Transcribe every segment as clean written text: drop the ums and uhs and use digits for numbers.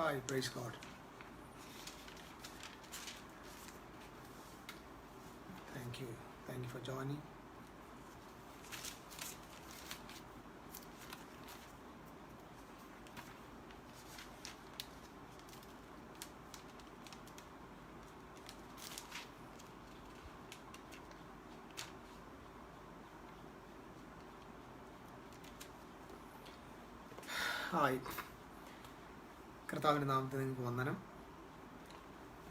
Hi, praise God. Thank you. Thank you for joining. Hi, കർത്താവിൻ്റെ നാമത്തിൽ നിങ്ങൾക്ക് വന്ദനം.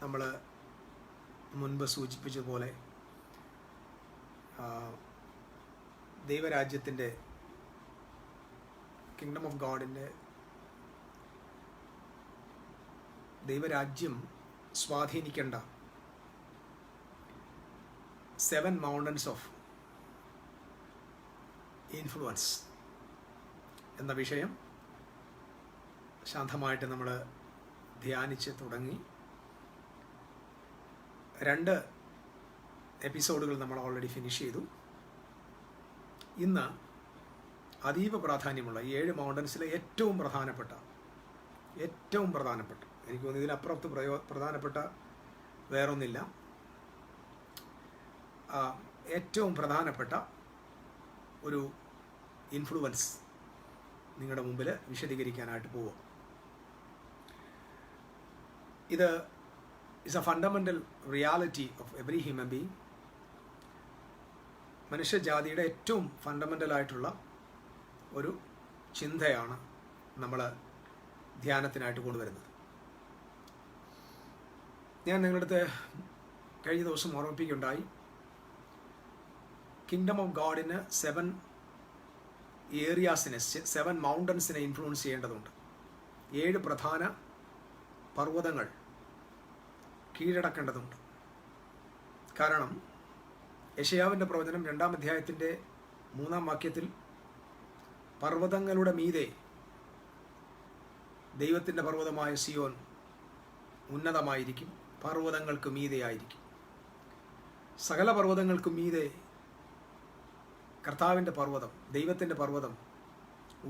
നമ്മൾ മുൻപ് സൂചിപ്പിച്ചതുപോലെ ദൈവരാജ്യത്തിൻ്റെ കിങ്ഡം ഓഫ് ഗോഡിൻ്റെ ദൈവരാജ്യം സ്വാധീനിക്കേണ്ട 7 മൗണ്ടൻസ് ഓഫ് ഇൻഫ്ലുവൻസ് എന്ന വിഷയം ശാന്തമായിട്ട് നമ്മൾ ധ്യാനിച്ച് തുടങ്ങി. 2 എപ്പിസോഡുകൾ നമ്മൾ ഓൾറെഡി ഫിനിഷ് ചെയ്തു. ഇന്ന് അതീവ പ്രാധാന്യമുള്ള 7 മൗണ്ടൻസിലെ ഏറ്റവും പ്രധാനപ്പെട്ട എനിക്ക് തോന്നുന്നു ഇതിനപ്പുറത്ത് പ്രധാനപ്പെട്ട വേറൊന്നില്ല. ഏറ്റവും പ്രധാനപ്പെട്ട ഒരു ഇൻഫ്ലുവൻസ് നിങ്ങളുടെ മുമ്പിൽ വിശദീകരിക്കാനായിട്ട് പോവുക. ഇത് is a fundamental reality of every human being. മനുഷ്യജാതിയുടെ ഏറ്റവും ഫണ്ടമെൻ്റലായിട്ടുള്ള ഒരു ചിന്തയാണ് നമ്മൾ ധ്യാനത്തിനായിട്ട് കൊണ്ടുവരുന്നത്. ഞാൻ നിങ്ങളുടെ അടുത്ത് കഴിഞ്ഞ ദിവസം ഓർമ്മിപ്പിക്കുകയുണ്ടായി, കിങ്ഡം ഓഫ് ഗോഡിന് 7 ഏരിയാസിനെ 7 മൗണ്ടൻസിനെ ഇൻഫ്ലുവൻസ് ചെയ്യേണ്ടതുണ്ട്. 7 പ്രധാന പർവ്വതങ്ങൾ കീഴടക്കേണ്ടതുണ്ട്. കാരണം യെശയ്യാവിൻ്റെ പ്രവചനം 2-ാം അധ്യായത്തിൻ്റെ 3-ാം വാക്യത്തിൽ പർവ്വതങ്ങളുടെ മീതെ ദൈവത്തിൻ്റെ പർവ്വതമായ സിയോൻ ഉന്നതമായിരിക്കും, പർവ്വതങ്ങൾക്ക് മീതെയായിരിക്കും. സകല പർവ്വതങ്ങൾക്കും മീതെ കർത്താവിൻ്റെ പർവ്വതം, ദൈവത്തിൻ്റെ പർവ്വതം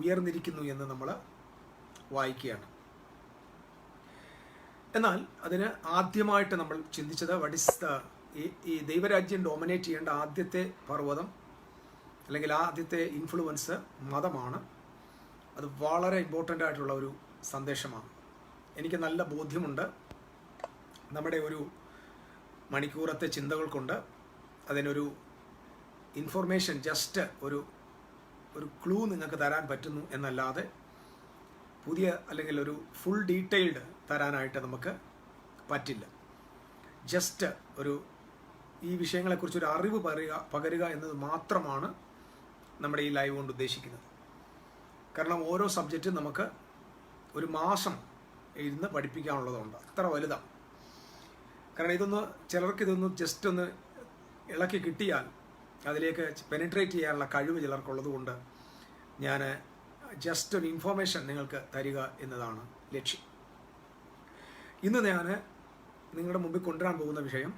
ഉയർന്നിരിക്കുന്നു എന്ന് നമ്മൾ വായിക്കുകയാണ്. എന്നാൽ അതിന് ആദ്യമായിട്ട് നമ്മൾ ചിന്തിച്ചത് ഈ ദൈവരാജ്യം ഡോമിനേറ്റ് ചെയ്യേണ്ട ആദ്യത്തെ പർവ്വതം അല്ലെങ്കിൽ ആദ്യത്തെ ഇൻഫ്ലുവൻസ് മതമാണ്. അത് വളരെ ഇമ്പോർട്ടൻ്റ് ആയിട്ടുള്ള ഒരു സന്ദേശമാണ്. എനിക്ക് നല്ല ബോധ്യമുണ്ട്, നമ്മുടെ ഒരു മണിക്കൂറത്തെ ചിന്തകൾ കൊണ്ട് അതിനൊരു ഇൻഫർമേഷൻ, ജസ്റ്റ് ഒരു ക്ലൂ നിങ്ങൾക്ക് തരാൻ പറ്റുന്നു എന്നല്ലാതെ പുതിയ അല്ലെങ്കിൽ ഒരു ഫുൾ ഡീറ്റെയിൽഡ് തരാനായിട്ട് നമുക്ക് പറ്റില്ല. ജസ്റ്റ് ഈ വിഷയങ്ങളെക്കുറിച്ചൊരു അറിവ് പകരുക എന്നത് മാത്രമാണ് നമ്മുടെ ഈ ലൈവ് കൊണ്ട് ഉദ്ദേശിക്കുന്നത്. കാരണം ഓരോ സബ്ജക്റ്റും നമുക്ക് ഒരു മാസം ഇരുന്ന് പഠിപ്പിക്കാനുള്ളതുണ്ട്, അത്ര വലുതാണ്. കാരണം ചിലർക്ക് ജസ്റ്റ് ഒന്ന് ഇളക്കി കിട്ടിയാൽ അതിലേക്ക് പെനിട്രേറ്റ് ചെയ്യാനുള്ള കഴിവ് ചിലർക്കുള്ളത് കൊണ്ട് ഞാൻ ജസ്റ്റ് ഒരു ഇൻഫോർമേഷൻ നിങ്ങൾക്ക് തരിക എന്നതാണ് ലക്ഷ്യം. ഇന്ന് ഞാൻ നിങ്ങളുടെ മുമ്പിൽ കൊണ്ടുവരാൻ പോകുന്ന വിഷയം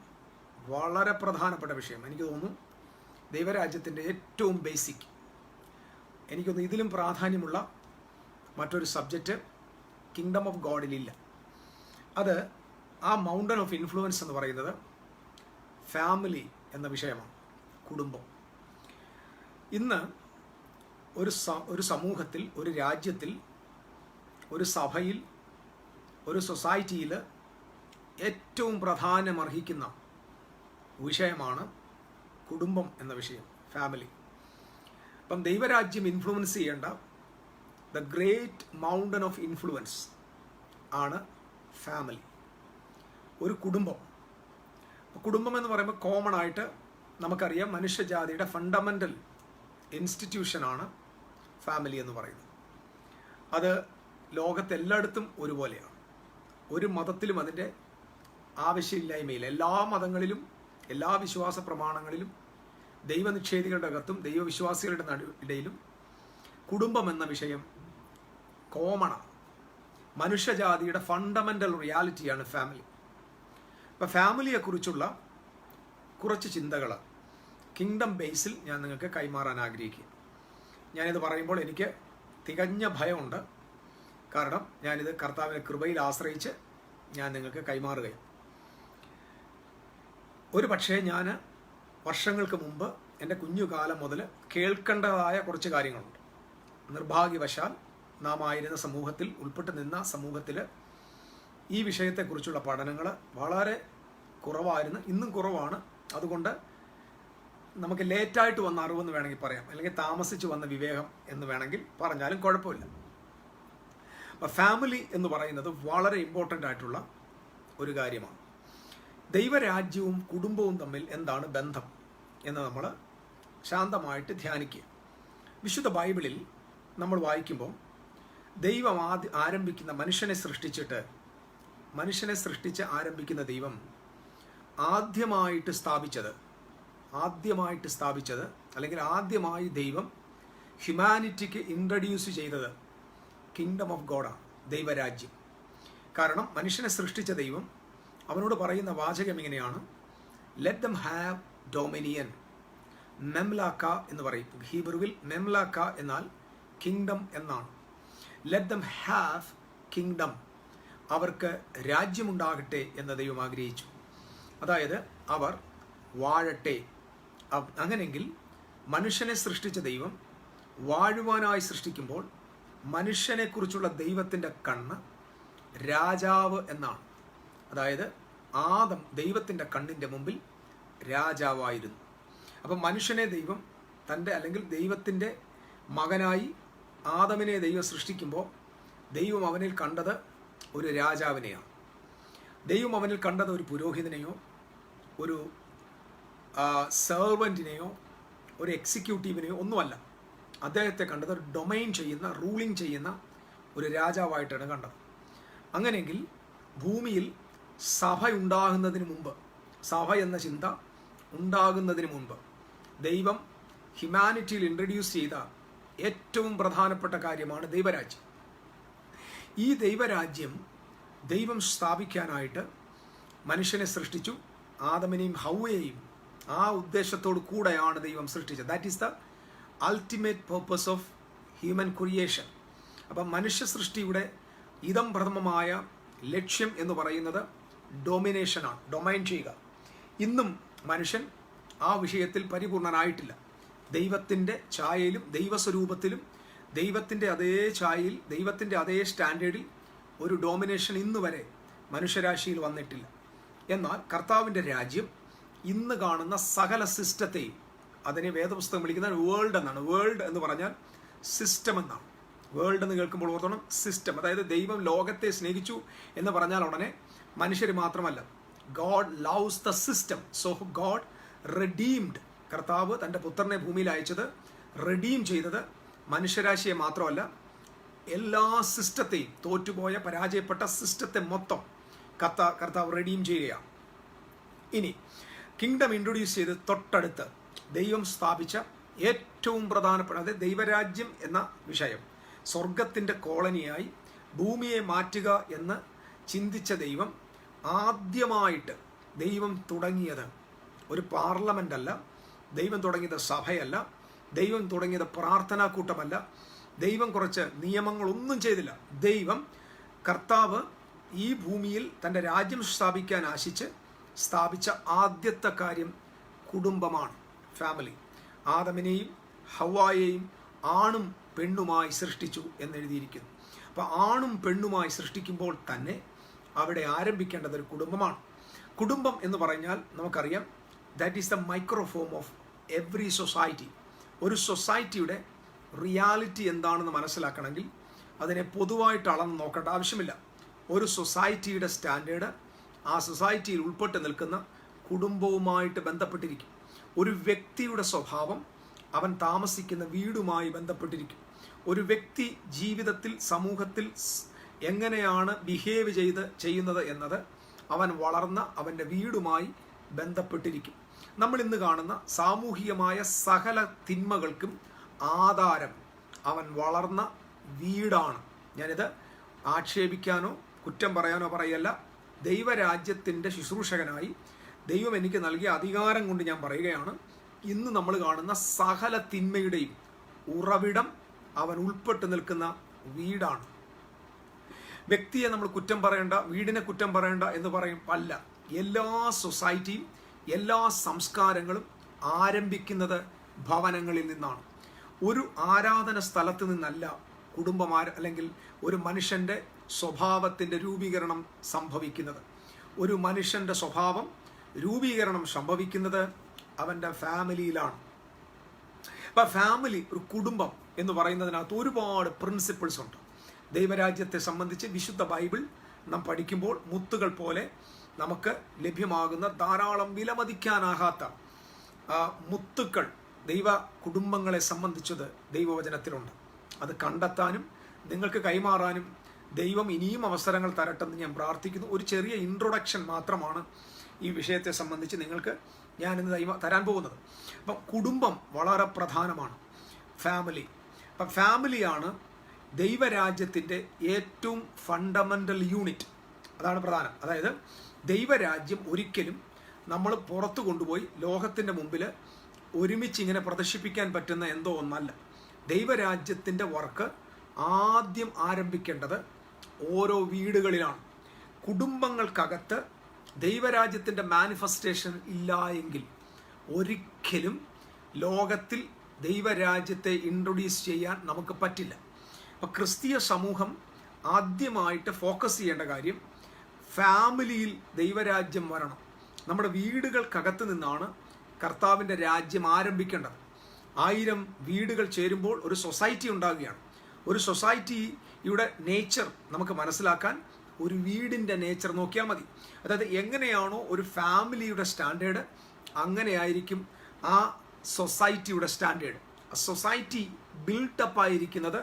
വളരെ പ്രധാനപ്പെട്ട വിഷയം. എനിക്ക് തോന്നുന്നു ദൈവരാജ്യത്തിൻ്റെ ഏറ്റവും ബേസിക്, എനിക്കൊന്ന് ഇതിലും പ്രാധാന്യമുള്ള മറ്റൊരു സബ്ജക്റ്റ് കിങ്ഡം ഓഫ് ഗോഡിലില്ല. അത് ആ മൗണ്ടൻ ഓഫ് ഇൻഫ്ലുവൻസ് എന്ന് പറയുന്നത് ഫാമിലി എന്ന വിഷയമാണ്, കുടുംബം. ഇന്ന് ഒരു സമൂഹത്തിൽ, ഒരു രാജ്യത്തിൽ, ഒരു സഭയിൽ, ഒരു സൊസൈറ്റിയിൽ ഏറ്റവും പ്രാധാന്യമർഹിക്കുന്ന വിഷയമാണ് കുടുംബം എന്ന വിഷയം, ഫാമിലി. അപ്പം ദൈവരാജ്യം ഇൻഫ്ലുവൻസ് ചെയ്യേണ്ട the great mountain of influence ആണ് ഫാമിലി, ഒരു കുടുംബം. കുടുംബം എന്ന് പറയുമ്പോൾ കോമൺ ആയിട്ട് നമുക്കറിയാം, മനുഷ്യജാതിയുടെ ഫണ്ടമെൻ്റൽ ഇൻസ്റ്റിറ്റ്യൂഷനാണ് ഫാമിലി എന്ന് പറയുന്നത്. അത് ലോകത്തെല്ലായിടത്തും ഒരുപോലെയാണ്. ഒരു മതത്തിലും അതിൻ്റെ ആവശ്യമില്ലായ്മയില്ല. എല്ലാ മതങ്ങളിലും, എല്ലാ വിശ്വാസ പ്രമാണങ്ങളിലും, ദൈവനിഷേധികളുടെ അകത്തും ദൈവവിശ്വാസികളുടെ ഇടയിലും കുടുംബം എന്ന വിഷയം കോമണാണ്. മനുഷ്യജാതിയുടെ ഫണ്ടമെൻ്റൽ റിയാലിറ്റിയാണ് ഫാമിലി. അപ്പോൾ ഫാമിലിയെക്കുറിച്ചുള്ള കുറച്ച് ചിന്തകൾ കിങ്ഡം ബേസിൽ ഞാൻ നിങ്ങൾക്ക് കൈമാറാൻ ആഗ്രഹിക്കുക. ഞാനിത് പറയുമ്പോൾ എനിക്ക് തികഞ്ഞ ഭയമുണ്ട്. കാരണം ഞാനിത് കർത്താവിനെ കൃപയിൽ ആശ്രയിച്ച് ഞാൻ നിങ്ങൾക്ക് കൈമാറുകയാണ്. ഒരു പക്ഷേ ഞാൻ വർഷങ്ങൾക്ക് മുമ്പ് എൻ്റെ കുഞ്ഞുകാലം മുതൽ കേൾക്കേണ്ടതായ കുറച്ച് കാര്യങ്ങളുണ്ട്. നിർഭാഗ്യവശാൽ നാം ആയിരുന്ന സമൂഹത്തിൽ, ഉൾപ്പെട്ട് നിന്ന സമൂഹത്തിൽ ഈ വിഷയത്തെക്കുറിച്ചുള്ള പഠനങ്ങൾ വളരെ കുറവായിരുന്നു, ഇന്നും കുറവാണ്. അതുകൊണ്ട് നമുക്ക് ലേറ്റായിട്ട് വന്ന അറിവെന്ന് വേണമെങ്കിൽ പറയാം, അല്ലെങ്കിൽ താമസിച്ച് വന്ന വിവേകം എന്ന് വേണമെങ്കിൽ പറഞ്ഞാലും കുഴപ്പമില്ല. അപ്പം ഫാമിലി എന്ന് പറയുന്നത് വളരെ ഇമ്പോർട്ടൻ്റ് ആയിട്ടുള്ള ഒരു കാര്യമാണ്. ദൈവരാജ്യവും കുടുംബവും തമ്മിൽ എന്താണ് ബന്ധം എന്ന് നമ്മൾ ശാന്തമായിട്ട് ധ്യാനിക്കുക. വിശുദ്ധ ബൈബിളിൽ നമ്മൾ വായിക്കുമ്പോൾ ദൈവം ആരംഭിക്കുന്ന മനുഷ്യനെ സൃഷ്ടിച്ച് ആരംഭിക്കുന്ന ദൈവം ആദ്യമായിട്ട് സ്ഥാപിച്ചത് അല്ലെങ്കിൽ ആദ്യമായി ദൈവം ഹ്യൂമാനിറ്റിക്ക് ഇൻട്രൊഡ്യൂസ് ചെയ്തത് കിങ്ഡം ഓഫ് ഗോഡാണ്, ദൈവരാജ്യം. കാരണം മനുഷ്യനെ സൃഷ്ടിച്ച ദൈവം അവനോട് പറയുന്ന വാചകം ഇങ്ങനെയാണ്: ലെറ്റ് ദം ഹാവ് ഡൊമിനിയൻ. മെംലാക്ക എന്ന് പറയും. ഹീബ്രുവിൽ മെംലാക്ക എന്നാൽ കിങ്ഡം എന്നാണ്. ലെറ്റ് ദം ഹാവ് കിങ്ഡം, അവർക്ക് രാജ്യമുണ്ടാകട്ടെ എന്ന് ദൈവം ആഗ്രഹിച്ചു. അതായത് അവർ വാഴട്ടെ. അങ്ങനെയെങ്കിൽ മനുഷ്യനെ സൃഷ്ടിച്ച ദൈവം വാഴുവാനായി സൃഷ്ടിക്കുമ്പോൾ മനുഷ്യനെക്കുറിച്ചുള്ള ദൈവത്തിൻ്റെ കണ്ണ് രാജാവ് എന്നാണ്. അതായത് ആദം ദൈവത്തിൻ്റെ കണ്ണിൻ്റെ മുമ്പിൽ രാജാവായിരുന്നു. അപ്പം മനുഷ്യനെ ദൈവം അല്ലെങ്കിൽ ദൈവത്തിൻ്റെ മകനായി ആദമിനെ ദൈവം സൃഷ്ടിക്കുമ്പോൾ ദൈവം അവനിൽ കണ്ടത് ഒരു രാജാവിനെയാണ്. ദൈവം അവനിൽ കണ്ടത് ഒരു പുരോഹിതനെയോ ഒരു സെർവൻറ്റിനെയോ ഒരു എക്സിക്യൂട്ടീവിനെയോ ഒന്നുമല്ല. അദ്ദേഹത്തെ കണ്ടത് ഒരു റൂളിംഗ് ചെയ്യുന്ന ഒരു രാജാവായിട്ടാണ് കണ്ടത്. അങ്ങനെയെങ്കിൽ ഭൂമിയിൽ സഭ എന്ന ചിന്ത ഉണ്ടാകുന്നതിന് മുമ്പ് ദൈവം ഹ്യൂമാനിറ്റിയിൽ ഇൻട്രൊഡ്യൂസ് ചെയ്ത ഏറ്റവും പ്രധാനപ്പെട്ട കാര്യമാണ് ദൈവരാജ്യം. ഈ ദൈവരാജ്യം ദൈവം സ്ഥാപിക്കാനായിട്ട് മനുഷ്യനെ സൃഷ്ടിച്ചു. ആദമിനെയും ഹൗവയെയും ആ ഉദ്ദേശത്തോടു കൂടെയാണ് ദൈവം സൃഷ്ടിച്ചത്. That is the ultimate purpose of human creation. അപ്പം മനുഷ്യ സൃഷ്ടിയുടെ ഇതം പ്രഥമമായ ലക്ഷ്യം എന്ന് പറയുന്നത് ഡൊമിനേഷനാണ്, ഡൊമൈൻ ചെയ്യുക. ഇന്നും മനുഷ്യൻ ആ വിഷയത്തിൽ പരിപൂർണനായിട്ടില്ല. ദൈവത്തിൻ്റെ ഛായയിലും ദൈവസ്വരൂപത്തിലും ദൈവത്തിൻ്റെ അതേ ഛായയിൽ ദൈവത്തിൻ്റെ അതേ സ്റ്റാൻഡേർഡിൽ ഒരു ഡോമിനേഷൻ ഇന്ന് വരെ മനുഷ്യരാശിയിൽ വന്നിട്ടില്ല. എന്നാൽ കർത്താവിൻ്റെ രാജ്യം ഇന്ന് കാണുന്ന സകല സിസ്റ്റത്തെയും, അതിനെ വേദപുസ്തകം വിളിക്കുന്നത് വേൾഡ് എന്നാണ്. വേൾഡ് എന്ന് പറഞ്ഞാൽ സിസ്റ്റം എന്നാണ്. വേൾഡ് എന്ന് കേൾക്കുമ്പോൾ ഓർത്തോണം, സിസ്റ്റം. അതായത് ദൈവം ലോകത്തെ സ്നേഹിച്ചു എന്ന് പറഞ്ഞാൽ ഉടനെ മനുഷ്യർ മാത്രമല്ല, God loves the system. So God redeemed. കർത്താവ് തൻ്റെ പുത്രനെ ഭൂമിയിൽ അയച്ചത്, റെഡീം ചെയ്തത് മനുഷ്യരാശിയെ മാത്രമല്ല, എല്ലാ സിസ്റ്റത്തെയും, തോറ്റുപോയ പരാജയപ്പെട്ട സിസ്റ്റത്തെ മൊത്തം കർത്താവ് റെഡീം ചെയ്യുകയാണ്. ഇനി കിങ്ഡം ഇൻട്രൊഡ്യൂസ് ചെയ്ത് തൊട്ടടുത്ത് ദൈവം സ്ഥാപിച്ച ഏറ്റവും പ്രധാനപ്പെട്ട, അതായത് ദൈവരാജ്യം എന്ന വിഷയം സ്വർഗത്തിൻ്റെ കോളനിയായി ഭൂമിയെ മാറ്റുക എന്ന് ചിന്തിച്ച ദൈവം ആദ്യമായിട്ട് ദൈവം തുടങ്ങിയത് ഒരു പാർലമെൻ്റ് അല്ല, ദൈവം തുടങ്ങിയത് സഭയല്ല, ദൈവം തുടങ്ങിയത് പ്രാർത്ഥനാ കൂട്ടമല്ല, ദൈവം കുറച്ച് നിയമങ്ങളൊന്നും ചെയ്തില്ല. കർത്താവ് ഈ ഭൂമിയിൽ തൻ്റെ രാജ്യം സ്ഥാപിക്കാൻ ആശിച്ച് സ്ഥാപിച്ച ആദ്യത്തെ കാര്യം കുടുംബമാണ്, ഫാമിലി. ആദമിനെയും ഹവ്വായെയും ആണും പെണ്ണുമായി സൃഷ്ടിച്ചു എന്നെഴുതിയിരിക്കുന്നു. അപ്പോൾ ആണും പെണ്ണുമായി സൃഷ്ടിക്കുമ്പോൾ തന്നെ അവിടെ ആരംഭിക്കേണ്ടത് ഒരു കുടുംബമാണ്. കുടുംബം എന്ന് പറഞ്ഞാൽ നമുക്കറിയാം, that is the microform of every society. ഒരു സൊസൈറ്റിയുടെ റിയാലിറ്റി എന്താണെന്ന് മനസ്സിലാക്കണമെങ്കിൽ അതിനെ പൊതുവായിട്ട് അളന്ന് നോക്കേണ്ട ആവശ്യമില്ല. ഒരു സൊസൈറ്റിയുടെ സ്റ്റാൻഡേർഡ് ആ സൊസൈറ്റിയിൽ ഉൾപ്പെട്ട് നിൽക്കുന്ന കുടുംബവുമായിട്ട് ബന്ധപ്പെട്ടിരിക്കും. ഒരു വ്യക്തിയുടെ സ്വഭാവം അവൻ താമസിക്കുന്ന വീടുമായി ബന്ധപ്പെട്ടിരിക്കും. ഒരു വ്യക്തി ജീവിതത്തിൽ സമൂഹത്തിൽ എങ്ങനെയാണ് ബിഹേവ് ചെയ്യുന്നത് എന്നത് അവൻ വളർന്ന അവൻ്റെ വീടുമായി ബന്ധപ്പെട്ടിരിക്കും. നമ്മൾ ഇന്ന് കാണുന്ന സാമൂഹികമായ സകല തിന്മകൾക്കും ആധാരം അവൻ വളർന്ന വീടാണ്. ഞാനിത് ആക്ഷേപിക്കാനോ കുറ്റം പറയാനോ പറയല്ല. ദൈവരാജ്യത്തിൻ്റെ ശുശ്രൂഷകനായി ദൈവം എനിക്ക് നൽകിയ അധികാരം കൊണ്ട് ഞാൻ പറയുകയാണ്, ഇന്ന് നമ്മൾ കാണുന്ന സകല തിന്മയുടെയും ഉറവിടം അവൻ ഉൾപ്പെട്ട് നിൽക്കുന്ന വീടാണ്. വ്യക്തിയെ നമ്മൾ കുറ്റം പറയേണ്ട, വീടിനെ കുറ്റം പറയേണ്ട എന്ന് പറയും അല്ല. എല്ലാ സൊസൈറ്റിയും എല്ലാ സംസ്കാരങ്ങളും ആരംഭിക്കുന്നത് ഭവനങ്ങളിൽ നിന്നാണ്. ഒരു ആരാധന സ്ഥലത്ത് നിന്നല്ല കുടുംബം അല്ലെങ്കിൽ ഒരു മനുഷ്യൻ്റെ സ്വഭാവത്തിൻ്റെ രൂപീകരണം സംഭവിക്കുന്നത്. ഒരു മനുഷ്യൻ്റെ സ്വഭാവം രൂപീകരണം സംഭവിക്കുന്നത് അവൻ്റെ ഫാമിലിയിലാണ്. അപ്പം ഫാമിലി, ഒരു കുടുംബം എന്ന് പറയുന്നതിനകത്ത് ഒരുപാട് പ്രിൻസിപ്പിൾസ് ഉണ്ട്. ദൈവരാജ്യത്തെ സംബന്ധിച്ച് വിശുദ്ധ ബൈബിൾ നാം പഠിക്കുമ്പോൾ മുത്തുകൾ പോലെ നമുക്ക് ലഭ്യമാകുന്ന ധാരാളം വിലമതിക്കാനാകാത്ത മുത്തുക്കൾ ദൈവ കുടുംബങ്ങളെ സംബന്ധിച്ചത് ദൈവവചനത്തിലുണ്ട്. അത് കണ്ടെത്താനും നിങ്ങൾക്ക് കൈമാറാനും ദൈവം ഇനിയും അവസരങ്ങൾ തരട്ടെന്ന് ഞാൻ പ്രാർത്ഥിക്കുന്നു. ഒരു ചെറിയ ഇൻട്രൊഡക്ഷൻ മാത്രമാണ് ഈ വിഷയത്തെ സംബന്ധിച്ച് നിങ്ങൾക്ക് ഞാനിന്ന് തരാൻ പോകുന്നത്. അപ്പം കുടുംബം വളരെ പ്രധാനമാണ്. ഫാമിലി. അപ്പം ഫാമിലിയാണ് ദൈവരാജ്യത്തിൻ്റെ ഏറ്റവും ഫണ്ടമെൻ്റൽ യൂണിറ്റ്. അതാണ് പ്രധാനം. അതായത് ദൈവരാജ്യം ഒരിക്കലും നമ്മൾ പുറത്തു കൊണ്ടുപോയി ലോകത്തിൻ്റെ മുമ്പിൽ ഒരുമിച്ച് ഇങ്ങനെ പ്രദർശിപ്പിക്കാൻ പറ്റുന്ന എന്തോ ഒന്നല്ല. ദൈവരാജ്യത്തിൻ്റെ വർക്ക് ആദ്യം ആരംഭിക്കേണ്ടത് ഓരോ വീടുകളിലാണ്. കുടുംബങ്ങൾക്കകത്ത് ദൈവരാജ്യത്തിൻ്റെ മാനിഫെസ്റ്റേഷൻ ഇല്ല എങ്കിൽ ഒരിക്കലും ലോകത്തിൽ ദൈവരാജ്യത്തെ ഇൻട്രൊഡ്യൂസ് ചെയ്യാൻ നമുക്ക് പറ്റില്ല. അപ്പം ക്രിസ്തീയ സമൂഹം ആദ്യമായിട്ട് ഫോക്കസ് ചെയ്യേണ്ട കാര്യം ഫാമിലിയിൽ ദൈവരാജ്യം വരണം. നമ്മുടെ വീടുകൾക്കകത്ത് നിന്നാണ് കർത്താവിൻ്റെ രാജ്യം ആരംഭിക്കേണ്ടത്. 1000 വീടുകൾ ചേരുമ്പോൾ ഒരു സൊസൈറ്റി ഉണ്ടാകുകയാണ്. ഒരു സൊസൈറ്റിയുടെ നേച്ചർ നമുക്ക് മനസ്സിലാക്കാൻ ഒരു വീടിൻ്റെ നേച്ചർ നോക്കിയാൽ മതി. അതായത് എങ്ങനെയാണോ ഒരു ഫാമിലിയുടെ സ്റ്റാൻഡേർഡ്, അങ്ങനെയായിരിക്കും ആ സൊസൈറ്റിയുടെ സ്റ്റാൻഡേർഡ്. ആ സൊസൈറ്റി ബിൽട്ടപ്പ് ആയിരിക്കുന്നത്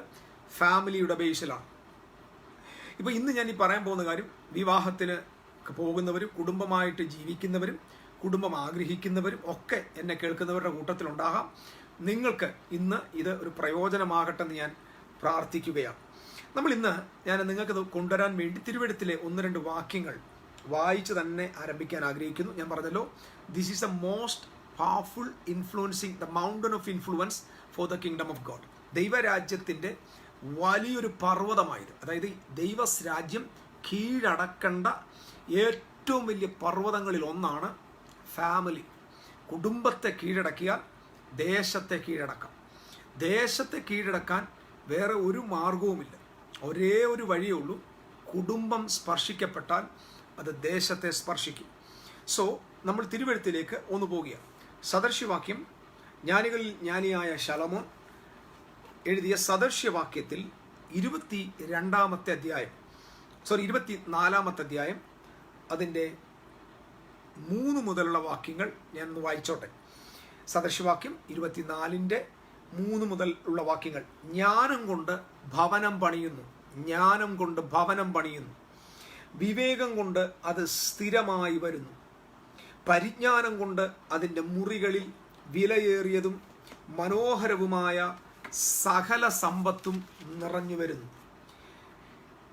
ഫാമിലിയുടെ ബേസിലാണ്. ഇപ്പോൾ ഇന്ന് ഞാൻ ഈ പറയാൻ പോകുന്ന കാര്യം വിവാഹത്തിന് പോകുന്നവരും കുടുംബമായിട്ട് ജീവിക്കുന്നവരും കുടുംബം ആഗ്രഹിക്കുന്നവരും ഒക്കെ എന്നെ കേൾക്കുന്നവരുടെ കൂട്ടത്തിലുണ്ടാകാം. നിങ്ങൾക്ക് ഇന്ന് ഇത് ഒരു പ്രയോജനമാകട്ടെ എന്ന് ഞാൻ പ്രാർത്ഥിക്കുകയാണ്. നമ്മൾ ഇന്ന് ഞാൻ നിങ്ങൾക്ക് കൊണ്ടുവരാൻ വേണ്ടി തിരുവെഴുത്തിലെ 1-2 വാക്യങ്ങൾ വായിച്ച് തന്നെ ആരംഭിക്കാൻ ആഗ്രഹിക്കുന്നു. ഞാൻ പറഞ്ഞല്ലോ, this is A most powerful influencing the mountain of influence four the kingdom of God. ദൈവരാജ്യത്തിൻ്റെ വലിയൊരു പർവ്വതമായത്, അതായത് ദൈവരാജ്യം കീഴടക്കേണ്ട ഏറ്റവും വലിയ പർവ്വതങ്ങളിൽ ഒന്നാണ് ഫാമിലി. കുടുംബത്തെ കീഴടക്കിയാൽ ദേശത്തെ കീഴടക്കാം. ദേശത്തെ കീഴടക്കാൻ വേറെ ഒരു മാർഗവുമില്ല. ഒരേ ഒരു വഴിയേ ഉള്ളൂ. കുടുംബം സ്പർശിക്കപ്പെട്ടാൽ അത് ദേശത്തെ സ്പർശിക്കും. സോ നമ്മൾ തിരുവെഴുത്തിലേക്ക് ഒന്ന് പോകുകയാണ്. സദൃശ്യവാക്യം, ജ്ഞാനികളിൽ ജ്ഞാനിയായ ശലോമോൻ എഴുതിയ സദൃശ്യവാക്യത്തിൽ 24-ാമത്തെ അധ്യായം അതിൻ്റെ 3 മുതലുള്ള വാക്യങ്ങൾ ഞാൻ ഒന്ന് വായിച്ചോട്ടെ. സദൃശ്യവാക്യം 24-3 മുതൽ ഉള്ള വാക്യങ്ങൾ. ജ്ഞാനം കൊണ്ട് ഭവനം പണിയുന്നു, വിവേകം കൊണ്ട് അത് സ്ഥിരമായി വരുന്നു, പരിജ്ഞാനം കൊണ്ട് അതിൻ്റെ മുറികളിൽ വിലയേറിയതും മനോഹരവുമായ സകല സമ്പത്തും നിറഞ്ഞു വരുന്നു.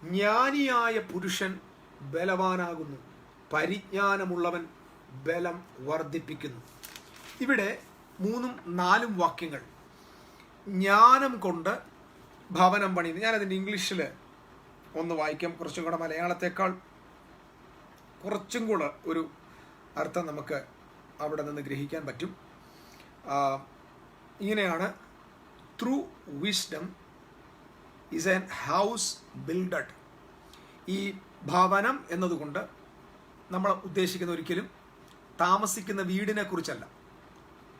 ജ്ഞാനിയായ പുരുഷൻ ബലവാനാകുന്നു, പരിജ്ഞാനമുള്ളവൻ ബലം വർദ്ധിപ്പിക്കുന്നു. ഇവിടെ 3-4 വാക്യങ്ങൾ ജ്ഞാനം കൊണ്ട് ഭവനം പണിയുന്നു. ഞാനതിൻ്റെ ഇംഗ്ലീഷിൽ ഒന്ന് വായിക്കാം. കുറച്ചും കൂടെ മലയാളത്തേക്കാൾ കുറച്ചും കൂടെ ഒരു അർത്ഥം നമുക്ക് അവിടെ നിന്ന് ഗ്രഹിക്കാൻ പറ്റും. ഇങ്ങനെയാണ്: through wisdom is an house builded. ഈ ഭവനം എന്നതുകൊണ്ട് നമ്മൾ ഉദ്ദേശിക്കുന്ന ഒരിക്കലും താമസിക്കുന്ന വീടിനെ കുറിച്ചല്ല.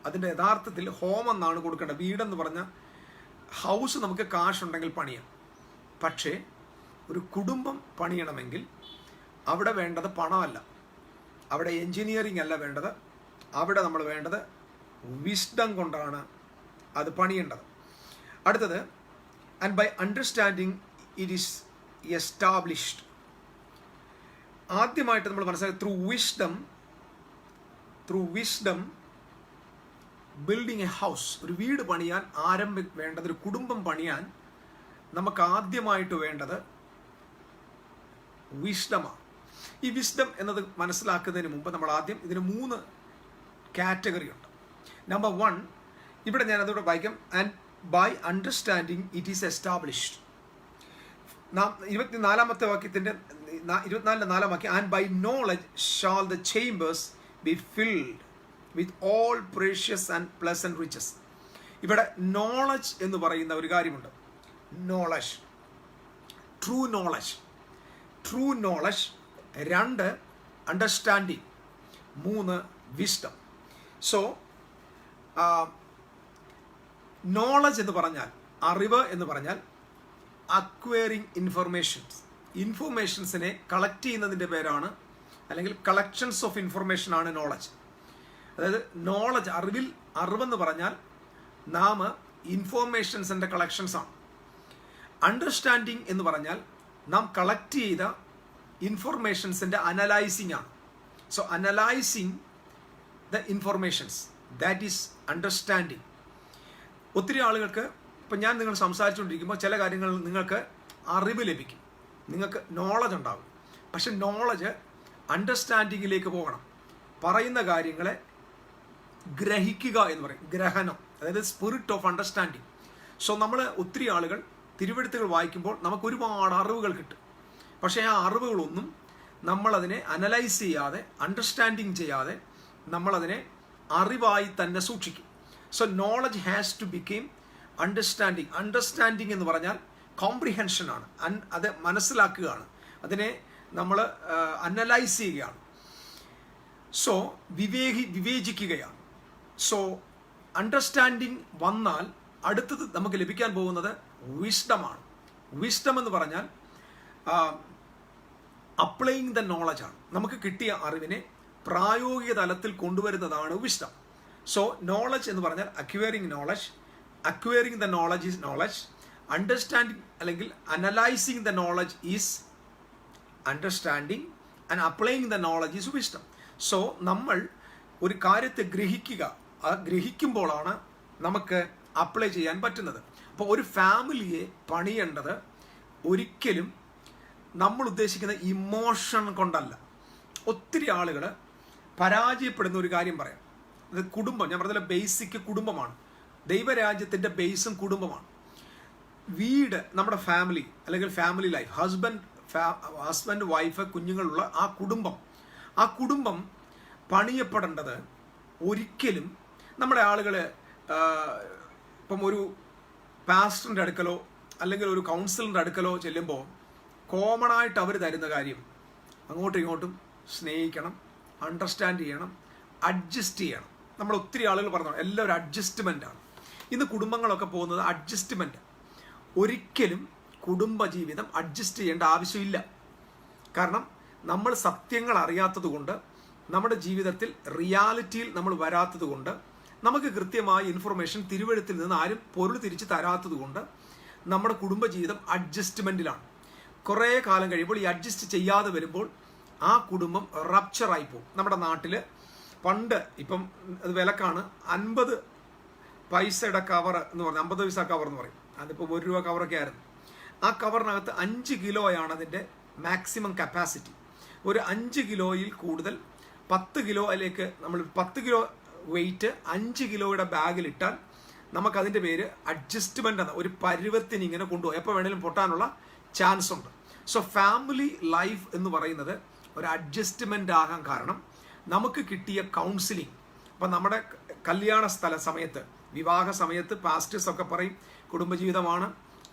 അതിൻ്റെ യഥാർത്ഥത്തിൽ ഹോം എന്നാണ് കൊടുക്കേണ്ടത്. വീടെന്ന് പറഞ്ഞാൽ ഹൗസ് നമുക്ക് കാശുണ്ടെങ്കിൽ പണിയാം. പക്ഷേ ഒരു കുടുംബം പണിയണമെങ്കിൽ അവിടെ വേണ്ടത് പണമല്ല, അവിടെ എൻജിനീയറിംഗ് അല്ല വേണ്ടത്. അവിടെ നമ്മൾ വേണ്ടത് വിസ്ഡം കൊണ്ടാണ് അത് പണിയേണ്ടത്. അടുത്തത്, and by understanding it is established. ആദ്യമായിട്ട് നമ്മൾ മനസ്സിലാക്കി through wisdom building a house. ഒരു വീട് പണിയാൻ വേണ്ടത്, ഒരു കുടുംബം പണിയാൻ നമുക്ക് ആദ്യമായിട്ട് വേണ്ടത് വിസ്ഡമാണ്. ഈ വിസ്ഡം എന്നത് മനസ്സിലാക്കുന്നതിന് മുമ്പ് നമ്മൾ ആദ്യം ഇതിന് 3 കാറ്റഗറി ഉണ്ട്. നമ്പർ 1, ഇവിടെ ഞാൻ അതോടെ വായിക്കാം. And by understanding it is established. 24-ാമത്തെ വാക്യത്തിന്റെ 24-4 വാക്യം, and by knowledge shall the chambers be filled with all precious and pleasant riches. ഇവിടെ നോളജ് എന്ന് പറയുന്ന ഒരു കാര്യമുണ്ട്. Knowledge, true knowledge. 2 understanding, 3 wisdom. So knowledge എന്ന് പറഞ്ഞാൽ, അറിവ് എന്ന് പറഞ്ഞാൽ അക്വയറിങ് ഇൻഫർമേഷൻസിനെ കളക്ട് ചെയ്യുന്നതിൻ്റെ പേരാണ്, അല്ലെങ്കിൽ കളക്ഷൻസ് ഓഫ് ഇൻഫർമേഷൻ ആണ് നോളജ്. അതായത് നോളജ്, അറിവെന്ന് പറഞ്ഞാൽ നാം ഇൻഫോർമേഷൻസിൻ്റെ കളക്ഷൻസ് ആണ്. അണ്ടർസ്റ്റാൻഡിങ് എന്ന് പറഞ്ഞാൽ നാം കളക്ട് ചെയ്ത ഇൻഫർമേഷൻസിൻ്റെ അനലൈസിങ് ആണ്. So analysing the informations, that is understanding. ഒത്തിരി ആളുകൾക്ക്, ഇപ്പം ഞാൻ നിങ്ങൾ സംസാരിച്ചുകൊണ്ടിരിക്കുമ്പോൾ ചില കാര്യങ്ങൾ നിങ്ങൾക്ക് അറിവ് ലഭിക്കും, നിങ്ങൾക്ക് നോളജ് ഉണ്ടാകും. പക്ഷെ നോളജ് അണ്ടർസ്റ്റാൻഡിങ്ങിലേക്ക് പോകണം. പറയുന്ന കാര്യങ്ങളെ ഗ്രഹിക്കുക എന്ന് പറയും, ഗ്രഹണം, അതായത് സ്പിരിറ്റ് ഓഫ് അണ്ടർസ്റ്റാൻഡിങ്. സോ നമ്മൾ ഒത്തിരി ആളുകൾ തിരുവെഴുത്തുകൾ വായിക്കുമ്പോൾ നമുക്ക് ഒരുപാട് അറിവുകൾ കിട്ടും. പക്ഷേ ആ അറിവുകളൊന്നും നമ്മളതിനെ അനലൈസ് ചെയ്യാതെ, അണ്ടർസ്റ്റാൻഡിങ് ചെയ്യാതെ നമ്മളതിനെ അറിവായി തന്നെ സൂക്ഷിക്കും. So knowledge has to became understanding. Understanding എന്ന് പറഞ്ഞാൽ കോംപ്രിഹെൻഷൻ ആണ്, അത് മനസ്സിലാക്കുകയാണ്, അതിനെ നമ്മൾ അനലൈസ് ചെയ്യുകയാണ്. സോ വിവേചിക്കുകയാണ്. സോ അണ്ടർസ്റ്റാൻഡിങ് വന്നാൽ അടുത്തത് നമുക്ക് ലഭിക്കാൻ പോകുന്നത് വിസ്ഡമാണ്. വിസ്ഡം എന്ന് പറഞ്ഞാൽ അപ്ലൈയിങ് ദ നോളജ് ആണ്. നമുക്ക് കിട്ടിയ അറിവിനെ പ്രായോഗിക തലത്തിൽ കൊണ്ടുവരുന്നതാണ് വിസ്ഡം. സോ നോളജ് എന്ന് പറഞ്ഞാൽ acquiring knowledge, acquiring the knowledge is knowledge, understanding അല്ലെങ്കിൽ analysing the knowledge is understanding, and applying the knowledge is wisdom. So നമ്മൾ ഒരു കാര്യത്തെ ഗ്രഹിക്കുക, ആ ഗ്രഹിക്കുമ്പോഴാണ് നമുക്ക് അപ്ലൈ ചെയ്യാൻ പറ്റുന്നത്. അപ്പോൾ ഒരു ഫാമിലിയെ പണിയേണ്ടത് ഒരിക്കലും നമ്മൾ ഉദ്ദേശിക്കുന്ന ഇമോഷൻ കൊണ്ടല്ല. ഒത്തിരി ആളുകൾ പരാജയപ്പെടുന്ന ഒരു കാര്യം പറയാം, അത് കുടുംബം. ഞാൻ പറഞ്ഞ ബേസിക് കുടുംബമാണ്. ദൈവരാജ്യത്തിൻ്റെ ബേസും കുടുംബമാണ്. വീട്, നമ്മുടെ ഫാമിലി അല്ലെങ്കിൽ ഫാമിലി ലൈഫ്, ഹസ്ബൻഡ് വൈഫ്, കുഞ്ഞുങ്ങളുള്ള ആ കുടുംബം പണിയപ്പെടേണ്ടത് ഒരിക്കലും നമ്മുടെ ആളുകൾ ഇപ്പം ഒരു പാസ്റ്ററിൻ്റെ അടുക്കലോ അല്ലെങ്കിൽ ഒരു കൗൺസിലറിൻ്റെ അടുക്കലോ ചെല്ലുമ്പോൾ കോമൺ ആയിട്ട് അവർ തരുന്ന കാര്യം, അങ്ങോട്ടും ഇങ്ങോട്ടും സ്നേഹിക്കണം, അണ്ടർസ്റ്റാൻഡ് ചെയ്യണം, അഡ്ജസ്റ്റ് ചെയ്യണം. നമ്മൾ ഒത്തിരി ആളുകൾ പറഞ്ഞു എല്ലാം ഒരു അഡ്ജസ്റ്റ്മെൻ്റാണ്. ഇന്ന് കുടുംബങ്ങളൊക്കെ പോകുന്നത് അഡ്ജസ്റ്റ്മെൻറ്റ്. ഒരിക്കലും കുടുംബജീവിതം അഡ്ജസ്റ്റ് ചെയ്യേണ്ട ആവശ്യമില്ല. കാരണം നമ്മൾ സത്യങ്ങൾ അറിയാത്തത് കൊണ്ട്, നമ്മുടെ ജീവിതത്തിൽ റിയാലിറ്റിയിൽ നമ്മൾ വരാത്തത് കൊണ്ട്, നമുക്ക് കൃത്യമായ ഇൻഫർമേഷൻ തിരുവെഴുത്തിൽ നിന്ന് ആരും പൊരുൾ തിരിച്ച് തരാത്തത് കൊണ്ട് നമ്മുടെ കുടുംബജീവിതം അഡ്ജസ്റ്റ്മെൻറ്റിലാണ്. കുറേ കാലം കഴിയുമ്പോൾ ഈ അഡ്ജസ്റ്റ് ചെയ്യാതെ വരുമ്പോൾ ആ കുടുംബം റപ്ചറായി പോകും. നമ്മുടെ നാട്ടിൽ പണ്ട്, ഇപ്പം അത് വിലക്കാണ്, 50 പൈസയുടെ കവർ എന്ന് പറഞ്ഞാൽ 50 പൈസ കവർ എന്ന് പറയും. അതിപ്പോൾ 1 രൂപ കവറൊക്കെ ആയിരുന്നു. ആ കവറിനകത്ത് 5 കിലോയാണ് അതിൻ്റെ മാക്സിമം കപ്പാസിറ്റി. ഒരു 5 കിലോയിൽ കൂടുതൽ 10 കിലോയിലേക്ക് നമ്മൾ 10 കിലോ വെയിറ്റ് 5 കിലോയുടെ ബാഗിലിട്ടാൽ നമുക്കതിൻ്റെ പേര് അഡ്ജസ്റ്റ്മെൻ്റ് ആണ്. ഒരു പരുവത്തിന് ഇങ്ങനെ കൊണ്ടുപോകും, എപ്പോൾ വേണേലും പൊട്ടാനുള്ള ചാൻസ് ഉണ്ട്. സോ ഫാമിലി ലൈഫ് എന്ന് പറയുന്നത് ഒരു അഡ്ജസ്റ്റ്മെൻ്റ് ആകാൻ കാരണം നമുക്ക് കിട്ടിയ കൗൺസിലിംഗ്. അപ്പം നമ്മുടെ കല്യാണ സമയത്ത്, വിവാഹ സമയത്ത് പാസ്റ്റേഴ്സൊക്കെ പറയും കുടുംബജീവിതമാണ്,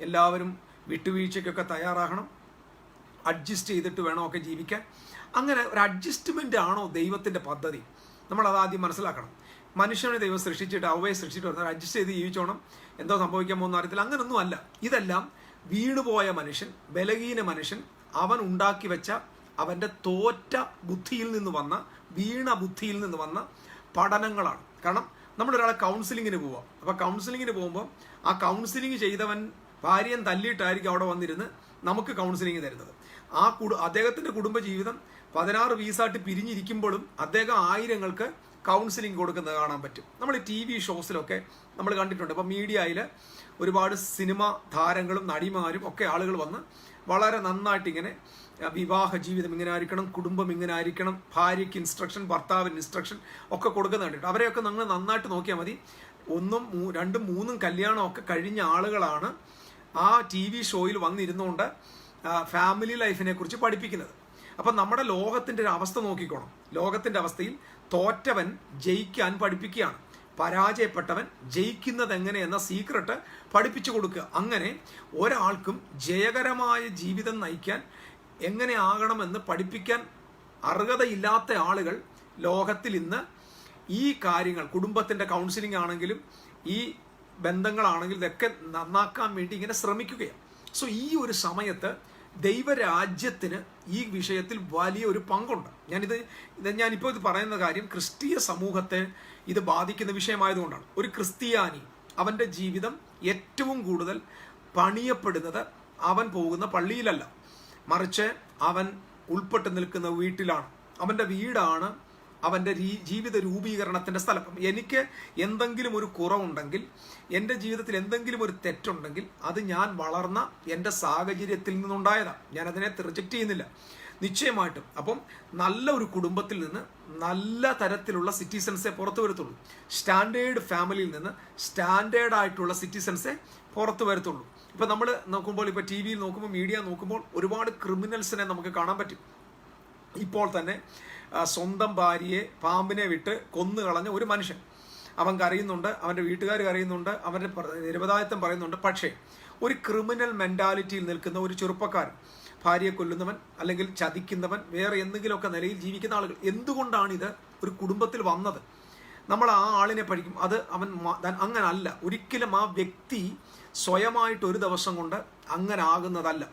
എല്ലാവരും വിട്ടുവീഴ്ചയ്ക്കൊക്കെ തയ്യാറാകണം, അഡ്ജസ്റ്റ് ചെയ്തിട്ട് വേണം ഒക്കെ ജീവിക്കാൻ. അങ്ങനെ ഒരു അഡ്ജസ്റ്റ്മെൻ്റ് ആണോ ദൈവത്തിൻ്റെ പദ്ധതി? നമ്മളത് ആദ്യം മനസ്സിലാക്കണം. മനുഷ്യനെ ദൈവം സൃഷ്ടിച്ചിട്ട്, അവയെ സൃഷ്ടിച്ചിട്ട് പറഞ്ഞാൽ അഡ്ജസ്റ്റ് ചെയ്ത് ജീവിച്ചോണം, എന്തോ സംഭവിക്കാൻ പോകുന്ന അറിയത്തില്ല. അങ്ങനൊന്നും അല്ല. ഇതെല്ലാം വീണുപോയ മനുഷ്യൻ, ബലഹീന മനുഷ്യൻ, അവൻ ഉണ്ടാക്കി വെച്ച അവൻ്റെ തോറ്റ ബുദ്ധിയിൽ നിന്ന് വന്ന, വീണ ബുദ്ധിയിൽ നിന്ന് വന്ന പഠനങ്ങളാണ്. കാരണം നമ്മളൊരാളെ കൗൺസിലിങ്ങിന് പോവാം. അപ്പോൾ കൗൺസിലിങ്ങിന് പോകുമ്പോൾ ആ കൗൺസിലിംഗ് ചെയ്തവൻ ഭാര്യയും തല്ലിയിട്ടായിരിക്കും അവിടെ വന്നിരുന്ന് നമുക്ക് കൗൺസിലിംഗ് തരുന്നത്. അദ്ദേഹത്തിൻ്റെ കുടുംബജീവിതം 16 വീസായിട്ട് പിരിഞ്ഞിരിക്കുമ്പോഴും അദ്ദേഹം ആയിരങ്ങൾക്ക് കൗൺസിലിംഗ് കൊടുക്കുന്നത് കാണാൻ പറ്റും. നമ്മൾ TV ഷോസിലൊക്കെ നമ്മൾ കണ്ടിട്ടുണ്ട്. അപ്പോൾ മീഡിയയിൽ ഒരുപാട് സിനിമ താരങ്ങളും നടിമാരും ഒക്കെ ആളുകൾ വന്ന് വളരെ നന്നായിട്ട് ഇങ്ങനെ വിവാഹ ജീവിതം ഇങ്ങനെ ആയിരിക്കണം, കുടുംബം ഇങ്ങനെ ആയിരിക്കണം, ഭാര്യയ്ക്ക് ഇൻസ്ട്രക്ഷൻ, ഭർത്താവിന് ഇൻസ്ട്രക്ഷൻ ഒക്കെ കൊടുക്കുന്ന കണ്ടിട്ട് അവരെയൊക്കെ നിങ്ങൾ നന്നായിട്ട് നോക്കിയാൽ മതി. 1, 2, 3 കല്യാണം ഒക്കെ കഴിഞ്ഞ ആളുകളാണ് ആ TV ഷോയിൽ വന്നിരുന്നുകൊണ്ട് ഫാമിലി ലൈഫിനെ കുറിച്ച് പഠിപ്പിക്കുന്നത്. അപ്പം നമ്മുടെ ലോകത്തിൻ്റെ ഒരു അവസ്ഥ നോക്കിക്കോണം. ലോകത്തിൻ്റെ അവസ്ഥയിൽ തോറ്റവൻ ജയിക്കാൻ പഠിപ്പിക്കുകയാണ്, പരാജയപ്പെട്ടവൻ ജയിക്കുന്നത് എങ്ങനെയെന്ന സീക്രട്ട് പഠിപ്പിച്ചു കൊടുക്കുക. അങ്ങനെ ഒരാൾക്കും ജയകരമായ ജീവിതം നയിക്കാൻ എങ്ങനെ ആകണമെന്ന് പഠിപ്പിക്കാൻ അർഹതയില്ലാത്ത ആളുകൾ ലോകത്തിൽ ഇന്ന് ഈ കാര്യങ്ങൾ, കുടുംബത്തിൻ്റെ കൗൺസിലിംഗ് ആണെങ്കിലും ഈ ബന്ധങ്ങളാണെങ്കിലും ഇതൊക്കെ നന്നാക്കാൻ വേണ്ടി ഇങ്ങനെ ശ്രമിക്കുകയാണ്. സോ ഈ ഒരു സമയത്ത് ദൈവരാജ്യത്തിന് ഈ വിഷയത്തിൽ വലിയ ഒരു പങ്കുണ്ട്. ഞാനിപ്പോൾ ഇത് പറയുന്ന കാര്യം ക്രിസ്തീയ സമൂഹത്തെ ഇത് ബാധിക്കുന്ന വിഷയമായതുകൊണ്ടാണ്. ഒരു ക്രിസ്ത്യാനി അവൻ്റെ ജീവിതം ഏറ്റവും കൂടുതൽ പണിയപ്പെടുന്നത് അവൻ പോകുന്ന പള്ളിയിലല്ല, മറിച്ച് അവൻ ഉൾപ്പെട്ട് നിൽക്കുന്ന വീട്ടിലാണ്. അവൻ്റെ വീടാണ് അവൻ്റെ ജീവിത രൂപീകരണത്തിൻ്റെ സ്ഥലം. എനിക്ക് എന്തെങ്കിലും ഒരു കുറവുണ്ടെങ്കിൽ, എൻ്റെ ജീവിതത്തിൽ എന്തെങ്കിലും ഒരു തെറ്റുണ്ടെങ്കിൽ അത് ഞാൻ വളർന്ന എൻ്റെ സാഹചര്യത്തിൽ നിന്നുണ്ടായതാണ്. ഞാനതിനെ റിജക്റ്റ് ചെയ്യുന്നില്ല, നിശ്ചയമായിട്ടും. അപ്പം നല്ല ഒരു കുടുംബത്തിൽ നിന്ന് നല്ല തരത്തിലുള്ള സിറ്റിസൺസെ പുറത്തു വരത്തുള്ളൂ. സ്റ്റാൻഡേർഡ് ഫാമിലിയിൽ നിന്ന് സ്റ്റാൻഡേർഡ് ആയിട്ടുള്ള സിറ്റിസൺസെ പുറത്തു വരത്തുള്ളൂ. ഇപ്പം നമ്മൾ നോക്കുമ്പോൾ, ഇപ്പോൾ ടി വിയിൽ നോക്കുമ്പോൾ, മീഡിയ നോക്കുമ്പോൾ ഒരുപാട് ക്രിമിനൽസിനെ നമുക്ക് കാണാൻ പറ്റും. ഇപ്പോൾ തന്നെ സ്വന്തം ഭാര്യയെ പാമ്പിനെ വിട്ട് കൊന്നു കളഞ്ഞ ഒരു മനുഷ്യൻ, അവൻ കരയുന്നുണ്ട്, അവൻ്റെ വീട്ടുകാർ കരയുന്നുണ്ട്, അവൻ്റെ നിരപരാധിത്വം പറയുന്നുണ്ട്. പക്ഷേ ഒരു ക്രിമിനൽ മെൻറ്റാലിറ്റിയിൽ നിൽക്കുന്ന ഒരു ചെറുപ്പക്കാരൻ, ഭാര്യയെ കൊല്ലുന്നവൻ അല്ലെങ്കിൽ ചതിക്കുന്നവൻ, വേറെ എന്തെങ്കിലുമൊക്കെ നിലയിൽ ജീവിക്കുന്ന ആളുകൾ, എന്തുകൊണ്ടാണിത് ഒരു കുടുംബത്തിൽ വന്നത്? നമ്മൾ ആ ആളിനെ പഠിക്കും. അത് അവൻ അങ്ങനെ അല്ല, ഒരിക്കലും ആ വ്യക്തി സ്വയമായിട്ട് ഒരു ദിവസം കൊണ്ട് അങ്ങനെ ആകുന്നതല്ല.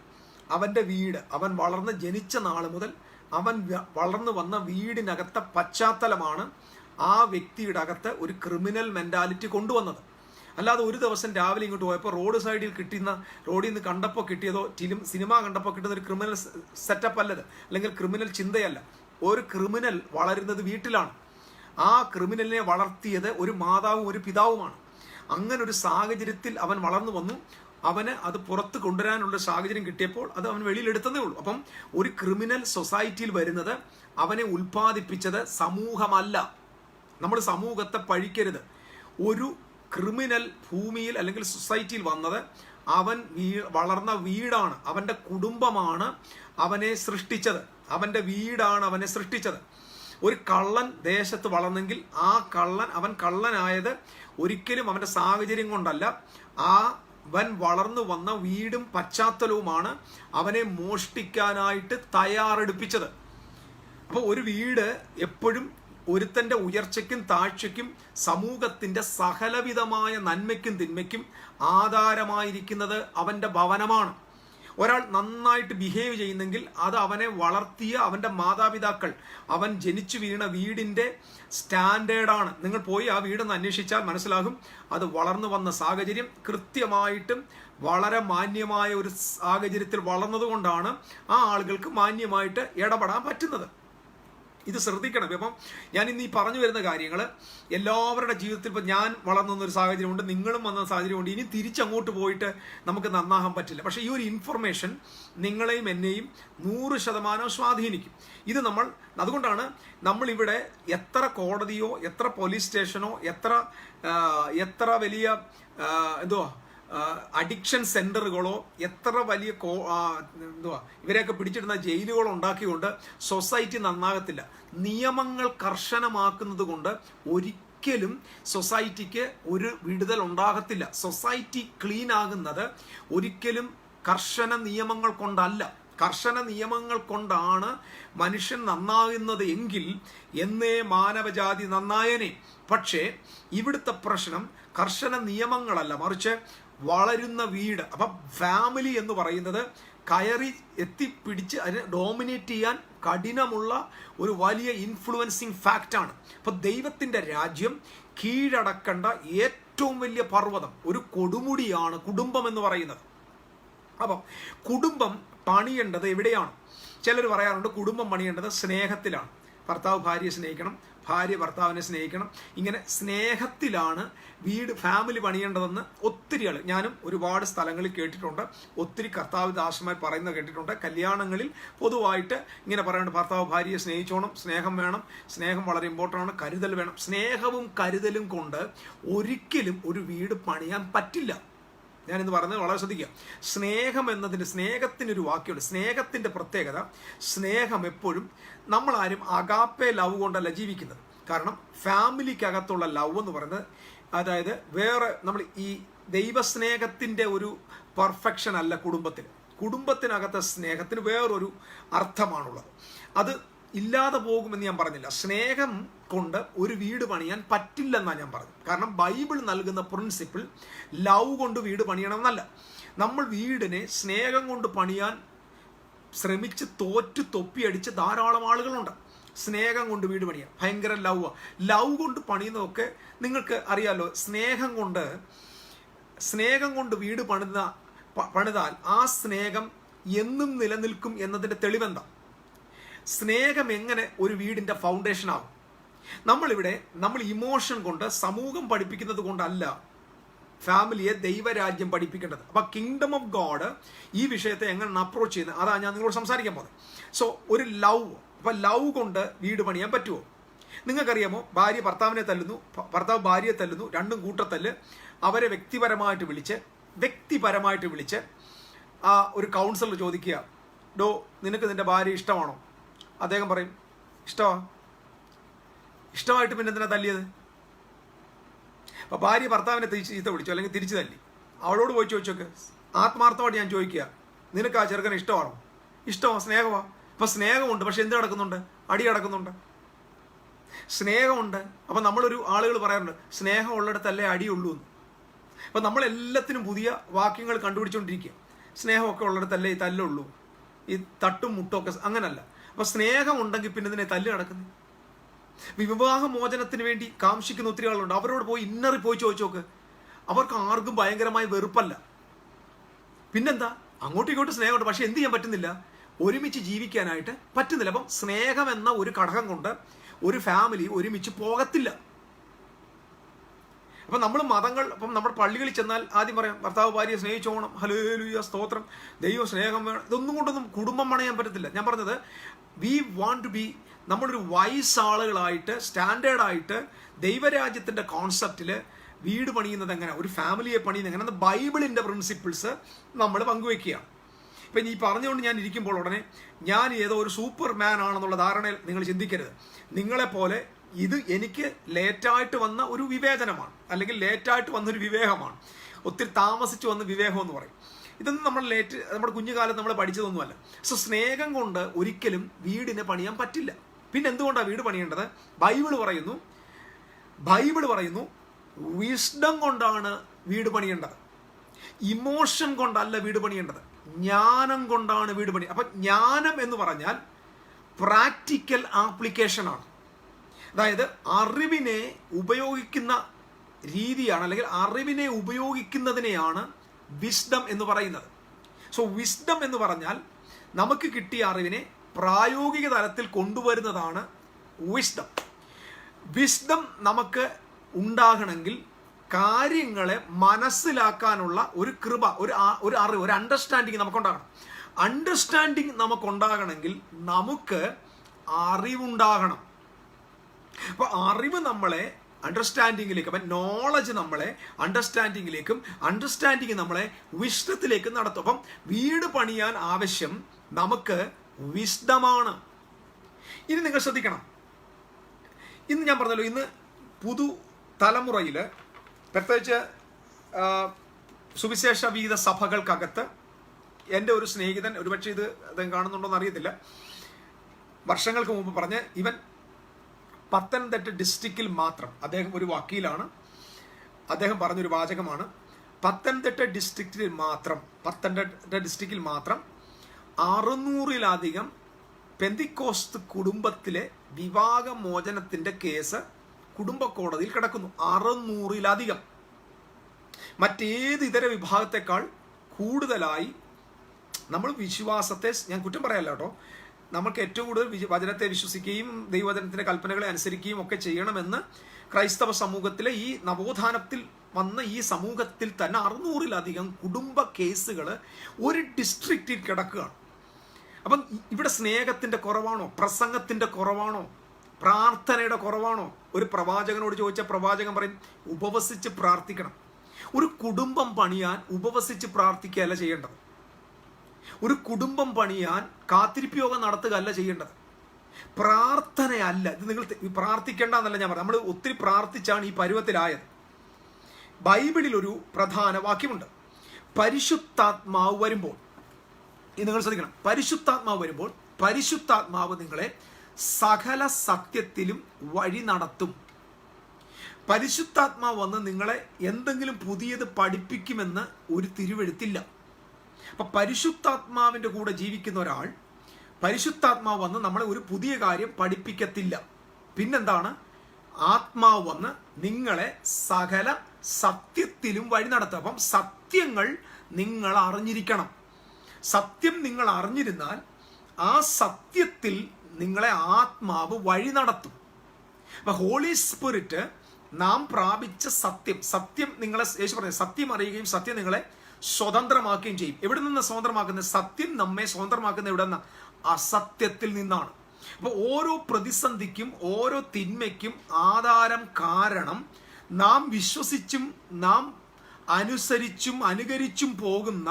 അവൻ്റെ വീട്, അവൻ വളർന്ന് ജനിച്ച നാൾ മുതൽ അവൻ വളർന്നു വന്ന വീടിനകത്തെ പശ്ചാത്തലമാണ് ആ വ്യക്തിയുടെ അകത്ത് ഒരു ക്രിമിനൽ മെൻറ്റാലിറ്റി കൊണ്ടുവന്നത്. അല്ലാതെ ഒരു ദിവസം രാവിലെ ഇങ്ങോട്ട് പോയപ്പോൾ റോഡ് സൈഡിൽ റോഡിൽ നിന്ന് കണ്ടപ്പോൾ കിട്ടിയതോ സിനിമ കണ്ടപ്പോൾ കിട്ടുന്ന ഒരു ക്രിമിനൽ സെറ്റപ്പ് അല്ലത്, അല്ലെങ്കിൽ ക്രിമിനൽ ചിന്തയല്ല. ഒരു ക്രിമിനൽ വളരുന്നത് വീട്ടിലാണ്. ആ ക്രിമിനലിനെ വളർത്തിയത് ഒരു മാതാവും ഒരു പിതാവുമാണ്. അങ്ങനെ ഒരു സാഹചര്യത്തിൽ അവൻ വളർന്നു വന്നു. അവന് അത് പുറത്ത് കൊണ്ടുവരാനുള്ള സാഹചര്യം കിട്ടിയപ്പോൾ അത് അവൻ വെളിയിലെടുത്തതേ ഉള്ളൂ. അപ്പം ഒരു ക്രിമിനൽ സൊസൈറ്റിയിൽ വരുന്നത് അവനെ ഉൽപ്പാദിപ്പിച്ചത് സമൂഹമല്ല. നമ്മൾ സമൂഹത്തെ പഴിക്കരുത്. ഒരു ക്രിമിനൽ ഭൂമിയിൽ അല്ലെങ്കിൽ സൊസൈറ്റിയിൽ വന്നത് അവൻ വളർന്ന വീടാണ്, അവൻ്റെ കുടുംബമാണ് അവനെ സൃഷ്ടിച്ചത്, അവൻ്റെ വീടാണ് അവനെ സൃഷ്ടിച്ചത്. ഒരു കള്ളൻ ദേശത്ത് വളർന്നെങ്കിൽ അവൻ കള്ളനായത് ഒരിക്കലും അവൻ്റെ സാഹചര്യം കൊണ്ടല്ല, അവൻ വളർന്നു വന്ന വീടും പശ്ചാത്തലവുമാണ് അവനെ മോഷ്ടിക്കാനായിട്ട് തയ്യാറെടുപ്പിച്ചത്. അപ്പോൾ ഒരു വീട് എപ്പോഴും ഒരുത്തൻ്റെ ഉയർച്ചയ്ക്കും താഴ്ചയ്ക്കും സമൂഹത്തിൻ്റെ സകലവിധമായ നന്മയ്ക്കും തിന്മയ്ക്കും ആധാരമായിരിക്കുന്നത് അവൻ്റെ ഭവനമാണ്. ഒരാൾ നന്നായിട്ട് ബിഹേവ് ചെയ്യുന്നെങ്കിൽ അത് അവനെ വളർത്തിയ അവൻ്റെ മാതാപിതാക്കൾ, അവൻ ജനിച്ചു വീണ വീടിൻ്റെ സ്റ്റാൻഡേർഡാണ്. നിങ്ങൾ പോയി ആ വീടൊന്ന് അന്വേഷിച്ചാൽ മനസ്സിലാകും. അത് വളർന്നു വന്ന സാഹചര്യം കൃത്യമായിട്ടും വളരെ മാന്യമായ ഒരു സാഹചര്യത്തിൽ വളർന്നതുകൊണ്ടാണ് ആ ആളുകൾക്ക് മാന്യമായിട്ട് ഇടപെടാൻ പറ്റുന്നത്. ഇത് ശ്രദ്ധിക്കണം. ഇപ്പം ഞാൻ ഇന്ന് ഈ പറഞ്ഞു വരുന്ന കാര്യങ്ങൾ എല്ലാവരുടെ ജീവിതത്തിൽ, ഇപ്പം ഞാൻ വളർന്നു വന്നൊരു സാഹചര്യമുണ്ട്, നിങ്ങളും വന്ന സാഹചര്യമുണ്ട്. ഇനി തിരിച്ചങ്ങോട്ട് പോയിട്ട് നമുക്ക് നന്നാകാൻ പറ്റില്ല. പക്ഷേ ഈ ഒരു ഇൻഫർമേഷൻ നിങ്ങളെയും എന്നെയും 100% സ്വാധീനിക്കും. ഇത് അതുകൊണ്ടാണ് നമ്മളിവിടെ എത്ര കോടതിയോ എത്ര പോലീസ് സ്റ്റേഷനോ എത്ര വലിയ അഡിക്ഷൻ സെന്ററുകളോ എത്ര വലിയ ഇവരെയൊക്കെ പിടിച്ചിടുന്ന ജയിലുകളോ ഉണ്ടാക്കിക്കൊണ്ട് സൊസൈറ്റി നന്നാകത്തില്ല. നിയമങ്ങൾ കർശനമാക്കുന്നത് കൊണ്ട് ഒരിക്കലും സൊസൈറ്റിക്ക് ഒരു വിടുതൽ ഉണ്ടാകത്തില്ല. സൊസൈറ്റി ക്ലീൻ ആകുന്നത് ഒരിക്കലും കർശന നിയമങ്ങൾ കൊണ്ടല്ല. കർശന നിയമങ്ങൾ കൊണ്ടാണ് മനുഷ്യൻ നന്നാകുന്നത് എങ്കിൽ എന്നേ മാനവജാതി നന്നായനെ. പക്ഷേ ഇവിടുത്തെ പ്രശ്നം കർശന നിയമങ്ങളല്ല, മറിച്ച് വളരുന്ന വീട്. അപ്പം ഫാമിലി എന്ന് പറയുന്നത് കയറി എത്തിപ്പിടിച്ച് അതിനെ ഡോമിനേറ്റ് ചെയ്യാൻ കഠിനമുള്ള ഒരു വലിയ ഇൻഫ്ലുവൻസിങ് ഫാക്റ്റാണ്. അപ്പം ദൈവത്തിൻ്റെ രാജ്യം കീഴടക്കേണ്ട ഏറ്റവും വലിയ പർവ്വതം, ഒരു കൊടുമുടിയാണ് കുടുംബം എന്ന് പറയുന്നത്. അപ്പം കുടുംബം പണിയേണ്ടത് എവിടെയാണ്? ചിലർ പറയാറുണ്ട് കുടുംബം പണിയേണ്ടത് സ്നേഹത്തിലാണ്. ഭർത്താവ് ഭാര്യയെ സ്നേഹിക്കണം, ഭാര്യ ഭർത്താവിനെ സ്നേഹിക്കണം. ഇങ്ങനെ സ്നേഹത്തിലാണ് ഫാമിലി പണിയേണ്ടതെന്ന് ഒത്തിരി ഞാനും ഒരുപാട് സ്ഥലങ്ങളിൽ കേട്ടിട്ടുണ്ട്. ഒത്തിരി കർത്താവ് ദാസന്മാർ പറയുന്നത് കേട്ടിട്ടുണ്ട്. കല്യാണങ്ങളിൽ പൊതുവായിട്ട് ഇങ്ങനെ പറയുന്നുണ്ട്, ഭർത്താവ് ഭാര്യയെ സ്നേഹിച്ചോണം, സ്നേഹം വേണം, സ്നേഹം വളരെ ഇമ്പോർട്ടൻ്റ് ആണ്, കരുതൽ വേണം. സ്നേഹവും കരുതലും കൊണ്ട് ഒരിക്കലും ഒരു വീട് പണിയാൻ പറ്റില്ല. ഞാനിന്ന് പറഞ്ഞത് വളരെ ശ്രദ്ധിക്കുക. സ്നേഹം എന്നതിൻ്റെ, സ്നേഹത്തിനൊരു വാക്യമുണ്ട്. സ്നേഹത്തിൻ്റെ പ്രത്യേകത, സ്നേഹം എപ്പോഴും നമ്മളാരും അഗാപ്പെ ലവ് കൊണ്ടല്ല ജീവിക്കുന്നത്. കാരണം ഫാമിലിക്കകത്തുള്ള ലവ് എന്ന് പറയുന്നത്, അതായത് വേറെ നമ്മൾ ഈ ദൈവസ്നേഹത്തിൻ്റെ ഒരു പെർഫെക്ഷൻ അല്ല കുടുംബത്തിനകത്തെ സ്നേഹത്തിന് വേറൊരു അർത്ഥമാണുള്ളത്. അത് ഇല്ലാതെ പോകുമെന്ന് ഞാൻ പറഞ്ഞില്ല. സ്നേഹം കൊണ്ട് ഒരു വീട് പണിയാൻ പറ്റില്ലെന്നാണ് ഞാൻ പറഞ്ഞത്. കാരണം ബൈബിൾ നൽകുന്ന പ്രിൻസിപ്പിൾ ലവ് കൊണ്ട് വീട് പണിയണമെന്നല്ല. നമ്മൾ വീടിനെ സ്നേഹം കൊണ്ട് പണിയാൻ ശ്രമിച്ച് തോറ്റ് തൊപ്പിയടിച്ച് ധാരാളം ആളുകളുണ്ട്. സ്നേഹം കൊണ്ട് വീട് പണിയാൻ ഭയങ്കര ലവ് കൊണ്ട് പണിയുന്നതൊക്കെ നിങ്ങൾക്ക് അറിയാലോ. സ്നേഹം കൊണ്ട് വീട് പണിതാൽ ആ സ്നേഹം എന്നും നിലനിൽക്കും എന്നതിൻ്റെ തെളിവെന്താ? സ്നേഹം എങ്ങനെ ഒരു വീടിൻ്റെ ഫൗണ്ടേഷൻ ആകും? നമ്മൾ ഇമോഷൻ കൊണ്ട്, സമൂഹം പഠിപ്പിക്കുന്നത് കൊണ്ടല്ല ഫാമിലിയെ ദൈവരാജ്യം പഠിപ്പിക്കേണ്ടത്. അപ്പം കിങ്ഡം ഓഫ് ഗോഡ് ഈ വിഷയത്തെ എങ്ങനെ അപ്രോച്ച് ചെയ്യുന്നത്, അതാണ് ഞാൻ നിങ്ങളോട് സംസാരിക്കാൻ പോകുന്നത്. സോ ഒരു അപ്പം ലവ് കൊണ്ട് വീട് പണിയാൻ പറ്റുമോ? നിങ്ങൾക്കറിയാമോ, ഭാര്യ ഭർത്താവിനെ തല്ലുന്നു, ഭർത്താവ് ഭാര്യയെ തല്ലുന്നു, രണ്ടും കൂട്ടത്തല്ല്. അവരെ വ്യക്തിപരമായിട്ട് വിളിച്ച് ഒരു കൗൺസിലർ ചോദിക്കുക, നിനക്ക് നിന്റെ ഭാര്യ ഇഷ്ടമാണോ? അദ്ദേഹം പറയും ഇഷ്ടമായിട്ട് പിന്നെ എന്തിനാ തല്ലിയത്? അപ്പം ഭാര്യ ഭർത്താവിനെ ചീത്ത വിളിച്ചു, അല്ലെങ്കിൽ തിരിച്ചു തല്ലി. അവളോട് പോയി ചോദിച്ചോക്ക്, ആത്മാർത്ഥമായിട്ട് ഞാൻ ചോദിക്കുക, നിനക്ക് ആ ചെറുക്കനെ ഇഷ്ടമാണോ? സ്നേഹമാണ്. അപ്പം സ്നേഹമുണ്ട്, പക്ഷെ എന്ത് നടക്കുന്നുണ്ട്? അടി നടക്കുന്നുണ്ട്. സ്നേഹമുണ്ട്. അപ്പം നമ്മളൊരു ആളുകൾ പറയാറുണ്ട്, സ്നേഹം ഉള്ളിടത്തല്ലേ അടിയുള്ളൂ എന്ന്. അപ്പം നമ്മളെല്ലാത്തിനും പുതിയ വാക്യങ്ങൾ കണ്ടുപിടിച്ചുകൊണ്ടിരിക്കുക. സ്നേഹമൊക്കെ ഉള്ളിടത്തല്ലേ ഈ തല്ലുള്ളൂ, ഈ തട്ടും മുട്ടൊക്കെ. അങ്ങനല്ല. അപ്പം സ്നേഹം ഉണ്ടെങ്കിൽ പിന്നെ ഇതിനെ തല്ല് നടക്കുന്നത്. വിവാഹമോചനത്തിന് വേണ്ടി കാംക്ഷിക്കുന്ന ഒത്തിരി ആളുണ്ട്. അവരോട് പോയി ഇന്നറി പോയി ചോദിച്ചു നോക്ക്, അവർക്ക് ആർക്കും ഭയങ്കരമായ വെറുപ്പല്ല. പിന്നെന്താ? അങ്ങോട്ടും ഇങ്ങോട്ടും സ്നേഹമുണ്ട്, പക്ഷെ എന്ത് ചെയ്യാൻ പറ്റുന്നില്ല? ഒരുമിച്ച് ജീവിക്കാനായിട്ട് പറ്റുന്നില്ല. അപ്പം സ്നേഹം എന്ന ഒരു ഘടകം കൊണ്ട് ഒരു ഫാമിലി ഒരുമിച്ച് പോകത്തില്ല. അപ്പം നമ്മൾ അപ്പം നമ്മുടെ പള്ളികളിൽ ചെന്നാൽ ആദ്യം പറയാം, ഭർത്താവ് ഭാര്യയെ സ്നേഹിച്ചോണം, ഹല്ലേലൂയ, സ്തോത്രം, ദൈവം സ്നേഹം വേണം. ഇതൊന്നും കൊണ്ടൊന്നും കുടുംബം പണിയാൻ പറ്റത്തില്ല. ഞാൻ പറഞ്ഞത്, വി വാണ്ട് ടു ബി, നമ്മളൊരു വൈസ് ആളുകളായിട്ട്, സ്റ്റാൻഡേർഡായിട്ട് ദൈവരാജ്യത്തിൻ്റെ കോൺസെപ്റ്റിൽ വീട് പണിയുന്നത് എങ്ങനെ, ഒരു ഫാമിലിയെ പണിയുന്നത് എങ്ങനെ, ബൈബിളിൻ്റെ പ്രിൻസിപ്പിൾസ് നമ്മൾ പങ്കുവെക്കുകയാണ്. ഇപ്പം ഈ പറഞ്ഞുകൊണ്ട് ഞാൻ ഇരിക്കുമ്പോൾ ഉടനെ ഞാൻ ഏതോ ഒരു സൂപ്പർ മാൻ ആണെന്നുള്ള ധാരണയിൽ നിങ്ങൾ ചിന്തിക്കരുത്. നിങ്ങളെപ്പോലെ ഇത് എനിക്ക് ലേറ്റായിട്ട് വന്ന ഒരു വിവേചനമാണ്, അല്ലെങ്കിൽ ലേറ്റായിട്ട് വന്നൊരു വിവേകമാണ്. ഒത്തിരി താമസിച്ച് വന്ന വിവേകം എന്ന് പറയും. ഇതൊന്നും നമ്മുടെ കുഞ്ഞുകാലത്ത് നമ്മൾ പഠിച്ചതൊന്നുമല്ല. സോ സ്നേഹം കൊണ്ട് ഒരിക്കലും വീടിനെ പണിയാൻ പറ്റില്ല. പിന്നെ എന്തുകൊണ്ടാണ് വീട് പണിയേണ്ടത്? ബൈബിൾ പറയുന്നു വിസ്ഡം കൊണ്ടാണ് വീട് പണിയേണ്ടത്. ഇമോഷൻ കൊണ്ടല്ല വീട് പണിയേണ്ടത്, ജ്ഞാനം കൊണ്ടാണ് വീട് പണി. അപ്പം ജ്ഞാനം എന്ന് പറഞ്ഞാൽ പ്രാക്ടിക്കൽ ആപ്ലിക്കേഷനാണ്. അതായത് അറിവിനെ ഉപയോഗിക്കുന്ന രീതിയാണ്, അല്ലെങ്കിൽ അറിവിനെ ഉപയോഗിക്കുന്നതിനെയാണ് വിസ്ഡം എന്ന് പറയുന്നത്. സോ വിസ്ഡം എന്ന് പറഞ്ഞാൽ നമുക്ക് കിട്ടിയ അറിവിനെ പ്രായോഗിക തലത്തിൽ കൊണ്ടുവരുന്നതാണ് വിസ്ഡം. വിസ്ഡം നമുക്ക് ഉണ്ടാകണമെങ്കിൽ കാര്യങ്ങളെ മനസ്സിലാക്കാനുള്ള ഒരു കൃപ, ഒരു അറിവ്, ഒരു അണ്ടർസ്റ്റാൻഡിങ് നമുക്കുണ്ടാകണം. അണ്ടർസ്റ്റാൻഡിങ് നമുക്കുണ്ടാകണമെങ്കിൽ നമുക്ക് അറിവുണ്ടാകണം. അപ്പോൾ അറിവ് നമ്മളെ അണ്ടർസ്റ്റാൻഡിങ്ങിലേക്ക്, അപ്പം നോളജ് നമ്മളെ അണ്ടർസ്റ്റാൻഡിങ്ങിലേക്കും, അണ്ടർസ്റ്റാൻഡിങ് നമ്മളെ വിസ്ഡത്തിലേക്കും നടത്തും. അപ്പം വീട് പണിയാൻ ആവശ്യം നമുക്ക് വിസ്ഡമാണ്. ഇനി നിങ്ങൾ ശ്രദ്ധിക്കണം, ഇന്ന് ഞാൻ പറഞ്ഞല്ലോ, ഇന്ന് പുതു തലമുറയിൽ പ്രത്യേകിച്ച് സുവിശേഷ വീത സഭകൾക്കകത്ത് എൻ്റെ ഒരു സ്നേഹിതൻ, ഒരുപക്ഷെ ഇത് അദ്ദേഹം കാണുന്നുണ്ടോയെന്ന് അറിയത്തില്ല, വർഷങ്ങൾക്ക് മുമ്പ് പറഞ്ഞ്, ഇവൻ പത്തനംതിട്ട ഡിസ്ട്രിക്റ്റിൽ മാത്രം, അദ്ദേഹം ഒരു വക്കീലാണ്, അദ്ദേഹം പറഞ്ഞൊരു വാചകമാണ്, പത്തനംതിട്ട ഡിസ്ട്രിക്റ്റിൽ മാത്രം 600-ലധികം പെന്തിക്കോസ്ത് കുടുംബത്തിലെ വിവാഹമോചനത്തിൻ്റെ കേസ് കുടുംബ കോടതിയിൽ കിടക്കുന്നു. 600-ലധികം. മറ്റേത് ഇതര വിഭാഗത്തെക്കാൾ കൂടുതലായി നമ്മൾ വിശ്വാസത്തെ, ഞാൻ കുറ്റം പറയല്ല കേട്ടോ, നമുക്ക് ഏറ്റവും കൂടുതൽ വചനത്തെ വിശ്വസിക്കുകയും ദൈവവചനത്തിൻ്റെ കൽപ്പനകളെ അനുസരിക്കുകയും ഒക്കെ ചെയ്യണമെന്ന് ക്രൈസ്തവ സമൂഹത്തിലെ ഈ നവോത്ഥാനത്തിൽ വന്ന ഈ സമൂഹത്തിൽ തന്നെ 600-ലധികം കുടുംബ കേസുകൾ ഒരു ഡിസ്ട്രിക്റ്റിൽ കിടക്കുകയാണ്. അപ്പം ഇവിടെ സ്നേഹത്തിൻ്റെ കുറവാണോ? പ്രസംഗത്തിൻ്റെ കുറവാണോ? പ്രാർത്ഥനയുടെ കുറവാണോ? ഒരു പ്രവാചകനോട് ചോദിച്ച പ്രവാചകൻ പറയും, ഉപവസിച്ച് പ്രാർത്ഥിക്കണം. ഒരു കുടുംബം പണിയാൻ ഉപവസിച്ച് പ്രാർത്ഥിക്കുകയല്ല ചെയ്യേണ്ടത്. ഒരു കുടുംബം പണിയാൻ കാത്തിരിപ്പ് യോഗം നടത്തുകയല്ല ചെയ്യേണ്ടത്. പ്രാർത്ഥനയല്ല ഇത്. നിങ്ങൾ പ്രാർത്ഥിക്കേണ്ട എന്നല്ല ഞാൻ പറഞ്ഞു. നമ്മൾ ഒത്തിരി പ്രാർത്ഥിച്ചാണ് ഈ പരുവത്തിലായത്. ബൈബിളിൽ ഒരു പ്രധാന വാക്യമുണ്ട്. പരിശുദ്ധാത്മാവ് വരുമ്പോൾ, ഇത് നിങ്ങൾ ശ്രദ്ധിക്കണം, പരിശുദ്ധാത്മാവ് വരുമ്പോൾ പരിശുദ്ധാത്മാവ് നിങ്ങളെ സകല സത്യത്തിലും വഴി നടത്തും. പരിശുദ്ധാത്മാവ് വന്ന് നിങ്ങളെ എന്തെങ്കിലും പുതിയത് പഠിപ്പിക്കുമെന്ന് ഒരു തിരുവെഴുത്തില്ല. അപ്പൊ പരിശുദ്ധാത്മാവിന്റെ കൂടെ ജീവിക്കുന്ന ഒരാൾ, പരിശുദ്ധാത്മാവ് വന്ന് നമ്മളെ ഒരു പുതിയ കാര്യം പഠിപ്പിക്കത്തില്ല. പിന്നെന്താണ്? ആത്മാവ് വന്ന് നിങ്ങളെ സകല സത്യത്തിലും വഴി നടത്തും. അപ്പം സത്യങ്ങൾ നിങ്ങൾ അറിഞ്ഞിരിക്കണം. സത്യം നിങ്ങൾ അറിഞ്ഞിരുന്നാൽ ആ സത്യത്തിൽ നിങ്ങളെ ആത്മാവ് വഴി നടത്തും. അപ്പൊ ഹോളി സ്പിരിറ്റ് നാം പ്രാപിച്ച സത്യം, സത്യം നിങ്ങളെ, യേശു പറഞ്ഞു, സത്യം അറിയുകയും സത്യം നിങ്ങളെ സ്വതന്ത്രമാക്കുകയും ചെയ്യും. എവിടെ നിന്ന് സ്വതന്ത്രമാക്കുന്നത്? സത്യം നമ്മെ സ്വതന്ത്രമാക്കുന്ന എവിടെ നിന്ന്? അസത്യത്തിൽ നിന്നാണ്. അപ്പൊ ഓരോ പ്രതിസന്ധിക്കും ഓരോ തിന്മയ്ക്കും ആധാരം, കാരണം നാം വിശ്വസിച്ചും നാം അനുസരിച്ചും അനുകരിച്ചും പോകുന്ന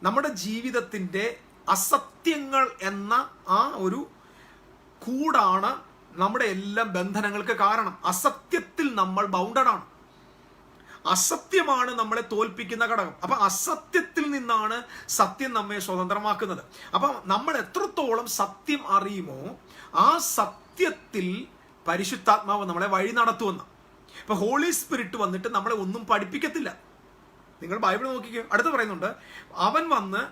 നമ്മുടെ ജീവിതത്തിൻ്റെ അസത്യങ്ങൾ എന്ന ആ ഒരു കൂടാണ് നമ്മുടെ എല്ലാ ബന്ധനങ്ങൾക്ക് കാരണം. അസത്യത്തിൽ നമ്മൾ ബൗണ്ടഡ് ആണ്. അസത്യമാണ് നമ്മളെ തോൽപ്പിക്കുന്ന ഘടകം. അപ്പൊ അസത്യത്തിൽ നിന്നാണ് സത്യം നമ്മെ സ്വതന്ത്രമാക്കുന്നത്. അപ്പൊ നമ്മൾ എത്രത്തോളം സത്യം അറിയുമോ ആ സത്യത്തിൽ പരിശുദ്ധാത്മാവ് നമ്മളെ വഴി നടത്തുമെന്ന്. ഇപ്പൊ ഹോളി സ്പിരിറ്റ് വന്നിട്ട് നമ്മളെ ഒന്നും പഠിപ്പിക്കത്തില്ല. നിങ്ങൾ ബൈബിൾ നോക്കിക്കോ, അടുത്ത് പറയുന്നുണ്ട്, അവൻ വന്ന്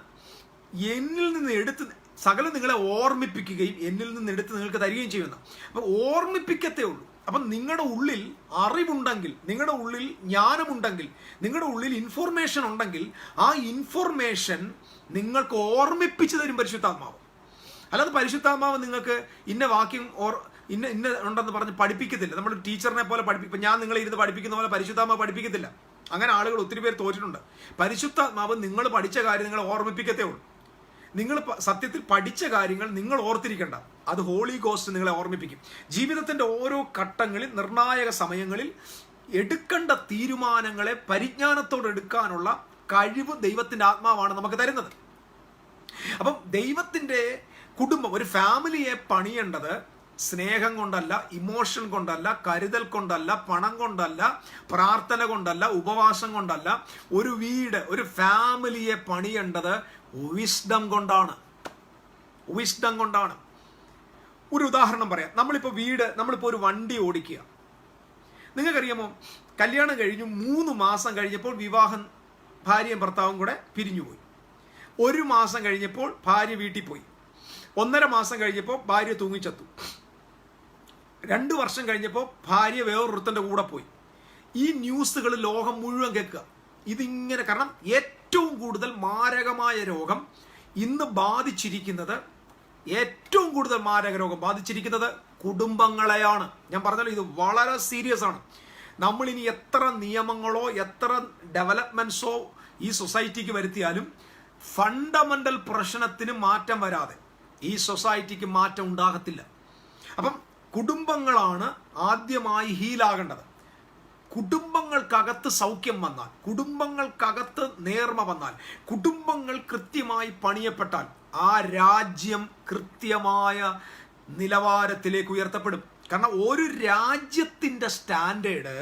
എന്നിൽ നിന്ന് എടുത്ത് സകലം നിങ്ങളെ ഓർമ്മിപ്പിക്കുകയും എന്നിൽ നിന്ന് എടുത്ത് നിങ്ങൾക്ക് തരികയും ചെയ്യുമെന്ന്. അപ്പൊ ഓർമ്മിപ്പിക്കത്തേ ഉള്ളൂ. അപ്പം നിങ്ങളുടെ ഉള്ളിൽ അറിവുണ്ടെങ്കിൽ, നിങ്ങളുടെ ഉള്ളിൽ ജ്ഞാനമുണ്ടെങ്കിൽ, നിങ്ങളുടെ ഉള്ളിൽ ഇൻഫോർമേഷൻ ഉണ്ടെങ്കിൽ ആ ഇൻഫോർമേഷൻ നിങ്ങൾക്ക് ഓർമ്മിപ്പിച്ചു തരും പരിശുദ്ധാത്മാവ്. അല്ലാതെ പരിശുദ്ധാത്മാവ് നിങ്ങൾക്ക് ഇന്ന വാക്യം ഇന്ന ഉണ്ടെന്ന് പറഞ്ഞ് പഠിപ്പിക്കത്തില്ല. നമ്മൾ ടീച്ചറിനെ പോലെ പഠിപ്പിക്കും. ഞാൻ നിങ്ങളെ ഇരുന്ന് പഠിപ്പിക്കുന്ന പോലെ പരിശുദ്ധാത്മാവ് പഠിപ്പിക്കത്തില്ല. അങ്ങനെ ആളുകൾ ഒത്തിരി പേര് തോറ്റിട്ടുണ്ട്. പരിശുദ്ധാത്മാവ് നിങ്ങൾ പഠിച്ച കാര്യം നിങ്ങളെ ഓർമ്മിപ്പിക്കത്തേ ഉള്ളൂ. നിങ്ങൾ സത്യത്തിൽ പഠിച്ച കാര്യങ്ങൾ നിങ്ങൾ ഓർത്തിരിക്കേണ്ട, അത് ഹോളി ഗോസ്റ്റ് നിങ്ങളെ ഓർമ്മിപ്പിക്കും. ജീവിതത്തിന്റെ ഓരോ ഘട്ടങ്ങളിൽ, നിർണായക സമയങ്ങളിൽ എടുക്കേണ്ട തീരുമാനങ്ങളെ പരിജ്ഞാനത്തോടെ എടുക്കാനുള്ള കഴിവ് ദൈവത്തിന്റെ ആത്മാവാണ് നമുക്ക് തരുന്നത്. അപ്പം ദൈവത്തിന്റെ കുടുംബം, ഒരു ഫാമിലിയെ പണിയേണ്ടത് സ്നേഹം കൊണ്ടല്ല, ഇമോഷൻ കൊണ്ടല്ല, കരുതൽ കൊണ്ടല്ല, പണം കൊണ്ടല്ല, പ്രാർത്ഥന കൊണ്ടല്ല, ഉപവാസം കൊണ്ടല്ല. ഒരു വീട്, ഒരു ഫാമിലിയെ പണിയേണ്ടത് വിസ്ഡം കൊണ്ടാണ്. വിസ്ഡം കൊണ്ടാണ്. ഒരു ഉദാഹരണം പറയാം. നമ്മളിപ്പോൾ ഒരു വണ്ടി ഓടിക്കുക. നിങ്ങൾക്കറിയാമോ, കല്യാണം കഴിഞ്ഞു 3 മാസം കഴിഞ്ഞപ്പോൾ വിവാഹം, ഭാര്യയും ഭർത്താവും കൂടെ പിരിഞ്ഞുപോയി. 1 മാസം കഴിഞ്ഞപ്പോൾ ഭാര്യ വീട്ടിൽ പോയി. 1.5 മാസം കഴിഞ്ഞപ്പോൾ ഭാര്യ തൂങ്ങിച്ചത്തു. 2 വർഷം കഴിഞ്ഞപ്പോൾ ഭാര്യ വേറൊരുത്തൻ്റെ കൂടെ പോയി. ഈ ന്യൂസുകൾ ലോകം മുഴുവൻ കേൾക്കുക. ഇതിങ്ങനെ, കാരണം ഏറ്റവും കൂടുതൽ മാരകമായ രോഗം ഇന്ന് ബാധിച്ചിരിക്കുന്നത്, ഏറ്റവും കൂടുതൽ മാരക രോഗം ബാധിച്ചിരിക്കുന്നത് കുടുംബങ്ങളെയാണ്. ഞാൻ പറഞ്ഞല്ലോ, ഇത് വളരെ സീരിയസ് ആണ്. നമ്മളിനി എത്ര നിയമങ്ങളോ എത്ര ഡെവലപ്മെന്റ്സോ ഈ സൊസൈറ്റിക്ക് വരുത്തിയാലും ഫണ്ടമെന്റൽ പ്രശ്നത്തിന് മാറ്റം വരാതെ ഈ സൊസൈറ്റിക്ക് മാറ്റം ഉണ്ടാകത്തില്ല. അപ്പം കുടുംബങ്ങളാണ് ആദ്യമായി ഹീലാകേണ്ടത്. കുടുംബങ്ങൾക്കകത്ത് സൗഖ്യം വന്നാൽ, കുടുംബങ്ങൾക്കകത്ത് നേർമ വന്നാൽ, കുടുംബങ്ങൾ കൃത്യമായി പണിയപ്പെട്ടാൽ ആ രാജ്യം കൃത്യമായ നിലവാരത്തിലേക്ക് ഉയർത്തപ്പെടും. കാരണം ഒരു രാജ്യത്തിൻ്റെ സ്റ്റാൻഡേർഡ്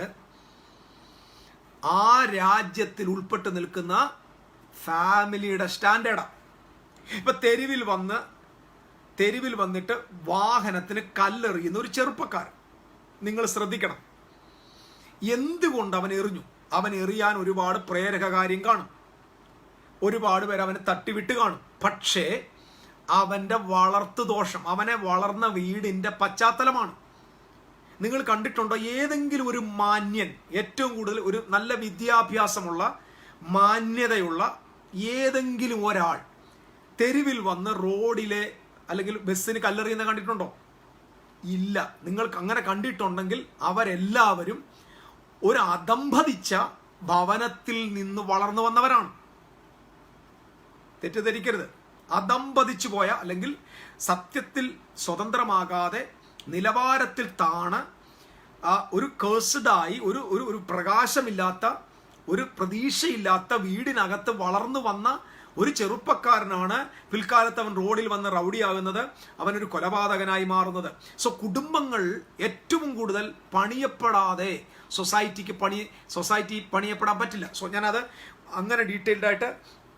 ആ രാജ്യത്തിൽ ഉൾപ്പെട്ട് നിൽക്കുന്ന ഫാമിലിയുടെ സ്റ്റാൻഡേർഡാണ്. ഇപ്പൊ തെരുവിൽ വന്നിട്ട് വാഹനത്തിന് കല്ലെറിയുന്ന ഒരു ചെറുപ്പക്കാരൻ, നിങ്ങൾ ശ്രദ്ധിക്കണം. എന്തുകൊണ്ട് അവൻ എറിഞ്ഞു? അവൻ എറിയാൻ ഒരുപാട് പ്രേരക കാര്യം കാണും, ഒരുപാട് പേര് അവനെ തട്ടിവിട്ട് കാണും. പക്ഷേ അവൻ്റെ വളർത്തു ദോഷം, അവനെ വളർന്ന വീടിൻ്റെ പശ്ചാത്തലമാണ്. നിങ്ങൾ കണ്ടിട്ടുണ്ടോ ഏതെങ്കിലും ഒരു മാന്യൻ, ഏറ്റവും കൂടുതൽ ഒരു നല്ല വിദ്യാഭ്യാസമുള്ള മാന്യതയുള്ള ഏതെങ്കിലും ഒരാൾ തെരുവിൽ വന്ന് റോഡിലെ അല്ലെങ്കിൽ ബസ്സിന് കല്ലെറിയുന്ന കണ്ടിട്ടുണ്ടോ? ഇല്ല. നിങ്ങൾക്ക് അങ്ങനെ കണ്ടിട്ടുണ്ടെങ്കിൽ അവരെല്ലാവരും ഒരു അധംപതിച്ച ഭവനത്തിൽ നിന്ന് വളർന്നു വന്നവരാണ്. തെറ്റിദ്ധരിക്കരുത്. അധംപതിച്ചു പോയ, അല്ലെങ്കിൽ സത്യത്തിൽ സ്വതന്ത്രമാകാതെ നിലവാരത്തിൽ താണ് ഒരു കേഴ്സ്ഡായി, ഒരു പ്രകാശമില്ലാത്ത ഒരു പ്രതീക്ഷയില്ലാത്ത വീടിനകത്ത് വളർന്നു വന്ന ഒരു ചെറുപ്പക്കാരനാണ് പിൽക്കാലത്ത് അവൻ റോഡിൽ വന്ന് റൗഡിയാകുന്നത്, അവനൊരു കൊലപാതകനായി മാറുന്നത്. സോ കുടുംബങ്ങൾ ഏറ്റവും കൂടുതൽ പണിയപ്പെടാതെ സൊസൈറ്റി പണിയപ്പെടാൻ പറ്റില്ല. സോ ഞാനത് അങ്ങനെ ഡീറ്റെയിൽഡ് ആയിട്ട്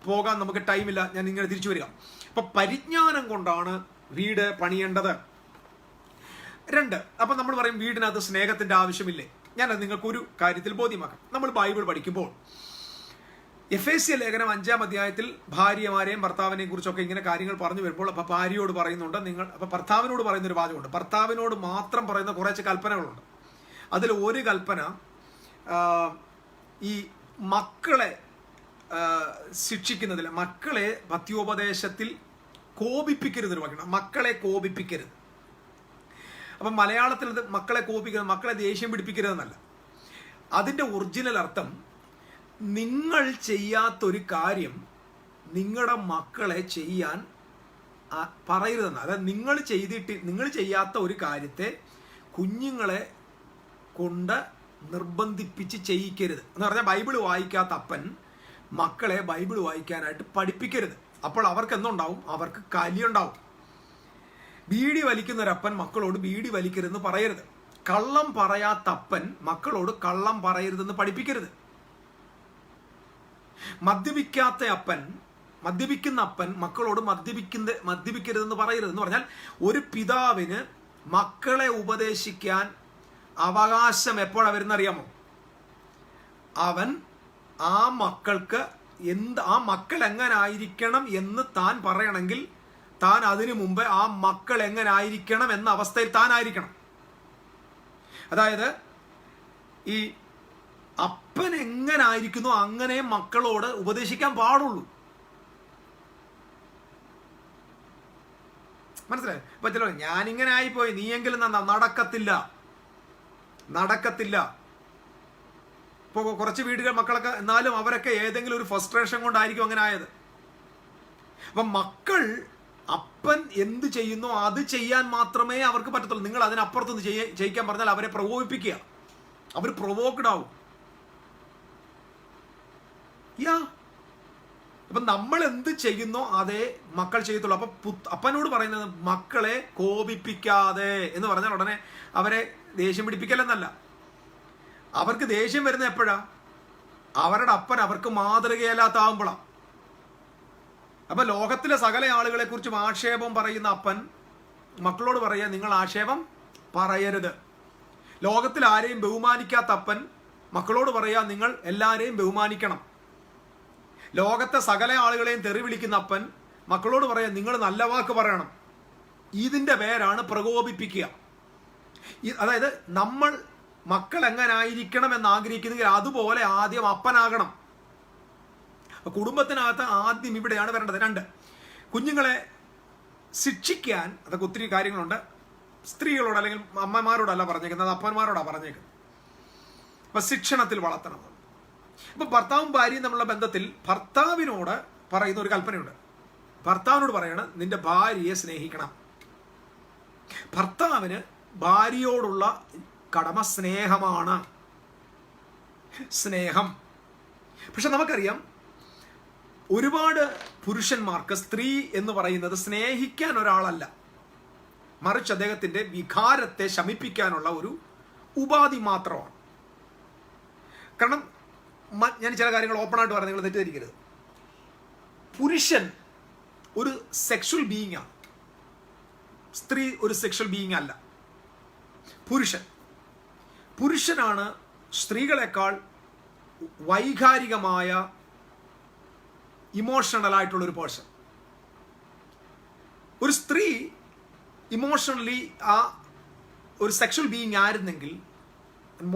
പോകാൻ നമുക്ക് ടൈമില്ല, ഞാൻ ഇങ്ങനെ തിരിച്ചു വരിക. അപ്പൊ പരിജ്ഞാനം കൊണ്ടാണ് വീട് പണിയേണ്ടത്. 2, അപ്പൊ നമ്മൾ പറയും വീടിനകത്ത് സ്നേഹത്തിന്റെ ആവശ്യമില്ലേ? ഞാനത് നിങ്ങൾക്ക് ഒരു കാര്യത്തിൽ ബോധ്യമാക്കാം. നമ്മൾ ബൈബിൾ പഠിക്കുമ്പോൾ എഫേസ്യ ലേഖനം 5-ാം അധ്യായത്തിൽ ഭാര്യമാരെയും ഭർത്താവിനെയും കുറിച്ചൊക്കെ ഇങ്ങനെ കാര്യങ്ങൾ പറഞ്ഞു വരുമ്പോൾ അപ്പൊ ഭാര്യയോട് പറയുന്നുണ്ട് അപ്പൊ ഭർത്താവിനോട് പറയുന്ന ഒരു വാചകമുണ്ട്. ഭർത്താവിനോട് മാത്രം പറയുന്ന കുറച്ച് കൽപ്പനകളുണ്ട്. അതിൽ ഒരു കൽപ്പന ഈ മക്കളെ ശിക്ഷിക്കുന്നതിൽ, മക്കളെ പത്യോപദേശത്തിൽ കോപിപ്പിക്കരുത്. വാക്കണം മക്കളെ കോപിപ്പിക്കരുത്. അപ്പം മലയാളത്തിൽ അത് മക്കളെ കോപിക്കരുത്, മക്കളെ ദേഷ്യം പിടിപ്പിക്കരുതെന്നല്ല. അതിൻ്റെ ഒറിജിനൽ അർത്ഥം നിങ്ങൾ ചെയ്യാത്തൊരു കാര്യം നിങ്ങളുടെ മക്കളെ ചെയ്യാൻ പറയരുതെന്ന്. അതായത് നിങ്ങൾ ചെയ്യാത്ത ഒരു കാര്യത്തെ കുഞ്ഞുങ്ങളെ കൊണ്ട് നിർബന്ധിപ്പിച്ച് ചെയ്യിക്കരുത് എന്ന് പറഞ്ഞാൽ ബൈബിൾ വായിക്കാത്ത അപ്പൻ മക്കളെ ബൈബിൾ വായിക്കാനായിട്ട് പഠിപ്പിക്കരുത്. അപ്പോൾ അവർക്ക് എന്തുണ്ടാവും? അവർക്ക് കലിയുണ്ടാവും. ബീഡി വലിക്കുന്നൊരപ്പൻ മക്കളോട് ബീഡി വലിക്കരുതെന്ന് പറയരുത്. കള്ളം പറയാത്ത അപ്പൻ മക്കളോട് കള്ളം പറയരുതെന്ന് പഠിപ്പിക്കരുത്. മദ്യപിക്കുന്ന അപ്പൻ മക്കളോട് മദ്യപിക്കരുതെന്ന് പറയരുത്. എന്ന് പറഞ്ഞാൽ ഒരു പിതാവിന് മക്കളെ ഉപദേശിക്കാൻ അവകാശം എപ്പോഴാണ് വരുന്നറിയാമോ? അവൻ ആ മക്കൾക്ക് ആ മക്കൾ എങ്ങനെ ആയിരിക്കണം എന്ന് താൻ പറയണമെങ്കിൽ താൻ അതിനു മുമ്പ് ആ മക്കൾ എങ്ങനെ ആയിരിക്കണം എന്ന അവസ്ഥയിൽ താനായിരിക്കണം. അതായത് ഈ അപ്പൻ എങ്ങനെ ആയിരിക്കുന്നു അങ്ങനെ മക്കളോട് ഉപദേശിക്കാൻ പാടുള്ളൂ. മനസ്സിലായി? ഇപ്പൊ ചില ഞാനിങ്ങനെ ആയിപ്പോയി, നീയെങ്കിലും നടക്കത്തില്ല. ഇപ്പൊ കുറച്ച് വീടുകൾ മക്കളൊക്കെ, എന്നാലും അവരൊക്കെ ഏതെങ്കിലും ഒരു ഫ്രസ്ട്രേഷൻ കൊണ്ടായിരിക്കും അങ്ങനെ ആയത്. അപ്പൊ മക്കൾ അപ്പൻ എന്ത് ചെയ്യുന്നോ അത് ചെയ്യാൻ മാത്രമേ അവർക്ക് പറ്റത്തുള്ളൂ. നിങ്ങൾ അതിനപ്പുറത്തൊന്ന് ചെയ്യിക്കാൻ പറഞ്ഞാൽ അവരെ പ്രകോപിപ്പിക്കുക, അവർ പ്രൊവോക്ഡ് ആവും. അപ്പൊ നമ്മൾ എന്ത് ചെയ്യുന്നോ അതേ മക്കൾ ചെയ്യത്തുള്ളൂ. അപ്പൊ അപ്പനോട് പറയുന്നത് മക്കളെ കോപിപ്പിക്കാതെ എന്ന് പറഞ്ഞാൽ ഉടനെ അവരെ ദേഷ്യം പിടിപ്പിക്കലെന്നല്ല. അവർക്ക് ദേഷ്യം വരുന്നത് എപ്പോഴാ? അവരുടെ അപ്പൻ അവർക്ക് മാതൃകയല്ലാത്താവുമ്പോഴാണ്. അപ്പൊ ലോകത്തിലെ സകല ആളുകളെ കുറിച്ചും ആക്ഷേപം പറയുന്ന അപ്പൻ മക്കളോട് പറയാ, നിങ്ങൾ ആക്ഷേപം പറയരുത്. ലോകത്തിൽ ആരെയും ബഹുമാനിക്കാത്ത അപ്പൻ മക്കളോട് പറയാ, നിങ്ങൾ എല്ലാരെയും ബഹുമാനിക്കണം. ലോകത്തെ സകല ആളുകളെയും തെറി വിളിക്കുന്ന അപ്പൻ മക്കളോട് പറയാ, നിങ്ങൾ നല്ല വാക്ക് പറയണം. ഇതിന്റെ പേരാണ് പ്രകോപിപ്പിക്കുക. അതായത് നമ്മൾ മക്കൾ എങ്ങനെ ആയിരിക്കണം എന്ന് ആഗ്രഹിക്കുന്നെങ്കിൽ അതുപോലെ ആദ്യം അപ്പനാകണം. കുടുംബത്തിനകത്ത് ആദ്യം ഇവിടെയാണ് വരേണ്ടത്. 2, കുഞ്ഞുങ്ങളെ ശിക്ഷിക്കാൻ അതൊക്കെ ഒത്തിരി കാര്യങ്ങളുണ്ട്. സ്ത്രീകളോട് അല്ലെങ്കിൽ അമ്മമാരോടല്ല പറഞ്ഞേക്കുന്നത്, അപ്പന്മാരോടാണ് പറഞ്ഞേക്കുന്നത്. അപ്പൊ ശിക്ഷണത്തിൽ വളർത്തണം. അപ്പൊ ഭർത്താവും ഭാര്യയും തമ്മിലുള്ള ബന്ധത്തിൽ ഭർത്താവിനോട് പറയുന്ന ഒരു കൽപ്പനയുണ്ട്. ഭർത്താവിനോട് പറയണം, നിന്റെ ഭാര്യയെ സ്നേഹിക്കണം. ഭർത്താവിന് ഭാര്യയോടുള്ള കടമ സ്നേഹമാണ്. സ്നേഹം. പക്ഷെ നമുക്കറിയാം ഒരുപാട് പുരുഷന്മാർക്ക് സ്ത്രീ എന്ന് പറയുന്നത് സ്നേഹിക്കാൻ ഒരാളല്ല, മറിച്ച് അദ്ദേഹത്തിന്റെ വികാരത്തെ ശമിപ്പിക്കാനുള്ള ഒരു ഉപാധി മാത്രമാണ്. കാരണം ഞാൻ ചില കാര്യങ്ങൾ ഓപ്പണായിട്ട് പറയാം, നിങ്ങൾ തെറ്റിദ്ധരിക്കരുത്. പുരുഷൻ ഒരു സെക്ഷൽ ബീയിങ് ആണ്, സ്ത്രീ ഒരു സെക്ഷൽ ബീയിങ് അല്ല. പുരുഷനാണ് സ്ത്രീകളെക്കാൾ വൈകാരികമായ ഇമോഷണൽ ആയിട്ടുള്ള ഒരു പേഴ്സൺ. ഒരു സ്ത്രീ ഇമോഷണലി ഒരു സെക്ഷൽ ബീയിങ് ആയിരുന്നെങ്കിൽ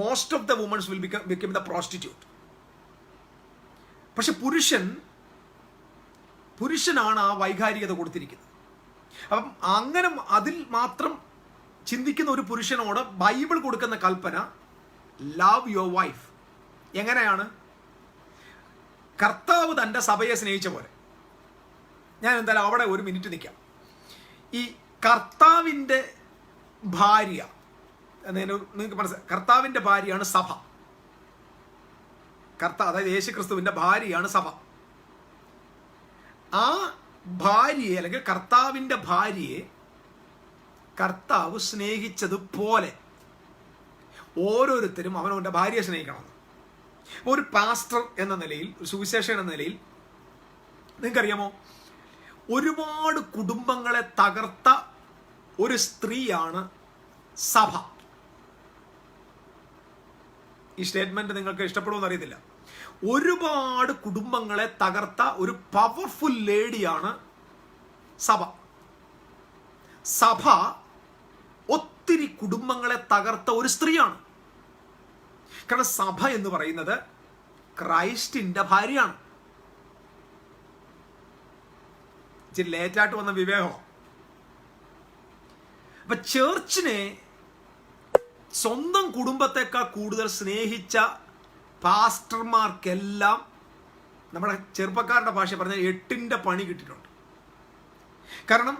most of the womans will become the prostitute. പക്ഷെ പുരുഷനാണ് ആ വൈകാരികത കൊടുത്തിരിക്കുന്നത്. അപ്പം അങ്ങനെ അതിൽ മാത്രം ചിന്തിക്കുന്ന ഒരു പുരുഷനോട് ബൈബിൾ കൊടുക്കുന്ന കൽപ്പന ലവ് യുവർ വൈഫ്. എങ്ങനെയാണ്? കർത്താവ് തൻ്റെ സഭയെ സ്നേഹിച്ച പോലെ. ഞാൻ എന്തായാലും അവിടെ ഒരു മിനിറ്റ് നിൽക്കാം. ഈ കർത്താവിൻ്റെ ഭാര്യ നിങ്ങൾക്ക് മനസ്സിലായി, കർത്താവിൻ്റെ ഭാര്യയാണ് സഭ. അതായത് യേശുക്രിസ്തുവിന്റെ ഭാര്യയാണ് സഭ. ആ ഭാര്യയെ അല്ലെങ്കിൽ കർത്താവിൻ്റെ ഭാര്യയെ കർത്താവ് സ്നേഹിച്ചതുപോലെ ഓരോരുത്തരും അവനവൻ്റെ ഭാര്യയെ സ്നേഹിക്കണം. ഒരു പാസ്റ്റർ എന്ന നിലയിൽ, ഒരു സുവിശേഷകൻ എന്ന നിലയിൽ നിങ്ങൾക്കറിയാമോ, ഒരുപാട് കുടുംബങ്ങളെ തകർത്ത ഒരു സ്ത്രീയാണ് സഭ. ഈ സ്റ്റേറ്റ്മെന്റ് നിങ്ങൾക്ക് ഇഷ്ടപ്പെടുമെന്ന് അറിയത്തില്ല. ഒരുപാട് കുടുംബങ്ങളെ തകർത്ത ഒരു പവർഫുൾ ലേഡിയാണ് സഭ. സഭ ഒത്തിരി കുടുംബങ്ങളെ തകർത്ത ഒരു സ്ത്രീയാണ്. കാരണം സഭ എന്ന് പറയുന്നത് ക്രൈസ്റ്റിന്റെ ഭാര്യയാണ്. ഇച്ചിരി ലേറ്റായിട്ട് വന്ന വിവേകമാണ്. അപ്പൊ ചേർച്ചിനെ സ്വന്തം കുടുംബത്തെക്കാൾ കൂടുതൽ സ്നേഹിച്ച പാസ്റ്റർമാർക്കെല്ലാം നമ്മുടെ ചെറുപ്പക്കാരുടെ ഭാഷ പറഞ്ഞാൽ 8ന്റെ പണി കിട്ടിയിട്ടുണ്ട്. കാരണം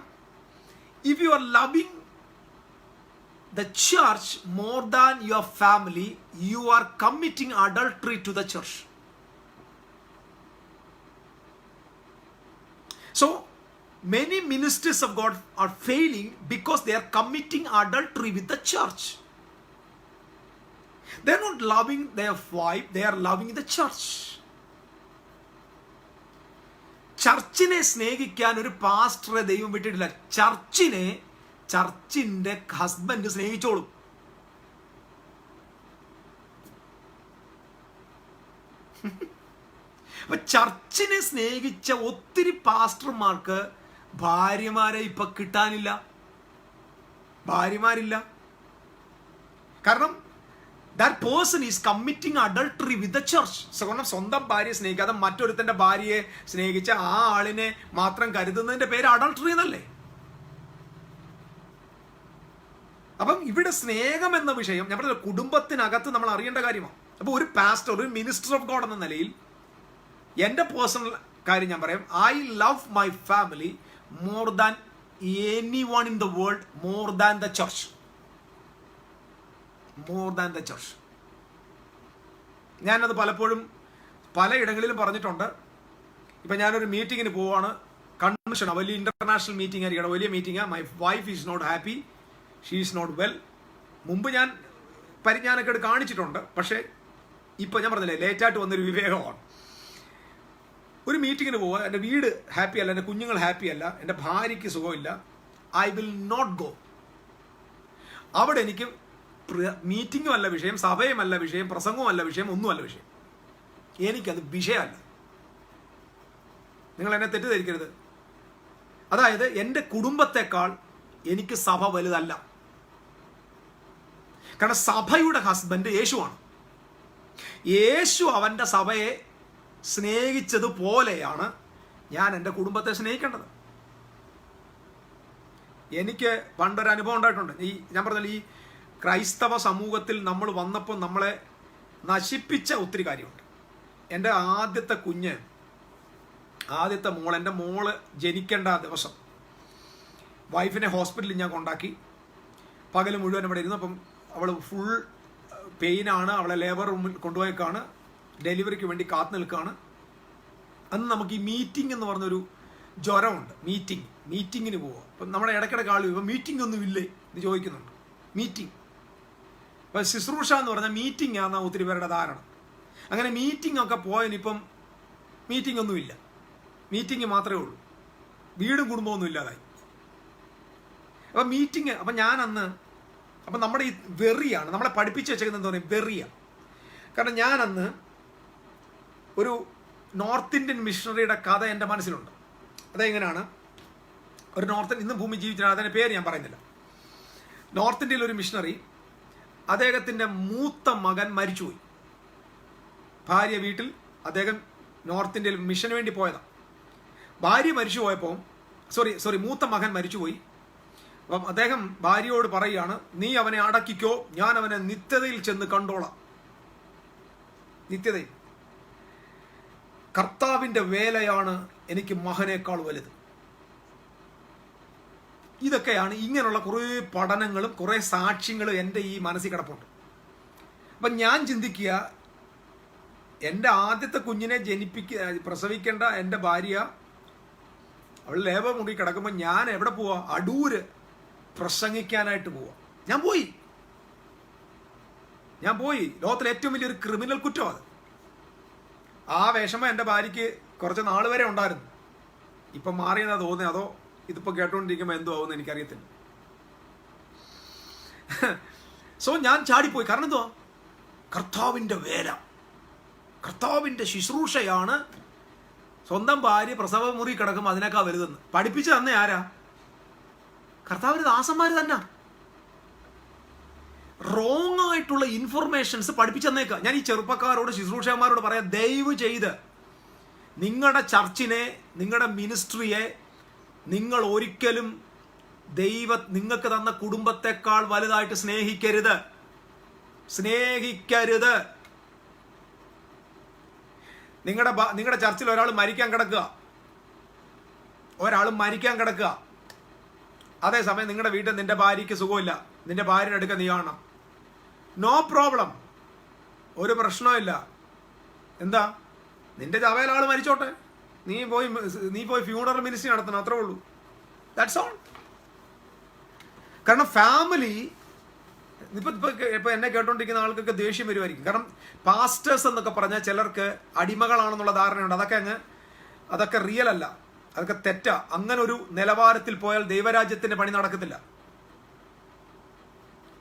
if you are loving the church more than your family, you are committing adultery to the church. So many ministers of God are failing because they are committing adultery with the church. They are not loving their wife, they are loving the church. ചർച്ചിനെ സ്നേഹിക്കാൻ ഒരു പാസ്റ്ററെ ദൈവം വിട്ടിട്ടില്ല. ചർച്ചിന്റെ husband സ്നേഹിച്ചോളും. അപ്പൊ ചർച്ചിനെ സ്നേഹിച്ച ഒത്തിരി പാസ്റ്റർമാർക്ക് ഭാര്യമാരെ ഇപ്പൊ കിട്ടാനില്ല, ഭാര്യമാരില്ല. കാരണം that person is committing adultery with the church. സ്വന്തം ഭാര്യയെ സ്നേഹിക്കാതെ മറ്റൊരുത്തന്റെ ഭാര്യയെ സ്നേഹിച്ച ആ ആളിനെ മാത്രം കരുതുന്നതിന്റെ പേര് അഡൾട്ടറി എന്നല്ലേ? അപ്പം ഇവിടെ സ്നേഹം എന്ന വിഷയം ഞാൻ പറഞ്ഞ കുടുംബത്തിനകത്ത് നമ്മൾ അറിയേണ്ട കാര്യമാണ്. അപ്പോൾ ഒരു പാസ്റ്റർ, ഒരു മിനിസ്റ്റർ ഓഫ് ഗോഡ് എന്ന നിലയിൽ എൻ്റെ പേഴ്സണൽ കാര്യം ഞാൻ പറയാം. I love my family more than any one in the world, more than the church, more than the church. ഞാനത് പലപ്പോഴും പലയിടങ്ങളിലും പറഞ്ഞിട്ടുണ്ട്. ഇപ്പം ഞാനൊരു മീറ്റിങ്ങിന് പോവാണ്, കൺവെൻഷൻ, വലിയ ഇന്റർനാഷണൽ മീറ്റിംഗ് ആയിരിക്കണം, വലിയ മീറ്റിംഗാണ്. My wife is not happy, she is not well. മുമ്പ് ഞാൻ പരിജ്ഞാനക്കേട് കാണിച്ചിട്ടുണ്ട്, പക്ഷേ ഇപ്പം ഞാൻ പറഞ്ഞില്ലേ, ലേറ്റായിട്ട് വന്നൊരു വിവേകമാണ്. ഒരു മീറ്റിങ്ങിന് പോവുക, എൻ്റെ വീട് ഹാപ്പി അല്ല, എൻ്റെ കുഞ്ഞുങ്ങൾ ഹാപ്പി അല്ല, എൻ്റെ ഭാര്യയ്ക്ക് സുഖമില്ല, ഐ വിൽ നോട്ട് ഗോ. അവിടെ എനിക്ക് മീറ്റിങ്ങും അല്ല വിഷയം, സഭയുമല്ല വിഷയം, പ്രസംഗവുമല്ല വിഷയം, ഒന്നുമല്ല വിഷയം. എനിക്കത് വിഷയമല്ല. നിങ്ങൾ എന്നെ തെറ്റിദ്ധരിക്കരുത്. അതായത് എൻ്റെ കുടുംബത്തെക്കാൾ എനിക്ക് സഭ വലുതല്ല. കാരണം സഭയുടെ ഹസ്ബൻഡ് യേശുവാണ്. യേശു അവൻ്റെ സഭയെ സ്നേഹിച്ചതുപോലെയാണ് ഞാൻ എൻ്റെ കുടുംബത്തെ സ്നേഹിക്കേണ്ടത്. എനിക്ക് പണ്ടൊരു അനുഭവം ഉണ്ടായിട്ടുണ്ട്. ഞാൻ പറഞ്ഞാൽ ഈ ക്രൈസ്തവ സമൂഹത്തിൽ നമ്മൾ വന്നപ്പോൾ നമ്മളെ നശിപ്പിച്ച ഒത്തിരി കാര്യമുണ്ട്. എൻ്റെ ആദ്യത്തെ മോൾ, എൻ്റെ മോള് ജനിക്കേണ്ട ദിവസം വൈഫിനെ ഹോസ്പിറ്റലിൽ ഞാൻ കൊണ്ടാക്കി. പകൽ മുഴുവൻ അവിടെ ഇരുന്നു. അപ്പം അവൾ ഫുൾ പെയിനാണ്. അവളെ ലേബർ റൂമിൽ കൊണ്ടുപോയേക്കാണ്, ഡെലിവറിക്ക് വേണ്ടി കാത്തു നിൽക്കുകയാണ്. അന്ന് നമുക്ക് ഈ മീറ്റിംഗ് എന്ന് പറഞ്ഞൊരു ജ്വരമുണ്ട്. മീറ്റിങ്ങിന് പോവുക. അപ്പം നമ്മുടെ ഇടയ്ക്കിടയ്ക്ക് ആൾ ഇപ്പം മീറ്റിംഗ് ഒന്നും ഇല്ലേ എന്ന് ചോദിക്കുന്നുണ്ട്. മീറ്റിംഗ് ഇപ്പം ശുശ്രൂഷ എന്ന് പറഞ്ഞാൽ മീറ്റിംഗ് ആണെന്നാണ് ഒത്തിരി പേരുടെ ധാരണ. അങ്ങനെ മീറ്റിംഗ് ഒക്കെ പോയതിനിപ്പം മീറ്റിംഗ് ഒന്നുമില്ല, മീറ്റിംഗ് മാത്രമേ ഉള്ളൂ, വീടും കുടുംബമൊന്നും ഇല്ലാതായി. അപ്പം മീറ്റിംഗ്, അപ്പം ഞാനന്ന്, അപ്പം നമ്മുടെ ഈ വെറിയാണ് നമ്മളെ പഠിപ്പിച്ച് വെച്ചേക്കുന്നത്. എന്താ പറയുക, വെറിയാണ്. കാരണം ഞാനന്ന് ഒരു നോർത്ത് ഇന്ത്യൻ മിഷണറിയുടെ കഥ എൻ്റെ മനസ്സിലുണ്ട്. അതെങ്ങനെയാണ്, ഒരു ഇന്ന് ഭൂമി ജീവിച്ചിട്ടാണ്, അതിൻ്റെ പേര് ഞാൻ പറയുന്നില്ല. നോർത്ത് ഇന്ത്യയിൽ ഒരു മിഷണറി, അദ്ദേഹത്തിൻ്റെ മൂത്ത മകൻ മരിച്ചുപോയി. ഭാര്യ വീട്ടിൽ, അദ്ദേഹം നോർത്ത് ഇന്ത്യയിൽ മിഷന് വേണ്ടി പോയതാണ്. ഭാര്യ മരിച്ചു പോയപ്പോൾ മൂത്ത മകൻ മരിച്ചുപോയി. അപ്പം അദ്ദേഹം ഭാര്യയോട് പറയുകയാണ്, നീ അവനെ അടക്കിക്കോ, ഞാൻ അവനെ നിത്യതയിൽ ചെന്ന് കണ്ടോളാം. നിത്യതയിൽ കർത്താവിൻ്റെ വേലയാണ് എനിക്ക് മകനേക്കാൾ വലുത്. ഇതൊക്കെയാണ്, ഇങ്ങനെയുള്ള കുറേ പഠനങ്ങളും കുറേ സാക്ഷ്യങ്ങളും എൻ്റെ ഈ മനസ്സിൽ കിടപ്പുണ്ട്. അപ്പം ഞാൻ ചിന്തിക്കുക, എൻ്റെ ആദ്യത്തെ കുഞ്ഞിനെ പ്രസവിക്കേണ്ട എൻ്റെ ഭാര്യ, അവൾ ലേബർ മുറി കിടക്കുമ്പോൾ ഞാൻ എവിടെ പോവാ? അടൂര് പ്രസംഗിക്കാനായിട്ട് പോവാ. ഞാൻ പോയി. ലോകത്തിലെ ഏറ്റവും വലിയൊരു ക്രിമിനൽ കുറ്റം അത്. ആ വിഷമം എൻ്റെ ഭാര്യയ്ക്ക് കുറച്ച് നാൾ വരെ ഉണ്ടായിരുന്നു. ഇപ്പം മാറിയെന്നാ തോന്നുന്നത്, അതോ ഇതിപ്പോൾ കേട്ടോണ്ടിരിക്കുമ്പോൾ എന്തോ ആവുമെന്ന് എനിക്കറിയത്തില്ല. സോ ഞാൻ ചാടിപ്പോയി. കാരണം എന്തുവാ? കർത്താവിൻ്റെ വേല, കർത്താവിൻ്റെ ശുശ്രൂഷയാണ് സ്വന്തം ഭാര്യ പ്രസവ മുറി കിടക്കുമ്പോൾ അതിനേക്കാൾ വലുതെന്ന് പഠിപ്പിച്ചു തന്നെ ആരാ? കർത്താവിൻ്റെ ദാസന്മാർ തന്നെ. റോങ് ആയിട്ടുള്ള ഇൻഫർമേഷൻസ് പഠിപ്പിച്ചു തന്നേക്കാം. ഞാൻ ഈ ചെറുപ്പക്കാരോട്, ശുശ്രൂഷകന്മാരോട് പറയാം, ദയവ് ചെയ്ത് നിങ്ങളുടെ ചർച്ചിനെ, നിങ്ങളുടെ മിനിസ്ട്രിയെ നിങ്ങൾ ഒരിക്കലും നിങ്ങൾക്ക് തന്ന കുടുംബത്തെക്കാൾ വലുതായിട്ട് സ്നേഹിക്കരുത്. നിങ്ങളുടെ ചർച്ചിൽ ഒരാൾ മരിക്കാൻ കിടക്കുക, അതേസമയം നിങ്ങളുടെ വീട്ടിൽ നിന്റെ ഭാര്യയ്ക്ക് സുഖമില്ല, നിന്റെ ഭാര്യയുടെ അടുക്ക നീ കാണണം. നോ പ്രോബ്ലം, ഒരു പ്രശ്നമില്ല. എന്താ? നിന്റെ ചവയിൽ ആൾ മരിച്ചോട്ടെ, നീ പോയി ഫ്യൂണറൽ മിനിസ്ട്രി നടത്തണം, അത്രേ ഉള്ളൂ. That's all. കാരണം ഫാമിലി, ഇപ്പൊ എന്നെ കേട്ടോണ്ടിരിക്കുന്ന ആൾക്കൊക്കെ ദേഷ്യം വരുമായിരിക്കും. കാരണം പാസ്റ്റേഴ്സ് എന്നൊക്കെ പറഞ്ഞാൽ ചിലർക്ക് അടിമകളാണെന്നുള്ള ധാരണയുണ്ട്. അതൊക്കെ റിയൽ അല്ല, അതൊക്കെ തെറ്റാ. അങ്ങനെ ഒരു നിലവാരത്തിൽ പോയാൽ ദൈവരാജ്യത്തിന്റെ പണി നടക്കത്തില്ല.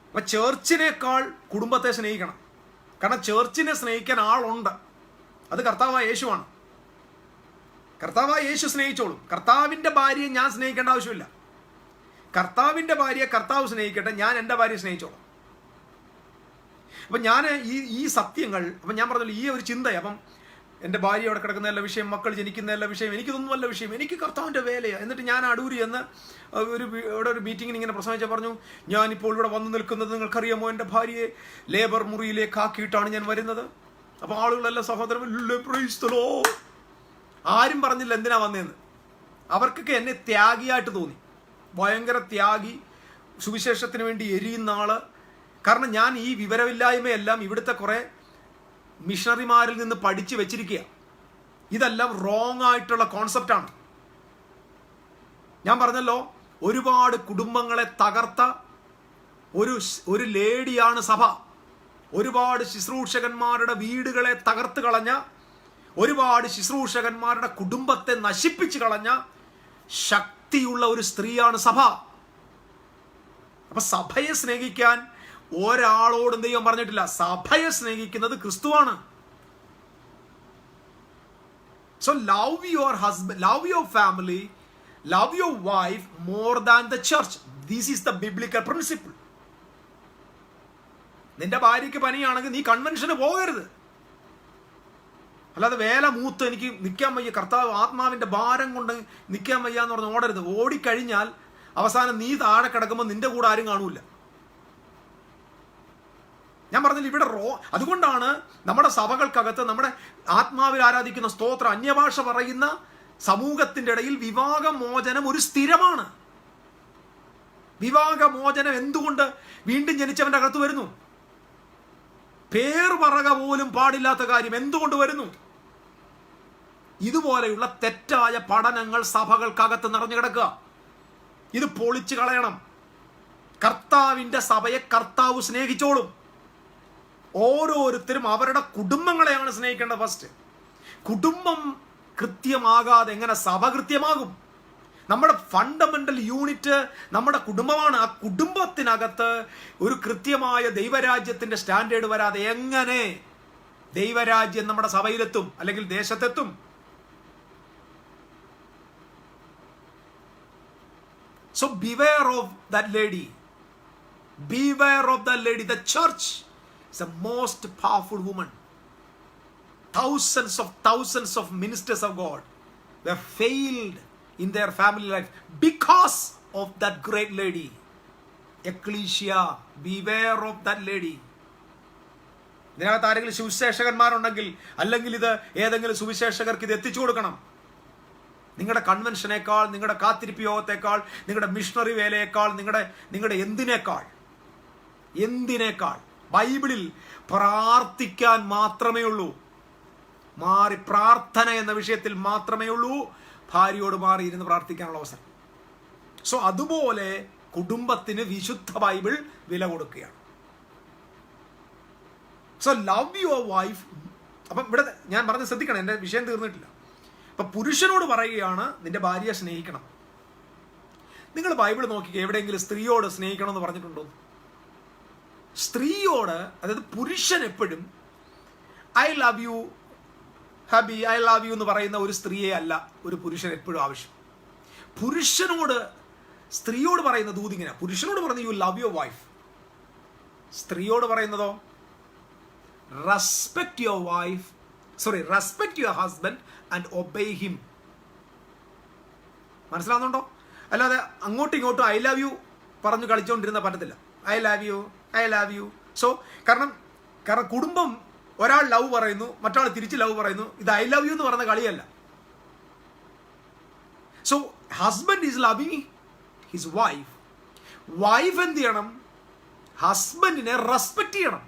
അപ്പൊ ചേർച്ചിനേക്കാൾ കുടുംബത്തെ സ്നേഹിക്കണം. കാരണം ചേർച്ചിനെ സ്നേഹിക്കാൻ ആളുണ്ട്, അത് കർത്താവായ യേശുവാണ്. കർത്താവായ യേശു സ്നേഹിച്ചോളും. കർത്താവിന്റെ ഭാര്യയെ ഞാൻ സ്നേഹിക്കേണ്ട ആവശ്യമില്ല. കർത്താവിന്റെ ഭാര്യയെ കർത്താവ് സ്നേഹിക്കട്ടെ, ഞാൻ എൻ്റെ ഭാര്യയെ സ്നേഹിച്ചോളാം. അപ്പം ഞാൻ ഈ സത്യങ്ങൾ, അപ്പം ഞാൻ പറഞ്ഞല്ലോ, ഈ ഒരു ചിന്ത, അപ്പം എൻ്റെ ഭാര്യ അവിടെ കിടക്കുന്നതല്ല വിഷയം, മക്കൾ ജനിക്കുന്നതല്ല വിഷയം, എനിക്കിതൊന്നുമല്ല വിഷയം, എനിക്ക് കർത്താവിൻ്റെ വേലയാണ്. എന്നിട്ട് ഞാൻ അടൂരി എന്ന് ഇവിടെ ഒരു മീറ്റിങ്ങിന് ഇങ്ങനെ പ്രസംഗിച്ചാൽ പറഞ്ഞു, ഞാനിപ്പോൾ ഇവിടെ വന്നു നിൽക്കുന്നത് നിങ്ങൾക്കറിയാമോ, എൻ്റെ ഭാര്യയെ ലേബർ മുറിയിലേക്ക് ആക്കിയിട്ടാണ് ഞാൻ വരുന്നത്. അപ്പോൾ ആളുകളെല്ലാം സഹോദരൻ, ആരും പറഞ്ഞില്ല എന്തിനാ വന്നതെന്ന്. അവർക്കൊക്കെ എന്നെ ത്യാഗിയായിട്ട് തോന്നി, ഭയങ്കര ത്യാഗി, സുവിശേഷത്തിന് വേണ്ടി എരിയുന്ന ആള്. കാരണം ഞാൻ ഈ വിവരമില്ലായ്മയെല്ലാം ഇവിടുത്തെ കുറെ മിഷണറിമാരിൽ നിന്ന് പഠിച്ചു വെച്ചിരിക്കുക. ഇതെല്ലാം റോങ് ആയിട്ടുള്ള കോൺസെപ്റ്റാണ്. ഞാൻ പറഞ്ഞല്ലോ, ഒരുപാട് കുടുംബങ്ങളെ തകർത്ത ഒരു ലേഡിയാണ് സഭ. ഒരുപാട് ശുശ്രൂഷകന്മാരുടെ വീടുകളെ തകർത്ത് കളഞ്ഞ, ഒരുപാട് ശുശ്രൂഷകന്മാരുടെ കുടുംബത്തെ നശിപ്പിച്ചു കളഞ്ഞ ശക്തിയുള്ള ഒരു സ്ത്രീയാണ് സഭ. അപ്പൊ സഭയെ സ്നേഹിക്കാൻ ഒരാളോടും ദൈവം പറഞ്ഞിട്ടില്ല. സഭയെ സ്നേഹിക്കുന്നത് ക്രിസ്തുവാണ്. So love your husband, love your family, love your wife more than the church. This is the biblical principle. നിന്റെ ഭാര്യയ്ക്ക് പനിയാണെങ്കിൽ നീ കൺവെൻഷന് പോകരുത്. അല്ലാതെ വേല മൂത്ത് എനിക്ക് നിൽക്കാൻ വയ്യ, കർത്താവ് ആത്മാവിന്റെ ഭാരം കൊണ്ട് നിൽക്കാൻ വയ്യ എന്ന് പറഞ്ഞ് ഓടരുത്. ഓടിക്കഴിഞ്ഞാൽ അവസാനം നീ താഴെ കിടക്കുമ്പോൾ നിന്റെ കൂടെ ആരും കാണൂല. ഞാൻ പറഞ്ഞില്ല, ഇവിടെ അതുകൊണ്ടാണ് നമ്മുടെ സഭകൾക്കകത്ത് നമ്മുടെ ആത്മാവിൽ ആരാധിക്കുന്ന സ്തോത്ര അന്യഭാഷ പറയുന്ന സമൂഹത്തിന്റെ ഇടയിൽ വിവാഹമോചനം ഒരു സ്ഥിരമാണ്. വിവാഹമോചനം എന്തുകൊണ്ട് വീണ്ടും ജനിച്ചവന്റെ അകത്ത് വരുന്നു? പേർ പറക പോലും പാടില്ലാത്ത കാര്യം എന്തുകൊണ്ട് വരുന്നു? ഇതുപോലെയുള്ള തെറ്റായ പഠനങ്ങൾ സഭകൾക്കകത്ത് നിറഞ്ഞു കിടക്കുക. ഇത് പൊളിച്ചു കളയണം. കർത്താവിന്റെ സഭയെ കർത്താവ് സ്നേഹിച്ചോളും. ഓരോരുത്തരും അവരുടെ കുടുംബങ്ങളെയാണ് സ്നേഹിക്കേണ്ടത്. ഫസ്റ്റ് കുടുംബം കൃത്യമാകാതെ എങ്ങനെ സഭ കൃത്യമാകും? നമ്മുടെ ഫണ്ടമെന്റൽ യൂണിറ്റ് നമ്മുടെ കുടുംബമാണ്. ആ കുടുംബത്തിനകത്ത് ഒരു കൃത്യമായ ദൈവരാജ്യത്തിന്റെ സ്റ്റാൻഡേർഡ് വരാതെ എങ്ങനെ ദൈവരാജ്യം നമ്മുടെ സഭയിലെത്തും അല്ലെങ്കിൽ ദേശത്തെത്തും? So beware of that lady. Beware of that lady. The church is the most powerful woman. Thousands of ministers of God were failed in their family life because of that great lady. Ecclesia, beware of that lady. ഇതിനകത്ത് ആരെങ്കിലും സുവിശേഷകന്മാരുണ്ടെങ്കിൽ, അല്ലെങ്കിൽ ഇത് ഏതെങ്കിലും സുവിശേഷകർക്ക് ഇത് എത്തിച്ചു കൊടുക്കണം. നിങ്ങളുടെ കൺവെൻഷനേക്കാൾ, നിങ്ങളുടെ കാത്തിരിപ്പ് യോഗത്തേക്കാൾ, നിങ്ങളുടെ മിഷണറി വേലയേക്കാൾ, നിങ്ങളുടെ എന്തിനേക്കാൾ ബൈബിളിൽ പ്രാർത്ഥിക്കാൻ മാത്രമേ ഉള്ളൂ. മാറി പ്രാർത്ഥന എന്ന വിഷയത്തിൽ മാത്രമേ ഉള്ളൂ ഭാര്യയോട് മാറി ഇരുന്ന് പ്രാർത്ഥിക്കാനുള്ള അവസരം. സോ അതുപോലെ കുടുംബത്തിന് വിശുദ്ധ ബൈബിൾ വില കൊടുക്കുകയാണ്. So love your wife. അപ്പം ഇവിടെ ഞാൻ പറഞ്ഞ് ശ്രദ്ധിക്കണം, എൻ്റെ വിഷയം തീർന്നിട്ടില്ല. അപ്പൊ പുരുഷനോട് പറയുകയാണ് നിന്റെ ഭാര്യയെ സ്നേഹിക്കണം. നിങ്ങൾ ബൈബിൾ നോക്കിക്കുക, എവിടെയെങ്കിലും സ്ത്രീയോട് സ്നേഹിക്കണം എന്ന് പറഞ്ഞിട്ടുണ്ടോ? സ്ത്രീയോട്, അതായത് പുരുഷൻ എപ്പോഴും I love you hubby, I love you എന്ന് പറയുന്ന ഒരു സ്ത്രീയെ അല്ല ഒരു പുരുഷൻ എപ്പോഴും ആവശ്യം. പുരുഷനോട് സ്ത്രീയോട് പറയുന്ന ദൂതിങ്ങനെ, പുരുഷനോട് പറയുന്നത് യു ലവ് യുവർ വൈഫ്. സ്ത്രീയോട് പറയുന്നതോ respect your wife, sorry respect your husband and obey him. മനസ്സിലാവുന്നുണ്ടോ? അല്ലാതെ അങ്ങോട്ടും ഇങ്ങോട്ടും ഐ ലവ് യു പറഞ്ഞു കളിച്ചുകൊണ്ടിരുന്ന പറ്റത്തില്ല. I love U, I love U. So കാരണം കുടുംബം ഒരാൾ ലവ് പറയുന്നു, മറ്റാൾ തിരിച്ച് ലവ് പറയുന്നു. ഇത് ഐ ലവ് യു എന്ന് പറയുന്ന കളിയല്ല. So husband is loving his wife. Wife എന്ത് ചെയ്യണം? ഹസ്ബൻഡിനെ റെസ്പെക്ട് ചെയ്യണം.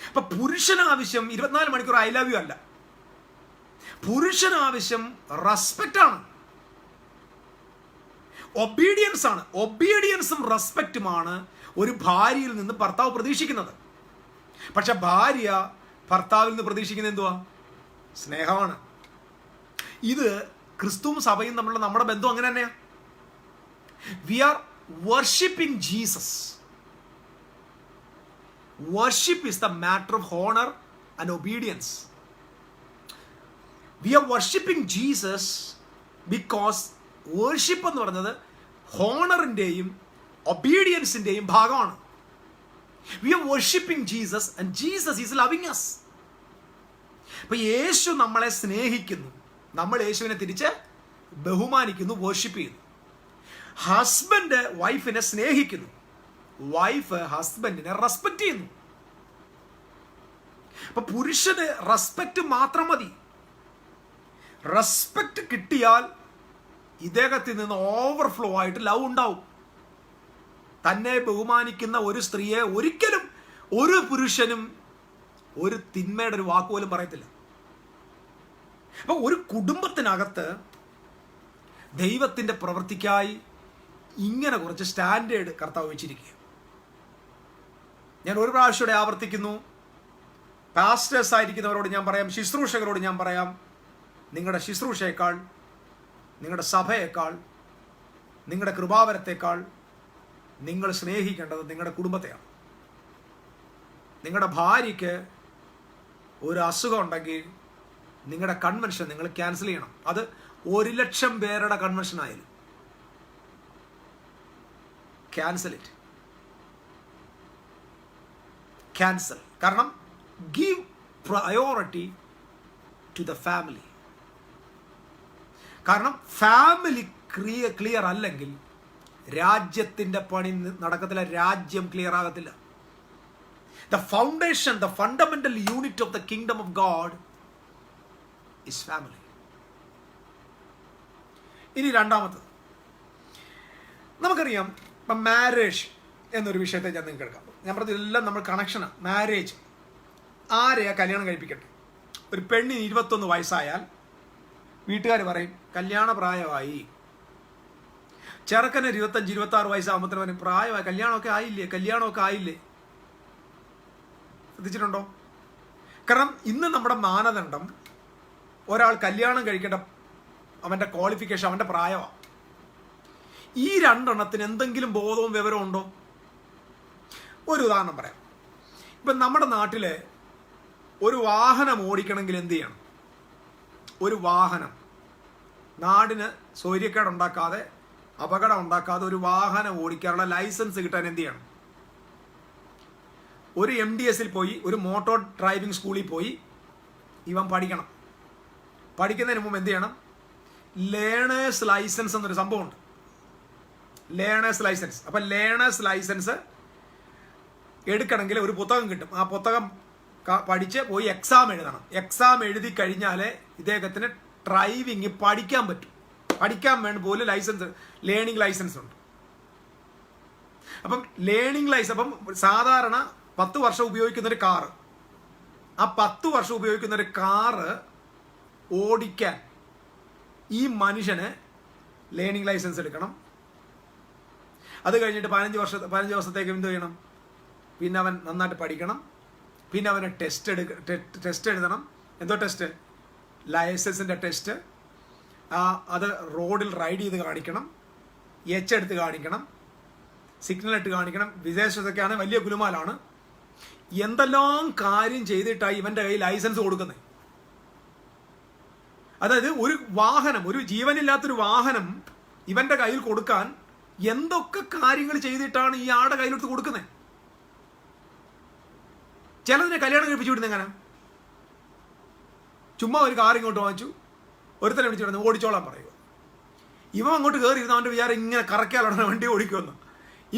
അപ്പൊ പുരുഷൻ ആവശ്യം 24 മണിക്കൂർ ഐ ലവ് യു അല്ല. പുരുഷൻ ആവശ്യം റെസ്പെക്റ്റ് ആണ്, ഒബീഡിയൻസ് ആണ്. ഒബീഡിയൻസും റെസ്പെക്റ്റുമാണ് ഒരു ഭാര്യയിൽ നിന്ന് ഭർത്താവ് പ്രതീക്ഷിക്കുന്നത്. പക്ഷെ ഭാര്യ ഭർത്താവിൽ നിന്ന് പ്രതീക്ഷിക്കുന്നത് എന്തുവാ? സ്നേഹമാണ്. ഇത് ക്രിസ്തുവും സഭയും തമ്മിലുള്ള നമ്മുടെ ബന്ധം അങ്ങനെ തന്നെയാ. We are worshipping Jesus. Worship is the matter of honor and obedience. We are worshipping Jesus because worship എന്ന് പറയുന്നത് ഹോണറിൻ്റെയും ഒബീഡിയൻസിൻ്റെയും ഭാഗമാണ്. We are worshipping Jesus and Jesus is loving us. അപ്പൊ യേശു നമ്മളെ സ്നേഹിക്കുന്നു, നമ്മൾ യേശുവിനെ തിരിച്ച് ബഹുമാനിക്കുന്നു, വർഷിപ്പ് ചെയ്യുന്നു. ഹസ്ബൻഡ് വൈഫിനെ സ്നേഹിക്കുന്നു, വൈഫ് ഹസ്ബൻഡിനെ റെസ്പെക്ട് ചെയ്യുന്നു. അപ്പൊ പുരുഷന് റെസ്പെക്ട് മാത്രം മതി. റെസ്പെക്ട് കിട്ടിയാൽ ഇദ്ദേഹത്തിൽ നിന്ന് ഓവർഫ്ലോ ആയിട്ട് ലവ് ഉണ്ടാവും. തന്നെ ബഹുമാനിക്കുന്ന ഒരു സ്ത്രീയെ ഒരിക്കലും ഒരു പുരുഷനും ഒരു തിന്മയുടെ ഒരു വാക്കുപോലും പറയത്തില്ല. അപ്പൊ ഒരു കുടുംബത്തിനകത്ത് ദൈവത്തിന്റെ പ്രവൃത്തിക്കായി ഇങ്ങനെ കുറച്ച് സ്റ്റാൻഡേർഡ് കർത്താവ് വെച്ചിരിക്കുക. ഞാൻ ഒരു പ്രാവശ്യം ആവർത്തിക്കുന്നു, പാസ്റ്റേഴ്സ് ആയിരിക്കുന്നവരോട് ഞാൻ പറയാം, ശുശ്രൂഷകരോട് ഞാൻ പറയാം, നിങ്ങളുടെ ശുശ്രൂഷയേക്കാൾ, നിങ്ങളുടെ സഭയേക്കാൾ, നിങ്ങളുടെ കൃപാവരത്തേക്കാൾ നിങ്ങൾ സ്നേഹിക്കേണ്ടത് നിങ്ങളുടെ കുടുംബത്തെയാണ്. നിങ്ങളുടെ ഭാര്യയ്ക്ക് ഒരു അസുഖം ഉണ്ടെങ്കിൽ നിങ്ങളുടെ കൺവെൻഷൻ നിങ്ങൾ ക്യാൻസൽ ചെയ്യണം. അത് 1,00,000 പേരുടെ കൺവെൻഷൻ ആയാലും ക്യാൻസൽ ഇറ്റ്. ക്യാൻസൽ. കാരണം give priority to the family. കാരണം ഫാമിലി ക്ലിയർ അല്ലെങ്കിൽ രാജ്യത്തിന്റെ പണി നടക്കത്തില്ല, രാജ്യം ക്ലിയർ ആകത്തില്ല. The foundation, the fundamental unit of the kingdom of God is family. ഇനി രണ്ടാമത്തത് നമുക്കറിയാം, ഇപ്പം മാരേജ് എന്നൊരു വിഷയത്തെ ഞാൻ നിങ്ങൾക്ക് എടുക്കാം. ഞാൻ പറഞ്ഞതെല്ലാം നമ്മൾ കണക്ഷനാണ്. മാരേജ് ആരെയാ കല്യാണം കഴിപ്പിക്കട്ടെ? ഒരു പെണ്ണിന് 21 വയസ്സായാൽ വീട്ടുകാർ പറയും കല്യാണ പ്രായമായി. ചെറുക്കന് 25-26 വയസ്സാകുമ്പോഴത്തേനും പറയും പ്രായമായി, കല്യാണമൊക്കെ ആയില്ലേ. ശ്രദ്ധിച്ചിട്ടുണ്ടോ? കാരണം ഇന്ന് നമ്മുടെ മാനദണ്ഡം ഒരാൾ കല്യാണം കഴിക്കേണ്ട അവൻ്റെ ക്വാളിഫിക്കേഷൻ അവൻ്റെ പ്രായമാണ്. ഈ രണ്ടെണ്ണത്തിന് എന്തെങ്കിലും ബോധവും വിവരവും ഉണ്ടോ? ഒരു ഉദാഹരണം പറയാം. ഇപ്പം നമ്മുടെ നാട്ടിലെ ഒരു വാഹനം ഓടിക്കണമെങ്കിൽ എന്ത് ചെയ്യണം? ഒരു വാഹനം നാടിന് സൗകര്യക്കേടുണ്ടാക്കാതെ, അപകടം ഉണ്ടാക്കാതെ ഒരു ഓടിക്കാനുള്ള ലൈസൻസ് കിട്ടാൻ എന്ത് ചെയ്യണം? ഒരു MDSൽ പോയി, ഒരു മോട്ടോർ ഡ്രൈവിംഗ് സ്കൂളിൽ പോയി ഇവൻ പഠിക്കണം. പഠിക്കുന്നതിന് മുമ്പ് എന്ത് ചെയ്യണം? ലേണേഴ്സ് ലൈസൻസ് എന്നൊരു സംഭവമുണ്ട്. Learners licence. അപ്പം ലേണേഴ്സ് ലൈസൻസ് എടുക്കണമെങ്കിൽ ഒരു പുസ്തകം കിട്ടും. ആ പുസ്തകം പഠിച്ച് പോയി എക്സാം എഴുതണം. എക്സാം എഴുതി കഴിഞ്ഞാലേ ഇദ്ദേഹത്തിന് ഡ്രൈവിങ് പഠിക്കാൻ പറ്റും. പഠിക്കാൻ വേണ്ടി പോലും ലൈസൻസ്, ലേണിംഗ് ലൈസൻസ് ഉണ്ട്. അപ്പം ലേണിംഗ് ലൈസൻസ്, അപ്പം സാധാരണ 10 വർഷം ഉപയോഗിക്കുന്നൊരു കാറ്, ആ 10 വർഷം ഉപയോഗിക്കുന്നൊരു കാറ് ഓടിക്കാൻ ഈ മനുഷ്യന് ലേണിംഗ് ലൈസൻസ് എടുക്കണം. അത് കഴിഞ്ഞിട്ട് 15 വർഷത്തേക്ക് എന്ത് ചെയ്യണം? പിന്നെ അവൻ നന്നായിട്ട് പഠിക്കണം. പിന്നെ അവന് ടെസ്റ്റ് എഴുതണം. എന്തോ ടെസ്റ്റ്? ലൈസൻസിൻ്റെ ടെസ്റ്റ്. അത് റോഡിൽ റൈഡ് ചെയ്ത് കാണിക്കണം, എടുത്ത് കാണിക്കണം, സിഗ്നൽ ഇട്ട് കാണിക്കണം. വിദേശത്തൊക്കെയാണ് വലിയ ഗുലുമാലാണ്. എന്തെല്ലാം കാര്യം ചെയ്തിട്ടാണ് ഇവൻ്റെ കയ്യിൽ ലൈസൻസ് കൊടുക്കുന്നത്. അതായത് ഒരു വാഹനം, ഒരു ജീവനില്ലാത്തൊരു വാഹനം ഇവൻ്റെ കയ്യിൽ കൊടുക്കാൻ എന്തൊക്കെ കാര്യങ്ങൾ ചെയ്തിട്ടാണ് ഈ ആളുടെ കയ്യിലെടുത്ത് കൊടുക്കുന്നത്. ചിലതിനെ കല്യാണം കഴിപ്പിച്ചു വിടുന്ന എങ്ങനെ? ചുമ്മാ ഒരു കാർ ഇങ്ങോട്ട് വാങ്ങിച്ചു, ഒരുത്തനെ വിളിച്ചു വിടുന്നു, ഓടിച്ചോളാൻ പറയുക. ഇവൻ അങ്ങോട്ട് കയറി ഇരുന്ന് അവൻ്റെ വിചാരം ഇങ്ങനെ കറക്കാലാണ് വണ്ടി ഓടിക്കുമെന്ന്.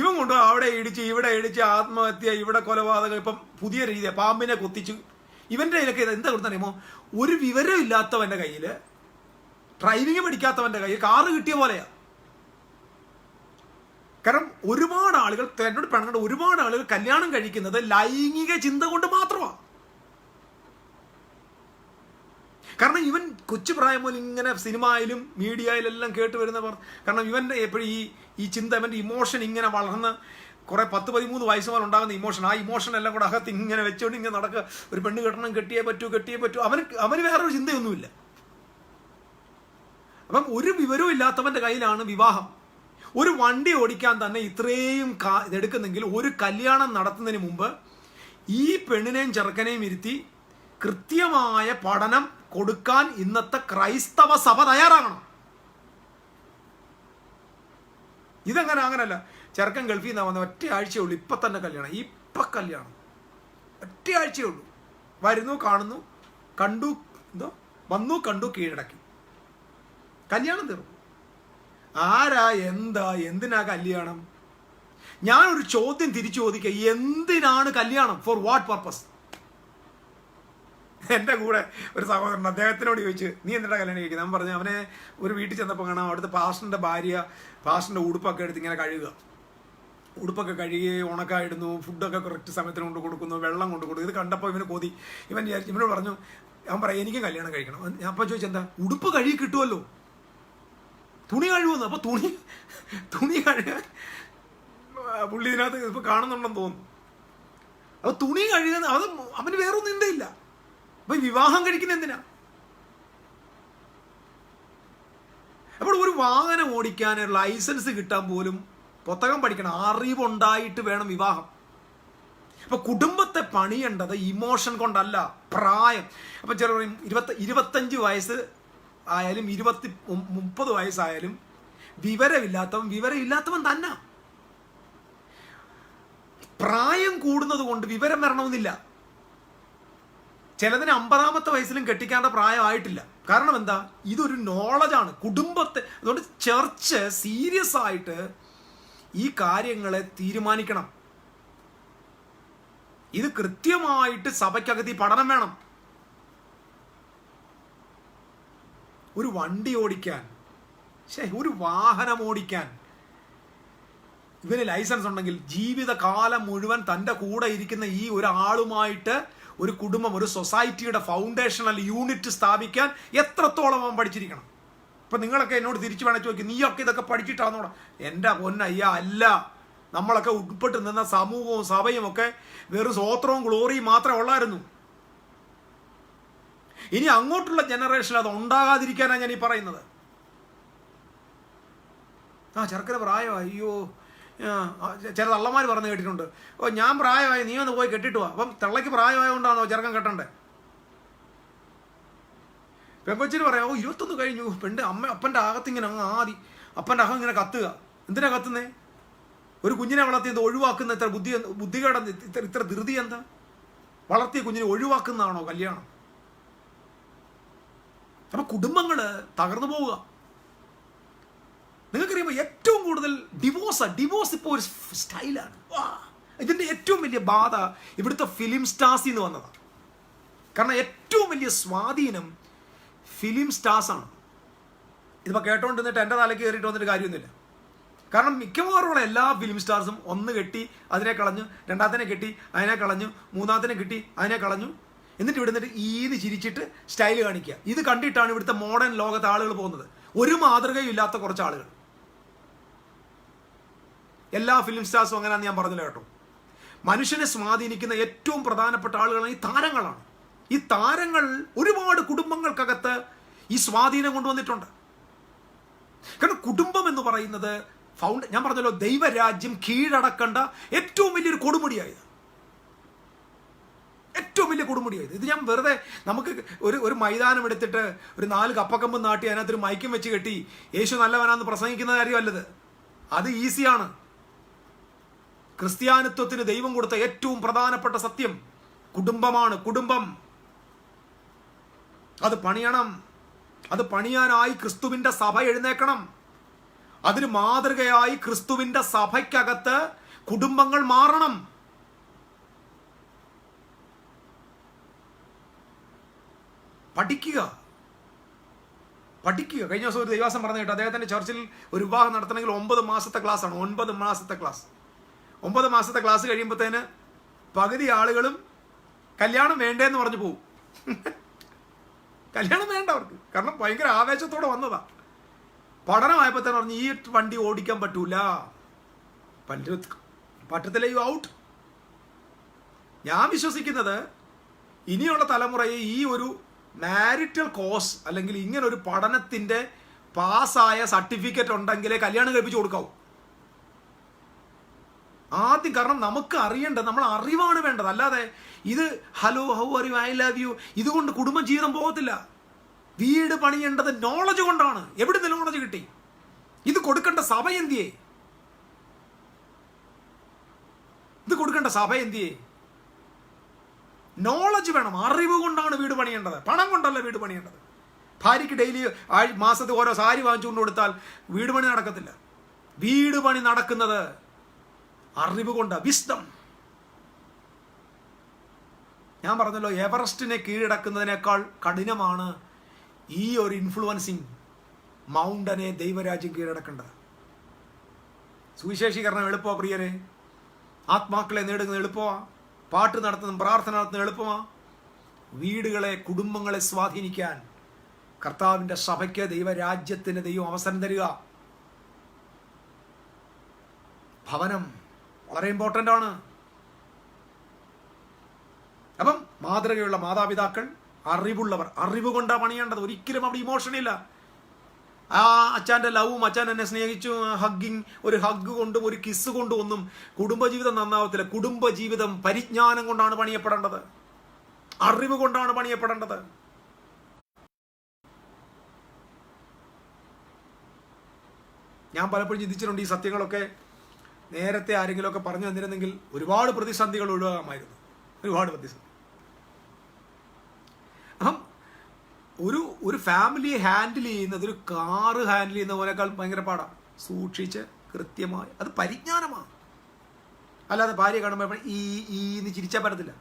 ഇവൻ കൊണ്ട് അവിടെ ഇടിച്ച് ഇവിടെ ഇടിച്ച് ആത്മഹത്യ, ഇവിടെ കൊലപാതകം. ഇപ്പം പുതിയ രീതിയാണ്, പാമ്പിനെ കൊത്തിച്ചു. ഇവൻ്റെ കയ്യിലൊക്കെ എന്താ കൊടുത്തറിയുമോ? ഒരു വിവരം ഇല്ലാത്തവൻ്റെ കയ്യിൽ, ഡ്രൈവിംഗ് പഠിക്കാത്തവൻ്റെ കയ്യിൽ കാറ് കിട്ടിയ പോലെയാ. കാരണം ഒരുപാട് ആളുകൾ, എന്നോട് പറഞ്ഞ ഒരുപാട് ആളുകൾ കല്യാണം കഴിക്കുന്നത് ലൈംഗിക ചിന്ത കൊണ്ട് മാത്രമാണ്. കാരണം ഇവൻ കൊച്ചു പ്രായം മുതൽ ഇങ്ങനെ സിനിമയിലും മീഡിയയിലെല്ലാം കേട്ട് വരുന്നവർ, കാരണം ഇവൻ്റെ എപ്പോഴും ഈ ചിന്ത, ഇവൻ്റെ ഇമോഷൻ ഇങ്ങനെ വളർന്ന് കുറെ 10-13 വയസ്സ് മുതൽ ഉണ്ടാകുന്ന ഇമോഷൻ, ആ ഇമോഷൻ എല്ലാം കൂടെ അകത്ത് ഇങ്ങനെ വെച്ചുകൊണ്ട് ഇങ്ങനെ നടക്കുക. ഒരു പെണ്ണ് കെട്ടണം, കെട്ടിയേ പറ്റൂ. അവന് വേറൊരു ചിന്തയൊന്നുമില്ല. അപ്പം ഒരു വിവരവും ഇല്ലാത്തവൻ്റെ കയ്യിലാണ് വിവാഹം. ഒരു വണ്ടി ഓടിക്കാൻ തന്നെ ഇത്രയും ഇതെടുക്കുന്നെങ്കിൽ ഒരു കല്യാണം നടത്തുന്നതിന് മുമ്പ് ഈ പെണ്ണിനെയും ചെറുക്കനെയും ഇരുത്തി കൃത്യമായ പഠനം കൊടുക്കാൻ ഇന്നത്തെ ക്രൈസ്തവ സഭ തയ്യാറാകണം. അങ്ങനല്ല. ചെറുക്കൻ ഗൾഫിൽ നിന്നാ വന്ന ഒറ്റ ആഴ്ചയുള്ളൂ, ഇപ്പൊ തന്നെ കല്യാണം, ഒറ്റ ആഴ്ചയുള്ളൂ. വരുന്നു, കാണുന്നു, വന്നു കണ്ടു, കീഴടക്കി, കല്യാണം തീർന്നു. ആരാ, എന്തിനാ കല്യാണം? ഞാനൊരു ചോദ്യം തിരിച്ചു ചോദിക്കുക, എന്തിനാണ് കല്യാണം? For what purpose? എൻ്റെ കൂടെ ഒരു സഹോദരൻ, അദ്ദേഹത്തിനോട് ചോദിച്ചു, നീ എന്തിനാ കല്യാണം കഴിക്കുന്നത്? ഞാൻ പറഞ്ഞു, അവനെ ഒരു വീട്ടിൽ ചെന്നപ്പോൾ കാണാം, അവിടുത്തെ പാസ്റ്ററിൻ്റെ ഭാര്യ പാസ്റ്ററിൻ്റെ ഉടുപ്പൊക്കെ എടുത്ത് ഇങ്ങനെ കഴുകുക. ഉടുപ്പൊക്കെ കഴുകി ഉണക്കായിടുന്നു, ഫുഡൊക്കെ കറക്റ്റ് സമയത്തിന് കൊണ്ട് കൊടുക്കുന്നു, വെള്ളം കൊണ്ട് കൊടുക്കും. ഇത് കണ്ടപ്പോൾ ഇവന് കൊതി. ഇവനോട് പറഞ്ഞു, അവൻ പറയാം, എനിക്കും കല്യാണം കഴിക്കണം. ഞാൻ അപ്പം ചോദിച്ചെന്താ? ഉടുപ്പ് കഴുകി കിട്ടുമല്ലോ, തുണി കഴുകുന്നു. അപ്പോൾ തുണി കഴുകാൻ പുള്ളി ഇതിനകത്ത് ഇപ്പം കാണുന്നുണ്ടെന്ന് തോന്നുന്നു. അപ്പോൾ തുണി കഴുകുന്ന അത് അവന് വേറൊന്നും ചിന്തയില്ല. അപ്പൊ വിവാഹം കഴിക്കുന്ന എന്തിനാ? അപ്പോൾ ഒരു വാഹനം ഓടിക്കാൻ ലൈസൻസ് കിട്ടാൻ പോലും പുസ്തകം പഠിക്കണം, അറിവുണ്ടായിട്ട് വേണം വിവാഹം. അപ്പൊ കുടുംബത്തെ പണിയേണ്ടത് ഇമോഷൻ കൊണ്ടല്ല, പ്രായം. അപ്പൊ ചിലർ പറയും 25 വയസ്സ് ആയാലും 30 വയസ്സായാലും വിവരമില്ലാത്തവൻ തന്നെ. പ്രായം കൂടുന്നത് കൊണ്ട് വിവരം വരണമെന്നില്ല. ചിലതിന് 50-ാമത്തെ വയസ്സിലും കെട്ടിക്കേണ്ട പ്രായമായിട്ടില്ല. കാരണം എന്താ? ഇതൊരു നോളജാണ് കുടുംബത്തെ. അതുകൊണ്ട് ചർച്ച് സീരിയസ് ആയിട്ട് ഈ കാര്യങ്ങളെ തീരുമാനിക്കണം. ഇത് കൃത്യമായിട്ട് സഭയ്ക്കകത്ത് ഈ പഠനം വേണം. ഒരു വണ്ടി ഓടിക്കാൻ, ഒരു വാഹനം ഓടിക്കാൻ ഇവന് ലൈസൻസ് ഉണ്ടെങ്കിൽ ജീവിതകാലം മുഴുവൻ തൻ്റെ കൂടെ ഇരിക്കുന്ന ഈ ഒരാളുമായിട്ട് ഒരു കുടുംബം, ഒരു സൊസൈറ്റിയുടെ ഫൗണ്ടേഷണൽ യൂണിറ്റ് സ്ഥാപിക്കാൻ എത്രത്തോളം അവൻ പഠിച്ചിരിക്കണം. ഇപ്പൊ നിങ്ങളൊക്കെ എന്നോട് തിരിച്ചു വേണം ചോദിക്കും, നീയൊക്കെ ഇതൊക്കെ പഠിച്ചിട്ടാന്നോടാ? എൻ്റെ പൊന്നയ്യ, അല്ല. നമ്മളൊക്കെ ഉൾപ്പെട്ട് നിന്ന സമൂഹവും സഭയും ഒക്കെ വെറും സ്വോത്രവും ഗ്ലോറിയും മാത്രമേ ഉള്ളായിരുന്നു. ഇനി അങ്ങോട്ടുള്ള ജനറേഷൻ അത് ഉണ്ടാകാതിരിക്കാനാണ് ഞാൻ ഈ പറയുന്നത്. ചെറുക്കന് പ്രായമായി, അയ്യോ, ചില തള്ളമാർ പറഞ്ഞു കേട്ടിട്ടുണ്ട്, ഞാൻ പ്രായമായി, നീ ഒന്ന് പോയി കെട്ടിട്ട് വാ. അപ്പം തള്ളയ്ക്ക് പ്രായമായതുകൊണ്ടാണോ ചെറുക്കൻ കെട്ടണ്ടേ? പെങ്കൊച്ചിന് പറയാം, 21 കഴിഞ്ഞു, അപ്പൻ്റെ അകത്തിങ്ങനെ അപ്പൻ്റെ അകം ഇങ്ങനെ കത്തുക. എന്തിനാ കത്തുന്നേ? ഒരു കുഞ്ഞിനെ വളർത്തി ഒഴിവാക്കുന്ന ഇത്ര ബുദ്ധികേട, ഇത്ര ധൃതി എന്താ? വളർത്തിയ കുഞ്ഞിനെ ഒഴിവാക്കുന്നതാണോ കല്യാണം? അപ്പൊ കുടുംബങ്ങള് തകർന്നു പോവുക. നിങ്ങൾക്കറിയുമ്പോൾ ഏറ്റവും കൂടുതൽ ഡിവോഴ്സ് ഇപ്പോൾ ഒരു സ്റ്റൈലാണ്. ഇതിൻ്റെ ഏറ്റവും വലിയ ബാധ ഇവിടുത്തെ ഫിലിം സ്റ്റാർസിൽ നിന്ന് വന്നതാണ്. കാരണം ഏറ്റവും വലിയ സ്വാധീനം ഫിലിം സ്റ്റാർസാണ്. ഇതിപ്പോൾ കേട്ടോണ്ടിരുന്നിട്ട് എൻ്റെ തലയ്ക്ക് കയറിയിട്ട് വന്നിട്ട് കാര്യമൊന്നുമില്ല. കാരണം മിക്കവാറുമുള്ള എല്ലാ ഫിലിം സ്റ്റാർസും ഒന്ന് കെട്ടി അതിനെ കളഞ്ഞു, രണ്ടാമത്തിനെ കെട്ടി അതിനെ കളഞ്ഞു, മൂന്നാമത്തിനെ കെട്ടി അതിനെ കളഞ്ഞു. എന്നിട്ട് ഇവിടെ ഈന്ന് ചിരിച്ചിട്ട് സ്റ്റൈൽ കാണിക്കുക. ഇത് കണ്ടിട്ടാണ് ഇവിടുത്തെ മോഡേൺ ലോകത്തെ ആളുകൾ പോകുന്നത്. ഒരു മാതൃകയും ഇല്ലാത്ത കുറച്ച് ആളുകൾ. എല്ലാ ഫിലിം സ്റ്റാർസും അങ്ങനെയാണെന്ന് ഞാൻ പറഞ്ഞില്ല കേട്ടോ. മനുഷ്യനെ സ്വാധീനിക്കുന്ന ഏറ്റവും പ്രധാനപ്പെട്ട ആളുകളാണ് ഈ താരങ്ങളാണ്. ഈ താരങ്ങൾ ഒരുപാട് കുടുംബങ്ങൾക്കകത്ത് ഈ സ്വാധീനം കൊണ്ടുവന്നിട്ടുണ്ട്. കാരണം കുടുംബം എന്ന് പറയുന്നത് ഞാൻ പറഞ്ഞല്ലോ, ദൈവരാജ്യം കീഴടക്കേണ്ട ഏറ്റവും വലിയൊരു കൊടുമുടിയായത്, ഏറ്റവും വലിയ കൊടുമുടിയായത്. ഇത് ഞാൻ വെറുതെ നമുക്ക് ഒരു മൈതാനം എടുത്തിട്ട് ഒരു 4 കപ്പക്കമ്പും നാട്ടി അതിനകത്തൊരു മൈക്കും വെച്ച് കെട്ടി യേശു നല്ലവനാന്ന് പ്രസംഗിക്കുന്ന കാര്യമല്ലത്. അത് ഈസിയാണ്. ക്രിസ്ത്യാനിത്വത്തിന് ദൈവം കൊടുത്ത ഏറ്റവും പ്രധാനപ്പെട്ട സത്യം കുടുംബമാണ്. കുടുംബം അത് പണിയണം. അത് പണിയാനായി ക്രിസ്തുവിന്റെ സഭ എഴുന്നേക്കണം. അതിന് മാതൃകയായി ക്രിസ്തുവിന്റെ സഭയ്ക്കകത്ത് കുടുംബങ്ങൾ മാറണം. പഠിക്കുക. കഴിഞ്ഞ ദിവസം ഒരു ദൈവാസം പറഞ്ഞു കേട്ടോ, അദ്ദേഹത്തിന്റെ ചർച്ചിൽ ഒരു വിവാഹം നടത്തണമെങ്കിൽ 9 മാസത്തെ ക്ലാസ് ആണ്. 9 മാസത്തെ ക്ലാസ്. 9 മാസത്തെ ക്ലാസ് കഴിയുമ്പോഴത്തേന് പകുതി ആളുകളും കല്യാണം വേണ്ടേന്ന് പറഞ്ഞു പോകും. കല്യാണം വേണ്ട അവർക്ക്. കാരണം ഭയങ്കര ആവേശത്തോടെ വന്നതാ. പഠനമായപ്പോൾ തന്നെ പറഞ്ഞു, ഈ വണ്ടി ഓടിക്കാൻ പറ്റൂല, പറ്റത്തില്ല, യു ഔട്ട്. ഞാൻ വിശ്വസിക്കുന്നത് ഇനിയുള്ള തലമുറയെ ഈ ഒരു മാരിറ്റൽ കോഴ്സ് അല്ലെങ്കിൽ ഇങ്ങനെ ഒരു പഠനത്തിന്റെ പാസ്സായ സർട്ടിഫിക്കറ്റ് ഉണ്ടെങ്കിലേ കല്യാണം കഴിപ്പിച്ച് കൊടുക്കാവൂ ആദ്യം. കാരണം നമുക്ക് അറിയേണ്ടത്, നമ്മൾ അറിവാണ് വേണ്ടത്. അല്ലാതെ ഇത് hello how are you, I love U, ഇതുകൊണ്ട് കുടുംബ ജീവിതം പോകത്തില്ല. വീട് പണിയേണ്ടത് നോളജ് കൊണ്ടാണ്. എവിടുന്ന് നോളജ് കിട്ടി? ഇത് കൊടുക്കേണ്ട സഭ എന്തിയേ? ഇത് കൊടുക്കേണ്ട സഭ എന്തിയേ? നോളജ് വേണം. അറിവ് കൊണ്ടാണ് വീട് പണിയേണ്ടത്, പണം കൊണ്ടല്ല വീട് പണിയേണ്ടത്. ഭാര്യയ്ക്ക് ഡെയിലി മാസത്തിൽ ഓരോ സാരി വാങ്ങിച്ചുകൊണ്ട് കൊടുത്താൽ വീട് പണി നടക്കത്തില്ല. വീട് പണി നടക്കുന്നത് അറിവ് കൊണ്ടാണ്, വിസ്ഡം. ഞാൻ പറഞ്ഞല്ലോ, എവറസ്റ്റിനെ കീഴടക്കുന്നതിനേക്കാൾ കഠിനമാണ് ഈ ഒരു ഇൻഫ്ലുവൻസിങ് മൗണ്ടനെ ദൈവരാജ്യം കീഴടക്കേണ്ടത്. സുവിശേഷീകരണം എളുപ്പമാ പ്രിയരെ. ആത്മാക്കളെ നേടുന്നത് എളുപ്പമാ. പാട്ട് നടത്തുന്നതും പ്രാർത്ഥന നടത്തുന്നതും എളുപ്പമാ. വീടുകളെ, കുടുംബങ്ങളെ സ്വാധീനിക്കാൻ കർത്താവിൻ്റെ സഭയ്ക്ക്, ദൈവരാജ്യത്തിന് ദൈവം അവസരം തരിക. ഭവനം വളരെ ഇമ്പോർട്ടൻ്റ് ആണ്. അപ്പം മാതൃകയുള്ള മാതാപിതാക്കൾ, അറിവുള്ളവർ, അറിവ് കൊണ്ടാണ് പണിയേണ്ടത്. ഒരിക്കലും അവിടെ ഇമോഷൻ ഇല്ല. ആ അച്ഛൻ്റെ ലവും അച്ഛൻ എന്നെ സ്നേഹിച്ചു ഒരു ഹഗ് കൊണ്ടും ഒരു കിസ് കൊണ്ടും ഒന്നും കുടുംബജീവിതം നന്നാവത്തില്ല. കുടുംബജീവിതം പരിജ്ഞാനം കൊണ്ടാണ് പണിയപ്പെടേണ്ടത്, അറിവ് കൊണ്ടാണ് പണിയപ്പെടേണ്ടത്. ഞാൻ പലപ്പോഴും ചിന്തിച്ചിട്ടുണ്ട്, ഈ സത്യങ്ങളൊക്കെ നേരത്തെ ആരെങ്കിലുമൊക്കെ പറഞ്ഞു തന്നിരുന്നെങ്കിൽ ഒരുപാട് പ്രതിസന്ധികൾ ഒഴിവാകാമായിരുന്നു. ഒരുപാട് പ്രതിസന്ധി. അപ്പം ഒരു ഫാമിലിയെ ഹാൻഡിൽ ചെയ്യുന്നത് ഒരു കാറ് ഹാൻഡിൽ ചെയ്യുന്നതിനേക്കാൾ ഭയങ്കര പാടാണ്. സൂക്ഷിച്ച് കൃത്യമായി, അത് പരിജ്ഞാനമാണ്. അല്ലാതെ ഭാര്യ കാണുമ്പോൾ ഈന്ന് ചിരിച്ചാൽ പറ്റത്തില്ല.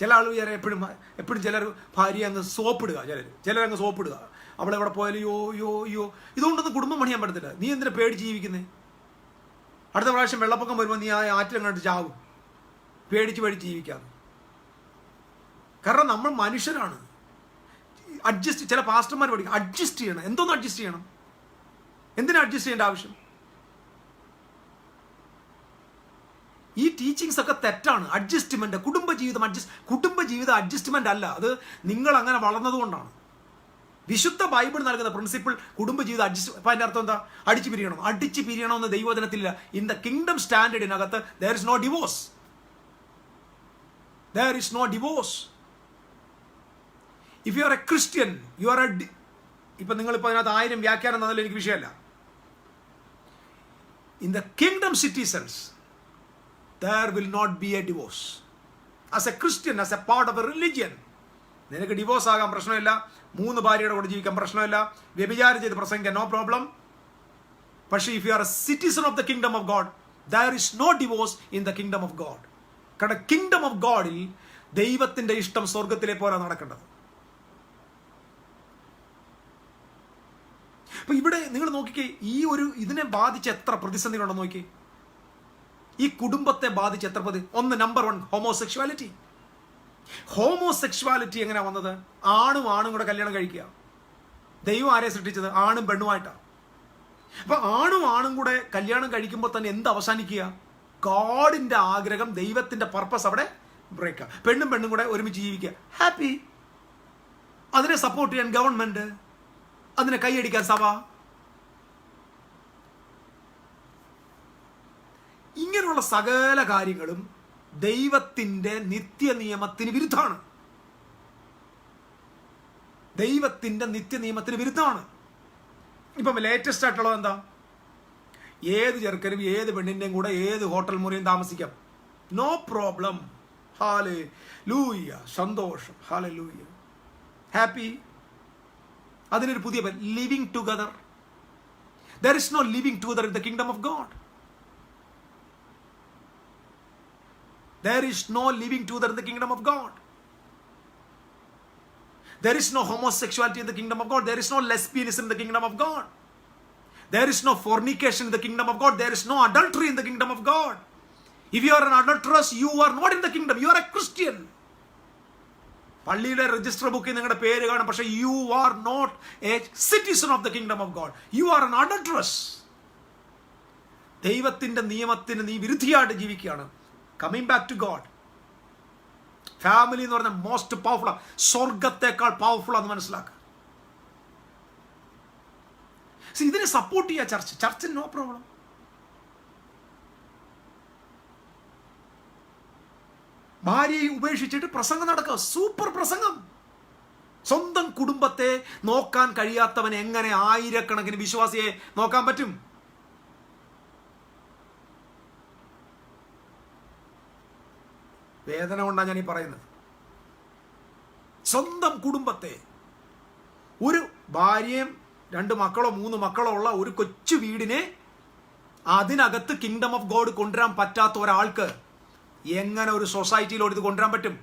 ചില ആൾ എപ്പോഴും ചിലർ ഭാര്യ അങ്ങ് സോപ്പിടുക, ചിലരങ്ങ് സോപ്പിടുക. അവളെവിടെ പോയാലും യോ ഇതുകൊണ്ടൊന്നും കുടുംബം പണിയാൻ പറ്റത്തില്ല. നീ എന്തിനാ പേടിച്ച് ജീവിക്കുന്നേ? അടുത്ത പ്രാവശ്യം വെള്ളപ്പൊക്കം വരുമ്പോൾ നീ ആ ആറ്റിലും കണ്ടിട്ട് ചാവും, പേടിച്ച് ജീവിക്കാതെ. കാരണം നമ്മൾ മനുഷ്യരാണ്. ചില പാസ്റ്റർമാർ പഠിക്കും അഡ്ജസ്റ്റ് ചെയ്യണം. എന്തോന്ന് അഡ്ജസ്റ്റ് ചെയ്യണം? എന്തിനാ അഡ്ജസ്റ്റ് ചെയ്യേണ്ട ആവശ്യം? ഈ ടീച്ചിങ്സ് ഒക്കെ തെറ്റാണ്. അഡ്ജസ്റ്റ്മെന്റ്, കുടുംബജീവിതം അഡ്ജസ്റ്റ്മെന്റ് അല്ല. അത് നിങ്ങൾ അങ്ങനെ വളർന്നതുകൊണ്ടാണ്. വിശുദ്ധ ബൈബിൾ നൽകുന്ന പ്രിൻസിപ്പിൾ കുടുംബജീവിതം അഡ്ജസ്റ്റ്. അപ്പൊ അതിന്റെ അർത്ഥം എന്താ? അടിച്ചു പിരിയണമെന്ന് ദൈവവചനത്തിലില്ല. ഇൻ ദ കിങ്ഡം സ്റ്റാൻഡേർഡിനകത്ത് there is no divorce. If you are a Christian, you are ഇപ്പൊ നിങ്ങളിപ്പോൾ അതിനകത്ത് 1000 വ്യാഖ്യാനം തന്നാലും എനിക്ക് വിഷയമല്ല. In the kingdom citizens there will not be a divorce. As a Christian, as a part of a religion, നിനക്ക് divorce ആകാൻ പ്രശ്നമില്ല, 3 ഭാര്യയുടെ കൂടെ ജീവിക്കാൻ പ്രശ്നമില്ല, വ്യഭിചാരം ചെയ്ത് പ്രസംഗിക്കാൻ നോ പ്രോബ്ലം. പക്ഷേ if you are a citizen of the kingdom of God, there is no divorce in the kingdom of God. കാരണം കിങ്ഡം ഓഫ് ഗോഡിൽ ദൈവത്തിന്റെ ഇഷ്ടം സ്വർഗത്തിലെ പോലെ നടക്കേണ്ടത്. അപ്പൊ ഇവിടെ നിങ്ങൾ നോക്കിക്കേ, ഇതിനെ ബാധിച്ച് എത്ര പ്രതിസന്ധികളുണ്ടെന്ന് നോക്കിക്കേ. ഈ കുടുംബത്തെ ബാധിച്ച് എത്ര ഒന്ന്, നമ്പർ 1 ഹോമോസെക്ഷുവാലിറ്റി. ഹോമോസെക്ഷുവാലിറ്റി എങ്ങനെ വന്നത്? ആണും ആണും കൂടെ കല്യാണം കഴിക്കുക. ദൈവം ആരെ സൃഷ്ടിച്ചത്? ആണും പെണ്ണുമായിട്ടാണ്. അപ്പൊ ആണും ആണും കൂടെ കല്യാണം കഴിക്കുമ്പോൾ തന്നെ എന്ത് അവസാനിക്കുക? ഗോഡിന്റെ ആഗ്രഹം, ദൈവത്തിന്റെ പർപ്പസ് അവിടെ ബ്രേക്ക്. പെണ്ണും പെണ്ണും കൂടെ ഒരുമിച്ച് ജീവിക്കുക, ഹാപ്പി. അതിനെ സപ്പോർട്ട് ചെയ്യാൻ ഗവൺമെന്റ്, അതിനെ കൈയടിക്കാൻ സഭ. ഇങ്ങനെയുള്ള സകല കാര്യങ്ങളും ദൈവത്തിന്റെ നിത്യനിയമത്തിന് വിരുദ്ധമാണ്. ദൈവത്തിന്റെ നിത്യനിയമത്തിന് വിരുദ്ധമാണ്. ഇപ്പം ലേറ്റസ്റ്റ് ആയിട്ടുള്ളത് എന്താ? ഏത് ചെറുക്കനും ഏത് പെണ്ണിന്റെയും കൂടെ ഏത് ഹോട്ടൽ മുറിയും താമസിക്കാം, നോ പ്രോബ്ലം. ഹല്ലേലൂയ, സന്തോഷം, ഹല്ലേലൂയ, ഹാപ്പി. അതിനൊരു പുതിയ പേര്, living together. There is no living together in the kingdom of God. There is no living together in the kingdom of God. There is no homosexuality in the kingdom of God. There is no lesbianism in the kingdom of God. There is no fornication in the kingdom of God. There is no adultery in the kingdom of God. If you are an adulteress, you are not in the kingdom. You are a Christian. പള്ളിയുടെ register ബുക്കിൽ നിങ്ങളുടെ പേര് കാണും, പക്ഷേ you are not a citizen of the kingdom of God. You are an adulteress. ദൈവത്തിന്റെ നിയമത്തിന് നീ വിരുദ്ധിയായിട്ട് ജീവിക്കുകയാണ്. Coming back to God. Family എന്ന് പറഞ്ഞാൽ മോസ്റ്റ് പവർഫുൾ, സ്വർഗത്തെക്കാൾ പവർഫുൾ ആണെന്ന് മനസ്സിലാക്കുക. ഇതിനെ സപ്പോർട്ട് ചെയ്യുക ചർച്ച്, നോ പ്രോബ്ലം. ഭാര്യയെ ഉപേക്ഷിച്ചിട്ട് പ്രസംഗം നടക്കുക, സൂപ്പർ പ്രസംഗം. സ്വന്തം കുടുംബത്തെ നോക്കാൻ കഴിയാത്തവൻ എങ്ങനെ ആയിരക്കണക്കിന് വിശ്വാസിയെ നോക്കാൻ പറ്റും? വേദന കൊണ്ടാണ് ഞാൻ ഈ പറയുന്നത്. സ്വന്തം കുടുംബത്തെ, ഒരു ഭാര്യയും 2 മക്കളോ 3 മക്കളോ ഉള്ള ഒരു കൊച്ചു വീടിനെ അതിനകത്ത് കിങ്ഡം ഓഫ് ഗോഡ് കൊണ്ടുവരാൻ പറ്റാത്ത ഒരാൾക്ക് എങ്ങനെ ഒരു സൊസൈറ്റിയിലോട്ട് ഇത് കൊണ്ടുവരാൻ പറ്റും?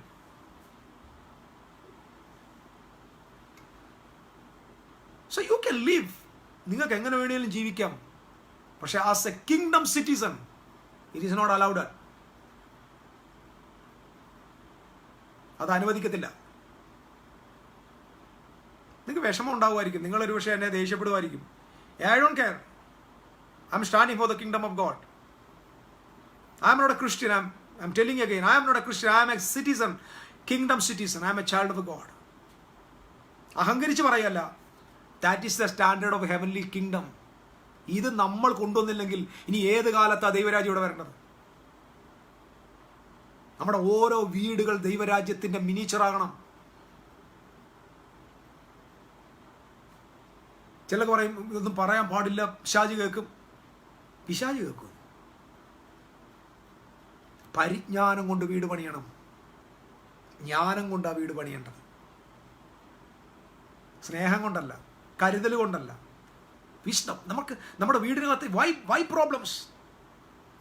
സോ യു ക്യാൻ ലിവ്, നിങ്ങൾക്ക് എങ്ങനെ വേണമെങ്കിലും ജീവിക്കാം. പക്ഷെ as a kingdom citizen it is not allowed. അത് അനുവദിക്കത്തില്ല. നിങ്ങൾക്ക് വിഷമം ഉണ്ടാവുമായിരിക്കും, നിങ്ങളൊരു പക്ഷേ എന്നെ ദേഷ്യപ്പെടുമായിരിക്കും. I don't care. I am standing for the kingdom of God. I am not a Christian. I am telling again, I am not a Christian. I am a citizen, kingdom citizen. I am a child of God. അഹങ്കരിച്ച് പറയല്ല. That is the standard of heavenly kingdom. ഇത് നമ്മൾ കൊണ്ടുവന്നില്ലെങ്കിൽ ഇനി ഏത് കാലത്താണ് ദൈവരാജ്യം ഇവിടെ വരേണ്ടത്? നമ്മുടെ ഓരോ വീടുകൾ ദൈവരാജ്യത്തിന്റെ മിനിച്ചറാകണം. ചിലർക്ക് പറയും ഇതൊന്നും പറയാൻ പാടില്ല, പിശാച് കേൾക്കും. പിശാച് കേൾക്കും. പരിജ്ഞാനം കൊണ്ട് വീട് പണിയണം. ജ്ഞാനം കൊണ്ടാ വീട് പണിയേണ്ടത്, സ്നേഹം കൊണ്ടല്ല, കരുതൽ കൊണ്ടല്ല. വിഷ്ണം നമുക്ക് നമ്മുടെ വീടിനകത്ത് വൈ പ്രോബ്ലംസ്.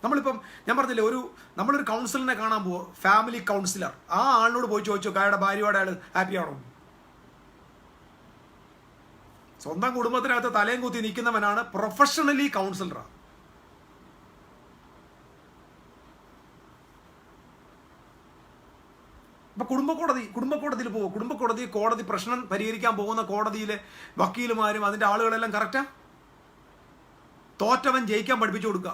നമ്മളിപ്പം ഞാൻ പറഞ്ഞില്ലേ, നമ്മളൊരു കൗൺസിലറിനെ കാണാൻ പോവുക, ഫാമിലി കൗൺസിലർ. ആ ആളിനോട് പോയി ചോദിച്ചു അയാളുടെ ഭാര്യയോടെ അയാൾ ഹാപ്പിയാണോ? സ്വന്തം കുടുംബത്തിനകത്ത് തലയും കുത്തി നിൽക്കുന്നവനാണ് പ്രൊഫഷണലി കൗൺസിലറാണ്. അപ്പൊ കുടുംബക്കോടതിയിൽ പോകും. കോടതി പ്രശ്നം പരിഹരിക്കാൻ പോകുന്ന കോടതിയിലെ വക്കീലുമാരും അതിന്റെ ആളുകളെല്ലാം കറക്റ്റാ? തോറ്റവൻ ജയിക്കാൻ പഠിപ്പിച്ചു കൊടുക്കുക.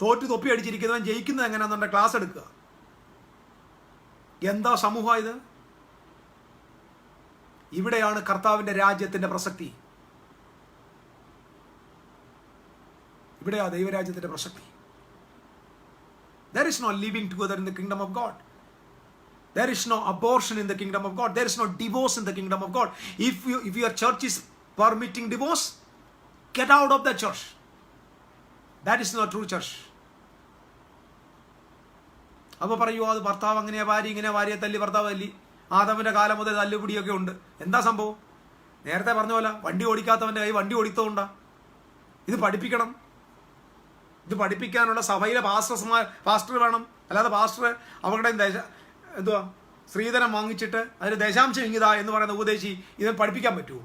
തോറ്റ് തൊപ്പി അടിച്ചിരിക്കുന്നവൻ ജയിക്കുന്നത് എങ്ങനെയാണെന്നുണ്ടെ ക്ലാസ് എടുക്കുക. എന്താ സമൂഹം ഇത്? ഇവിടെയാണ് കർത്താവിന്റെ രാജ്യത്തിന്റെ പ്രസക്തി. ഇവിടെയാ ദൈവരാജ്യത്തിന്റെ പ്രസക്തി. There is no living together in the kingdom of God. There is no abortion in the kingdom of God. There is no divorce in the kingdom of God. If your church is permitting divorce, get out of the church. That is not true church. അപ്പോൾ പറയൂ, അത് ഭർത്താവ് അങ്ങനെയാ, ഭാര്യയെ തല്ലി, ഭർത്താവ് തല്ലി. ആദമിന്റെ കാലം മുതൽ തല്ലുപിടിയൊക്കെ ഉണ്ട്. എന്താ സംഭവം? നേരത്തെ പറഞ്ഞ പോലെ വണ്ടി ഓടിക്കാത്തവന്റെ കൈ വണ്ടി ഓടിത്തതുകൊണ്ടാ. ഇത് പഠിപ്പിക്കണം. ഇത് പഠിപ്പിക്കാനുള്ള സഭയിലെ പാസ്റ്റർ വേണം. അല്ലാതെ പാസ്റ്റർ അവരുടെ സ്ത്രീധനം വാങ്ങിച്ചിട്ട് അതിന് ദശാംശം ഇങ്ങിതാ എന്ന് പറയുന്ന ഉപദേശി ഇത് പഠിപ്പിക്കാൻ പറ്റുമോ?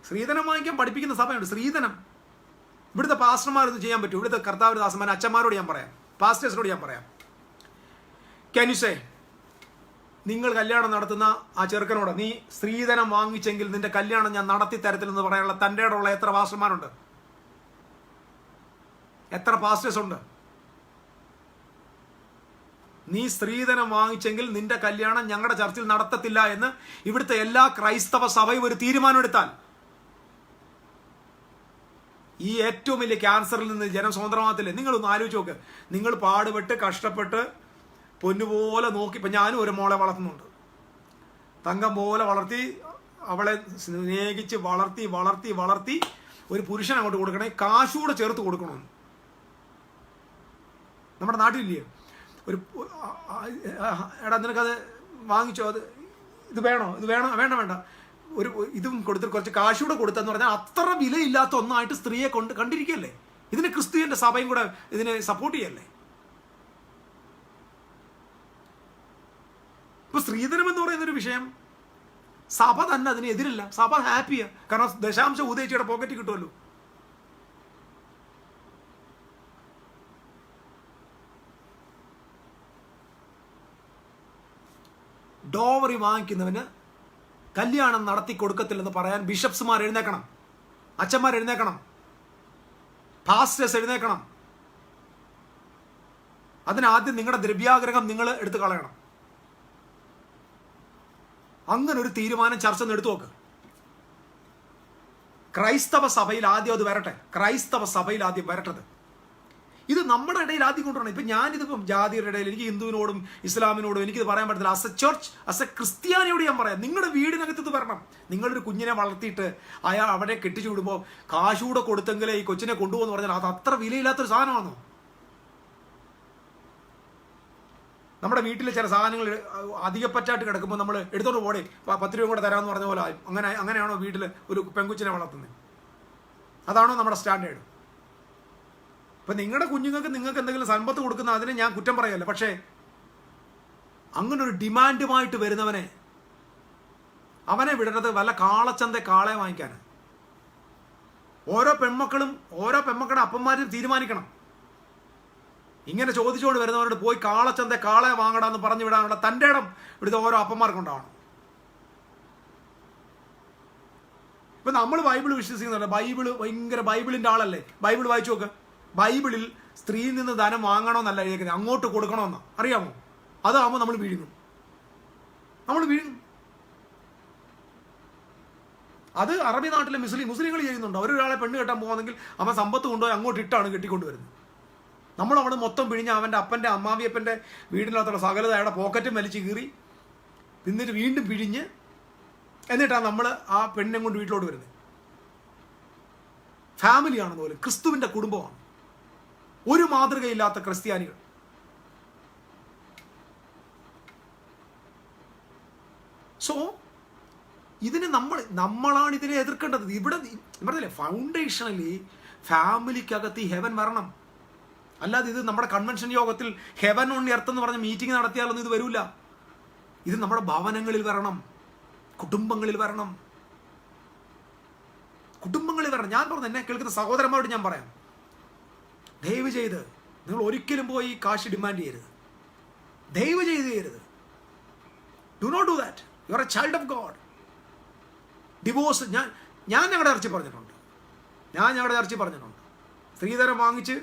സ്ത്രീധനം വാങ്ങിക്കാൻ പഠിപ്പിക്കുന്ന സഭയുണ്ട്. സ്ത്രീധനം ഇവിടുത്തെ പാസ്റ്റർമാരൊന്നും ചെയ്യാൻ പറ്റും. ഇവിടുത്തെ കർത്താവ് ദാസന്മാർ അച്ഛന്മാരോട് ഞാൻ പറയാം, പാസ്റ്റേഴ്സിനോട് ഞാൻ പറയാം, ക്യാൻ യു സേ, നിങ്ങൾ കല്യാണം നടത്തുന്ന ആ ചെറുക്കനോട് നീ സ്ത്രീധനം വാങ്ങിച്ചെങ്കിൽ നിന്റെ കല്യാണം ഞാൻ നടത്തി തരത്തില്ലെന്ന് പറയാനുള്ള തൻ്റെ ഇടമുള്ള എത്ര പാസ്റ്റർമാരുണ്ട്, എത്ര പാസ്റ്റേഴ്സ് ഉണ്ട്? നീ സ്ത്രീധനം വാങ്ങിച്ചെങ്കിൽ നിന്റെ കല്യാണം ഞങ്ങളുടെ ചർച്ചിൽ നടത്തത്തില്ല എന്ന് ഇവിടുത്തെ എല്ലാ ക്രൈസ്തവ സഭയും ഒരു തീരുമാനമെടുത്താൽ ഈ ഏറ്റവും വലിയ ക്യാൻസറിൽ നിന്ന് ജനം സ്വതന്ത്രമാകത്തില്ലേ? നിങ്ങളൊന്ന് ആലോചിച്ച് നോക്ക്. നിങ്ങൾ പാടുപെട്ട് കഷ്ടപ്പെട്ട് പൊന്നുപോലെ നോക്കി. ഇപ്പം ഞാനും ഒരു മോളെ വളർത്തുന്നുണ്ട്, തങ്കം പോലെ വളർത്തി, അവളെ സ്നേഹിച്ച് വളർത്തി വളർത്തി വളർത്തി ഒരു പുരുഷൻ അങ്ങോട്ട് കൊടുക്കണേ, കാശൂടെ ചേർത്ത് കൊടുക്കണമെന്ന്. നമ്മുടെ നാട്ടിലില്ലേ ഒരു എടാ നിനക്കത് വാങ്ങിച്ചോ, അത് ഇത് വേണോ, ഇത് വേണോ, വേണ്ട വേണ്ട, ഒരു ഇതും കൊടുത്തിട്ട് കുറച്ച് കാശൂടെ കൊടുത്തെന്ന് പറഞ്ഞാൽ അത്ര വിലയില്ലാത്ത ഒന്നായിട്ട് സ്ത്രീയെ കണ്ടിരിക്കുകയല്ലേ? ഇതിന് ക്രിസ്തുവിന്റെ സഭയും കൂടെ ഇതിനെ സപ്പോർട്ട് ചെയ്യല്ലേ? ഇപ്പൊ സ്ത്രീധനം എന്ന് പറയുന്നൊരു വിഷയം സഭ തന്നെ അതിന് എതിരില്ല. സഭ ഹാപ്പിയാ, കാരണം ദശാംശം ഉദയിച്ചയുടെ പോക്കറ്റ് കിട്ടുമല്ലോ. ഡോവറി വാങ്ങിക്കുന്നവന് കല്യാണം നടത്തി കൊടുക്കത്തില്ലെന്ന് പറയാൻ ബിഷപ്സുമാർ എഴുന്നേക്കണം, അച്ഛന്മാർ എഴുന്നേക്കണം, പാസ്റ്റേഴ്സ് എഴുന്നേക്കണം. അതിനാദ്യം നിങ്ങളുടെ ദ്രവ്യാഗ്രഹം നിങ്ങൾ എടുത്തു കളയണം. അങ്ങനെ ഒരു തീരുമാനം ചർച്ച ഒന്ന് എടുത്തു നോക്ക്. ക്രൈസ്തവ സഭയിൽ ആദ്യം അത് വരട്ടെ, ക്രൈസ്തവ സഭയിൽ ആദ്യം വരട്ടത്. ഇത് നമ്മുടെ ഇടയിൽ ആദ്യം കൊണ്ടുവരണം. ഇപ്പം ഞാനിതിപ്പം ജാതിയുടെ ഇടയിൽ എനിക്ക് ഹിന്ദുവിനോടും ഇസ്ലാമിനോടും എനിക്കിത് പറയാൻ പറ്റത്തില്ല. As a church, as a ക്രിസ്ത്യാനിയോട് ഞാൻ പറയാം, നിങ്ങളുടെ വീടിനകത്ത് ഇത് വരണം. നിങ്ങളൊരു കുഞ്ഞിനെ വളർത്തിയിട്ട് അവനെ കെട്ടിച്ചു വിടുമ്പോൾ കാശൂടെ കൊടുത്തെങ്കിലേ ഈ കൊച്ചിനെ കൊണ്ടുപോകുന്നു പറഞ്ഞാൽ അത് അത്ര വിലയില്ലാത്തൊരു സാധനമാണോ? നമ്മുടെ വീട്ടിലെ ചില സാധനങ്ങൾ അധികപ്പറ്റായിട്ട് കിടക്കുമ്പോൾ നമ്മൾ എടുത്തോണ്ട് പോടേ 10 രൂപ കൂടെ തരാമെന്ന് പറഞ്ഞ പോലെ ആയും. അങ്ങനെയാണോ വീട്ടിൽ ഒരു പെൺകുച്ചിനെ വളർത്തുന്നത്? അതാണോ നമ്മുടെ സ്റ്റാൻഡേർഡ്? ഇപ്പം നിങ്ങളുടെ കുഞ്ഞുങ്ങൾക്ക് നിങ്ങൾക്ക് എന്തെങ്കിലും സമ്പത്ത് കൊടുക്കുന്ന അതിനെ ഞാൻ കുറ്റം പറയല്ല. പക്ഷേ അങ്ങനെ ഒരു ഡിമാൻഡുമായിട്ട് വരുന്നവനെ അവനെ വിടരുത് വല്ല കാളച്ചന്ത കാളെ വാങ്ങിക്കാൻ. ഓരോ പെൺമക്കളുടെ അപ്പന്മാരും തീരുമാനിക്കണം. ഇങ്ങനെ ചോദിച്ചുകൊണ്ട് വരുന്നവരോട് പോയി കാളച്ചന്ത കാളെ വാങ്ങടാന്ന് പറഞ്ഞു വിടാനുള്ള തൻ്റെ ഇടം ഇവിടുത്തെ ഓരോ അപ്പന്മാർക്കുണ്ടാവണം. ഇപ്പം നമ്മൾ ബൈബിൾ വിശ്വസിക്കുന്നുണ്ട്, ബൈബിളിൻ്റെ ആളല്ലേ? ബൈബിൾ വായിച്ചു നോക്ക്. ബൈബിളിൽ സ്ത്രീയിൽ നിന്ന് ധനം വാങ്ങണമെന്നല്ല എഴുതിയിരിക്കുന്നത്, അങ്ങോട്ട് കൊടുക്കണമെന്നാണ്. അറിയാമോ? അതാകുമ്പോൾ നമ്മൾ വീഴുന്നു. അത് അറബി നാട്ടിലെ മുസ്ലിങ്ങൾ ചെയ്യുന്നുണ്ട്. അവരൊരാളെ പെണ്ണ് കെട്ടാൻ പോകുന്നെങ്കിൽ അവൻ സമ്പത്ത് കൊണ്ടുപോയി അങ്ങോട്ട് ഇട്ടാണ് കെട്ടിക്കൊണ്ടുവരുന്നത്. നമ്മളവിടെ മൊത്തം പിഴിഞ്ഞ് അവൻ്റെ അപ്പൻ്റെ അമ്മാവിയപ്പൻ്റെ വീടിനകത്തുള്ള സകലത അയാളുടെ പോക്കറ്റും വലിച്ച് കീറി എന്നിട്ട് വീണ്ടും പിഴിഞ്ഞ് എന്നിട്ടാണ് നമ്മൾ ആ പെണ്ണിനെ കൊണ്ട് വീട്ടിലോട്ട് വരുന്നത്. ഫാമിലിയാണെന്ന് പോലും, ക്രിസ്തുവിൻ്റെ കുടുംബമാണ്. ഒരു മാതൃകയില്ലാത്ത ക്രിസ്ത്യാനികൾ. സോ ഇതിന് നമ്മളാണ് ഇതിനെ എതിർക്കേണ്ടത്. ഇവിടെ പറഞ്ഞില്ലേ, ഫൗണ്ടേഷനലി ഫാമിലിക്കകത്ത് ഈ ഹെവൻ വരണം. അല്ലാതെ ഇത് നമ്മുടെ കൺവെൻഷൻ യോഗത്തിൽ ഹെവൻ ഓൺ എർത്ത് എന്ന് പറഞ്ഞ മീറ്റിംഗ് നടത്തിയാലൊന്നും ഇത് വരില്ല. ഇത് നമ്മുടെ ഭവനങ്ങളിൽ വരണം, കുടുംബങ്ങളിൽ വരണം. ഞാൻ പറഞ്ഞു, എന്നെ കേൾക്കുന്ന സഹോദരന്മാരോട് ഞാൻ പറയാം, ദയവ് ചെയ്ത് നിങ്ങൾ ഒരിക്കലും പോയി കാശ് ഡിമാൻഡ് ചെയ്യരുത്. ദയവ് ചെയ്യരുത്. Do not do that. You are a child of God. Divorce ഞാൻ ഞങ്ങളുടെ ചർച്ചയിൽ പറഞ്ഞിട്ടുണ്ട്. സ്ത്രീധനം വാങ്ങിച്ച്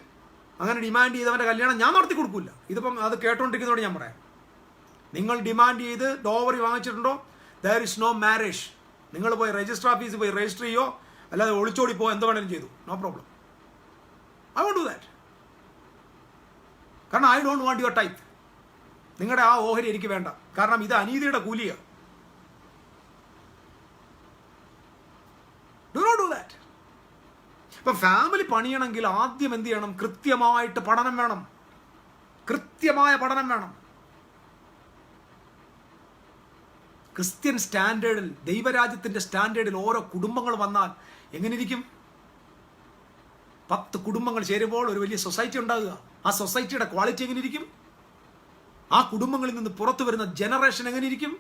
അങ്ങനെ ഡിമാൻഡ് ചെയ്തവൻ്റെ കല്യാണം ഞാൻ നടത്തി കൊടുക്കില്ല. ഇതിപ്പം അത് കേട്ടോണ്ടിരിക്കുന്നതോട് ഞാൻ പറയാം, നിങ്ങൾ ഡിമാൻഡ് ചെയ്ത് ഡോവറി വാങ്ങിച്ചിട്ടുണ്ടോ, ദർ ഇസ് നോ മാരേജ്. നിങ്ങൾ പോയി രജിസ്റ്റർ ഓഫീസിൽ പോയി രജിസ്റ്റർ ചെയ്യോ, അല്ലാതെ ഒളിച്ചോടി പോ, എന്ത് വേണേലും ചെയ്തു, no problem. I won't do that. കാരണം I don't want your type. നിങ്ങളുടെ ആ ഓഹരി എനിക്ക് വേണ്ട. കാരണം ഇത് അനീതിയുടെ കൂലിയാണ്. Do not do that. ഇപ്പം ഫാമിലി പണിയണമെങ്കിൽ ആദ്യം എന്ത് ചെയ്യണം? കൃത്യമായിട്ട് പഠനം വേണം. കൃത്യമായ പഠനം വേണം. ക്രിസ്ത്യൻ സ്റ്റാൻഡേർഡിൽ, ദൈവരാജ്യത്തിൻ്റെ സ്റ്റാൻഡേർഡിൽ ഓരോ കുടുംബങ്ങൾ വന്നാൽ എങ്ങനെ ഇരിക്കും? 10 കുടുംബങ്ങൾ ചേരുമ്പോൾ ഒരു വലിയ സൊസൈറ്റി ഉണ്ടാകുക. ആ സൊസൈറ്റിയുടെ ക്വാളിറ്റി എങ്ങനെ ഇരിക്കും? ആ കുടുംബങ്ങളിൽ നിന്ന് പുറത്തു വരുന്ന ജനറേഷൻ എങ്ങനെ ഇരിക്കും?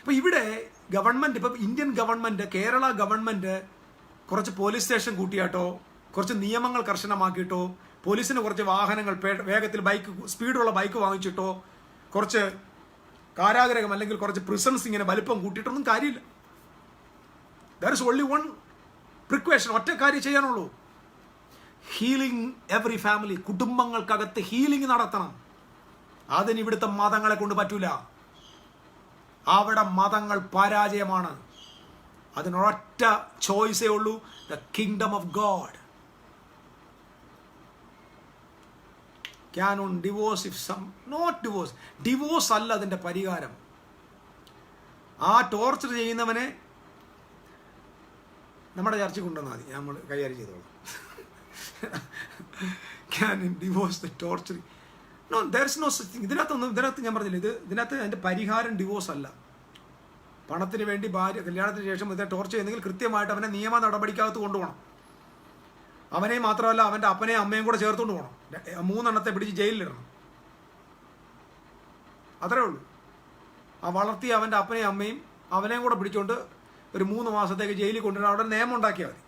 അപ്പൊ ഇവിടെ ഗവൺമെൻറ്, ഇപ്പം ഇന്ത്യൻ ഗവൺമെൻറ്, കേരള ഗവൺമെൻറ് കുറച്ച് പോലീസ് സ്റ്റേഷൻ കൂട്ടിയാട്ടോ, കുറച്ച് നിയമങ്ങൾ കർശനമാക്കിയിട്ടോ, പോലീസിന് കുറച്ച് വാഹനങ്ങൾ വേഗത്തിൽ സ്പീഡുള്ള ബൈക്ക് വാങ്ങിച്ചിട്ടോ, കുറച്ച് കാരാഗ്രഹം അല്ലെങ്കിൽ കുറച്ച് പ്രിസൺസ് ഇങ്ങനെ വലിപ്പം കൂട്ടിയിട്ടൊന്നും കാര്യമില്ല. There is only one precaution, ഒറ്റ കാര്യം ചെയ്യാനുള്ളൂ. Healing every family. കുടുംബങ്ങൾക്കകത്ത് ഹീലിംഗ് നടത്തണം. അതിന് ഇവിടുത്തെ മതങ്ങളെ കൊണ്ട് പറ്റൂല. അവിടെ മതങ്ങൾ പരാജയമാണ്. അതിനൊരൊറ്റ ചോയ്സേ ഉള്ളൂ, the kingdom of God. Can on divorce if some not divorce. Divorce അല്ല അതിൻ്റെ പരിഹാരം. ആ ടോർച്ചർ ചെയ്യുന്നവനെ നമ്മുടെ ചർച്ചയ്ക്ക് കൊണ്ടുവന്നാൽ മതി, നമ്മൾ കൈകാര്യം ചെയ്തോളാം. Can divorce the torture? No, there is no such thing. ഇതിനകത്ത് ഞാൻ പറഞ്ഞില്ല, ഇതിനകത്ത് അതിൻ്റെ പരിഹാരം ഡിവോഴ്സ് അല്ല. പണത്തിന് വേണ്ടി ഭാര്യ കല്യാണത്തിന് ശേഷം ഇതിനെ ടോർച്ചർ ചെയ്യുന്നെങ്കിൽ കൃത്യമായിട്ട് അവനെ നിയമ നടപടിക്കകത്ത് കൊണ്ടുപോകണം. അവനെ മാത്രമല്ല അവൻ്റെ അപ്പനെയും അമ്മയും കൂടെ ചേർത്തുകൊണ്ട് പോകണം. 3 എണ്ണത്തെ പിടിച്ച് ജയിലിലിടണം. അത്രേ ഉള്ളൂ. ആ വളർത്തിയ അവൻ്റെ അപ്പനെയും അമ്മയും അവനെയും കൂടെ പിടിച്ചുകൊണ്ട് ഒരു 3 മാസത്തേക്ക് ജയിലിൽ കൊണ്ടുവരണം. അവിടെ നിയമം ഉണ്ടാക്കിയാൽ മതി.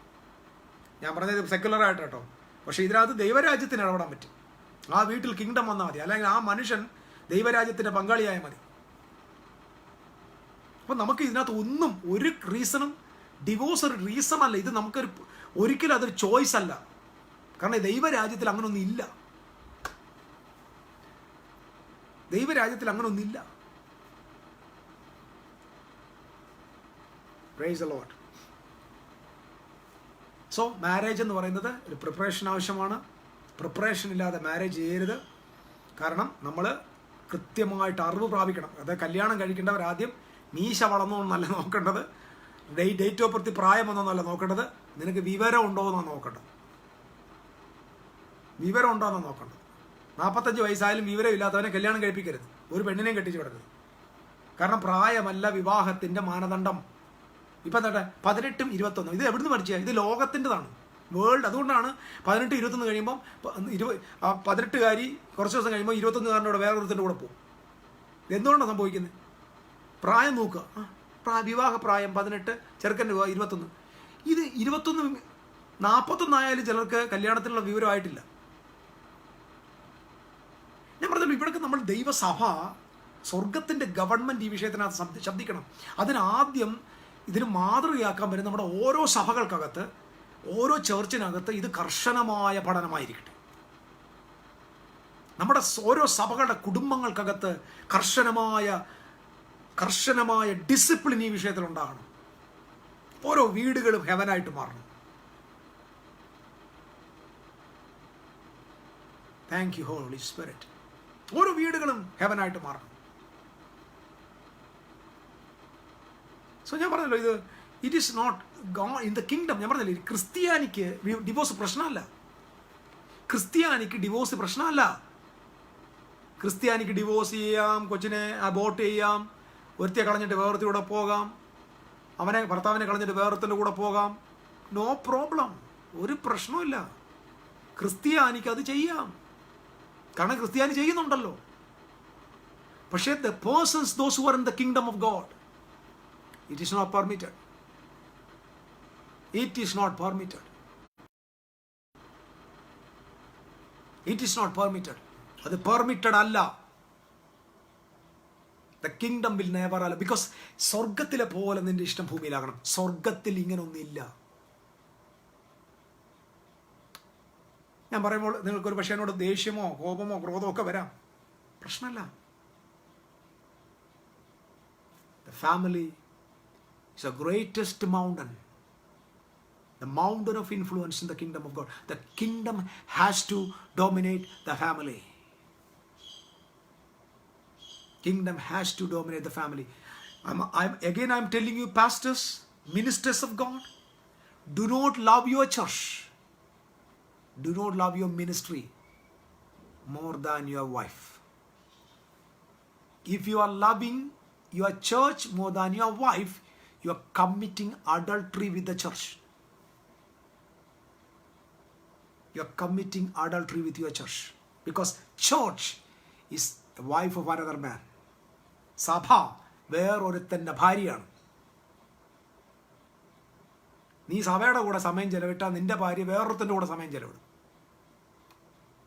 ഞാൻ പറഞ്ഞത് സെക്യുലറായിട്ട് കേട്ടോ. പക്ഷേ ഇതിനകത്ത് ദൈവരാജ്യത്തിന് ഇടപെടാൻ പറ്റും. ആ വീട്ടിൽ കിങ്ഡം വന്നാൽ മതി, അല്ലെങ്കിൽ ആ മനുഷ്യൻ ദൈവരാജ്യത്തിൻ്റെ പങ്കാളിയായാൽ മതി. അപ്പം നമുക്ക് ഇതിനകത്ത് ഒന്നും ഒരു റീസണും, ഡിവോഴ്സ് ഒരു റീസൺ അല്ല. ഇത് നമുക്കൊരു ഒരിക്കലും അതൊരു ചോയ്സ് അല്ല. കാരണം ദൈവരാജ്യത്തിൽ അങ്ങനൊന്നും ഇല്ല. ദൈവരാജ്യത്തിൽ അങ്ങനൊന്നും ഇല്ല. Praise the Lord. So marriage എന്ന് പറയുന്നത് ഒരു പ്രിപ്പറേഷൻ ആവശ്യമാണ്. പ്രിപ്പറേഷൻ ഇല്ലാതെ മാരേജ് ചെയ്യരുത്. കാരണം നമ്മൾ കൃത്യമായിട്ട് അറിവ് പ്രാപിക്കണം. അതായത് കല്യാണം കഴിക്കേണ്ടവർ ആദ്യം മീശ വളർന്നോന്നല്ല നോക്കേണ്ടത്, ഡേറ്റ് ഓഫ് ബർത്ത് പ്രായം ഒന്നൊന്നല്ല നോക്കേണ്ടത്, നിനക്ക് വിവരം ഉണ്ടോ എന്നാണ് നോക്കേണ്ടത്. വിവരം ഉണ്ടോ എന്നാണ് നോക്കേണ്ടത്. 45 വയസ്സായാലും വിവരം ഇല്ലാത്തവനെ കല്യാണം കഴിപ്പിക്കരുത്. ഒരു പെണ്ണിനെയും കെട്ടിച്ചു വിടരുത്. കാരണം പ്രായമല്ല വിവാഹത്തിൻ്റെ മാനദണ്ഡം. ഇപ്പം എന്താ 18ഉം 21, ഇത് എവിടുന്ന് പഠിച്ചാൽ? ഇത് ലോകത്തിൻ്റെതാണ്, വേൾഡ്. അതുകൊണ്ടാണ് 18, 21 കഴിയുമ്പം 18കാരി കുറച്ച് ദിവസം കഴിയുമ്പോൾ 21കാരൻ്റെ വേറൊരുത്തിൻ്റെ കൂടെ പോകും. എന്തുകൊണ്ടാണ് സംഭവിക്കുന്നത്? പ്രായം നോക്കുക. വിവാഹ പ്രായം 18, ചെറുക്കൻ്റെ 21. ഇത് 21, 41 ആയാലും ചിലർക്ക് കല്യാണത്തിനുള്ള വിവരമായിട്ടില്ല. ഞാൻ പറഞ്ഞല്ലോ, ഇവിടൊക്കെ നമ്മൾ ദൈവസഭ, സ്വർഗത്തിൻ്റെ ഗവൺമെൻറ് ഈ വിഷയത്തിനകത്ത് ശബ്ദിക്കണം. അതിനാദ്യം ഇതിന് മാതൃകയാക്കാൻ വരും നമ്മുടെ ഓരോ സഭകൾക്കകത്ത്, ഓരോ ചർച്ചിനകത്ത് ഇത് കർശനമായ പഠനമായിരിക്കട്ടെ. നമ്മുടെ ഓരോ സഭകളുടെ കുടുംബങ്ങൾക്കകത്ത് കർശനമായ ഡിസിപ്ലിൻ ഈ വിഷയത്തിൽ ഉണ്ടാകണം. ഓരോ വീടുകളും ഹെവനായിട്ട് മാറണം. Thank you holy spirit. ഓരോ വീടുകളും ഹെവനായിട്ട് മാറണം. സോ ഞാൻ പറഞ്ഞല്ലോ, ഇത് it is not God in the kingdom. ഞാൻ പറഞ്ഞില്ലേ, ക്രിസ്ത്യാനിക്ക് ഡിവോഴ്സ് പ്രശ്നമല്ല. ക്രിസ്ത്യാനിക്ക് ഡിവോഴ്സ് പ്രശ്നമല്ല. ക്രിസ്ത്യാനിക്ക് ഡിവോഴ്സ് ചെയ്യാം, കൊച്ചിനെ അബോർട്ട് ചെയ്യാം, ഒരുത്തിയെ കളഞ്ഞിട്ട് വേറൊരുത്തിയുടെ കൂടെ പോകാം, ഭർത്താവിനെ കളഞ്ഞിട്ട് വേറൊരുത്തിൻ്റെ കൂടെ പോകാം. നോ പ്രോബ്ലം, ഒരു പ്രശ്നമില്ല. ക്രിസ്ത്യാനിക്ക് അത് ചെയ്യാം, കാരണം ക്രിസ്ത്യാനി ചെയ്യുന്നുണ്ടല്ലോ. പക്ഷേ the persons those who are in the kingdom of God, it is not permitted. It is not permitted. It is not permitted. അത് പെർമിറ്റഡ് അല്ല. The kingdom will never allow, because സ്വർഗത്തിലെ പോലെ നിന്റെ ഇഷ്ടം ഭൂമിയിലാകണം. സ്വർഗത്തിൽ ഇങ്ങനൊന്നില്ല. ഞാൻ പറയുമ്പോൾ നിങ്ങൾക്കൊരു പക്ഷേ എന്നോട് ദേഷ്യമോ കോപമോ ക്രോധമോ ഒക്കെ വരാം. പ്രശ്നമല്ല. The family is the greatest mountain, the mountain of influence in the kingdom of God. The kingdom has to dominate the family. Kingdom has to dominate the family. I'm telling you, pastors, ministers of God, do not love your church, do not love your ministry more than your wife. If you are loving your church more than your wife, you are committing adultery with the church. You are committing adultery with your church, because church is the wife of another man. സഭ വേറൊരുത്തൻ്റെ ഭാര്യയാണ്. നീ സഭയുടെ കൂടെ സമയം ചെലവിട്ടാൽ നിന്റെ ഭാര്യ വേറൊരുത്തൻ്റെ കൂടെ സമയം ചെലവിടും.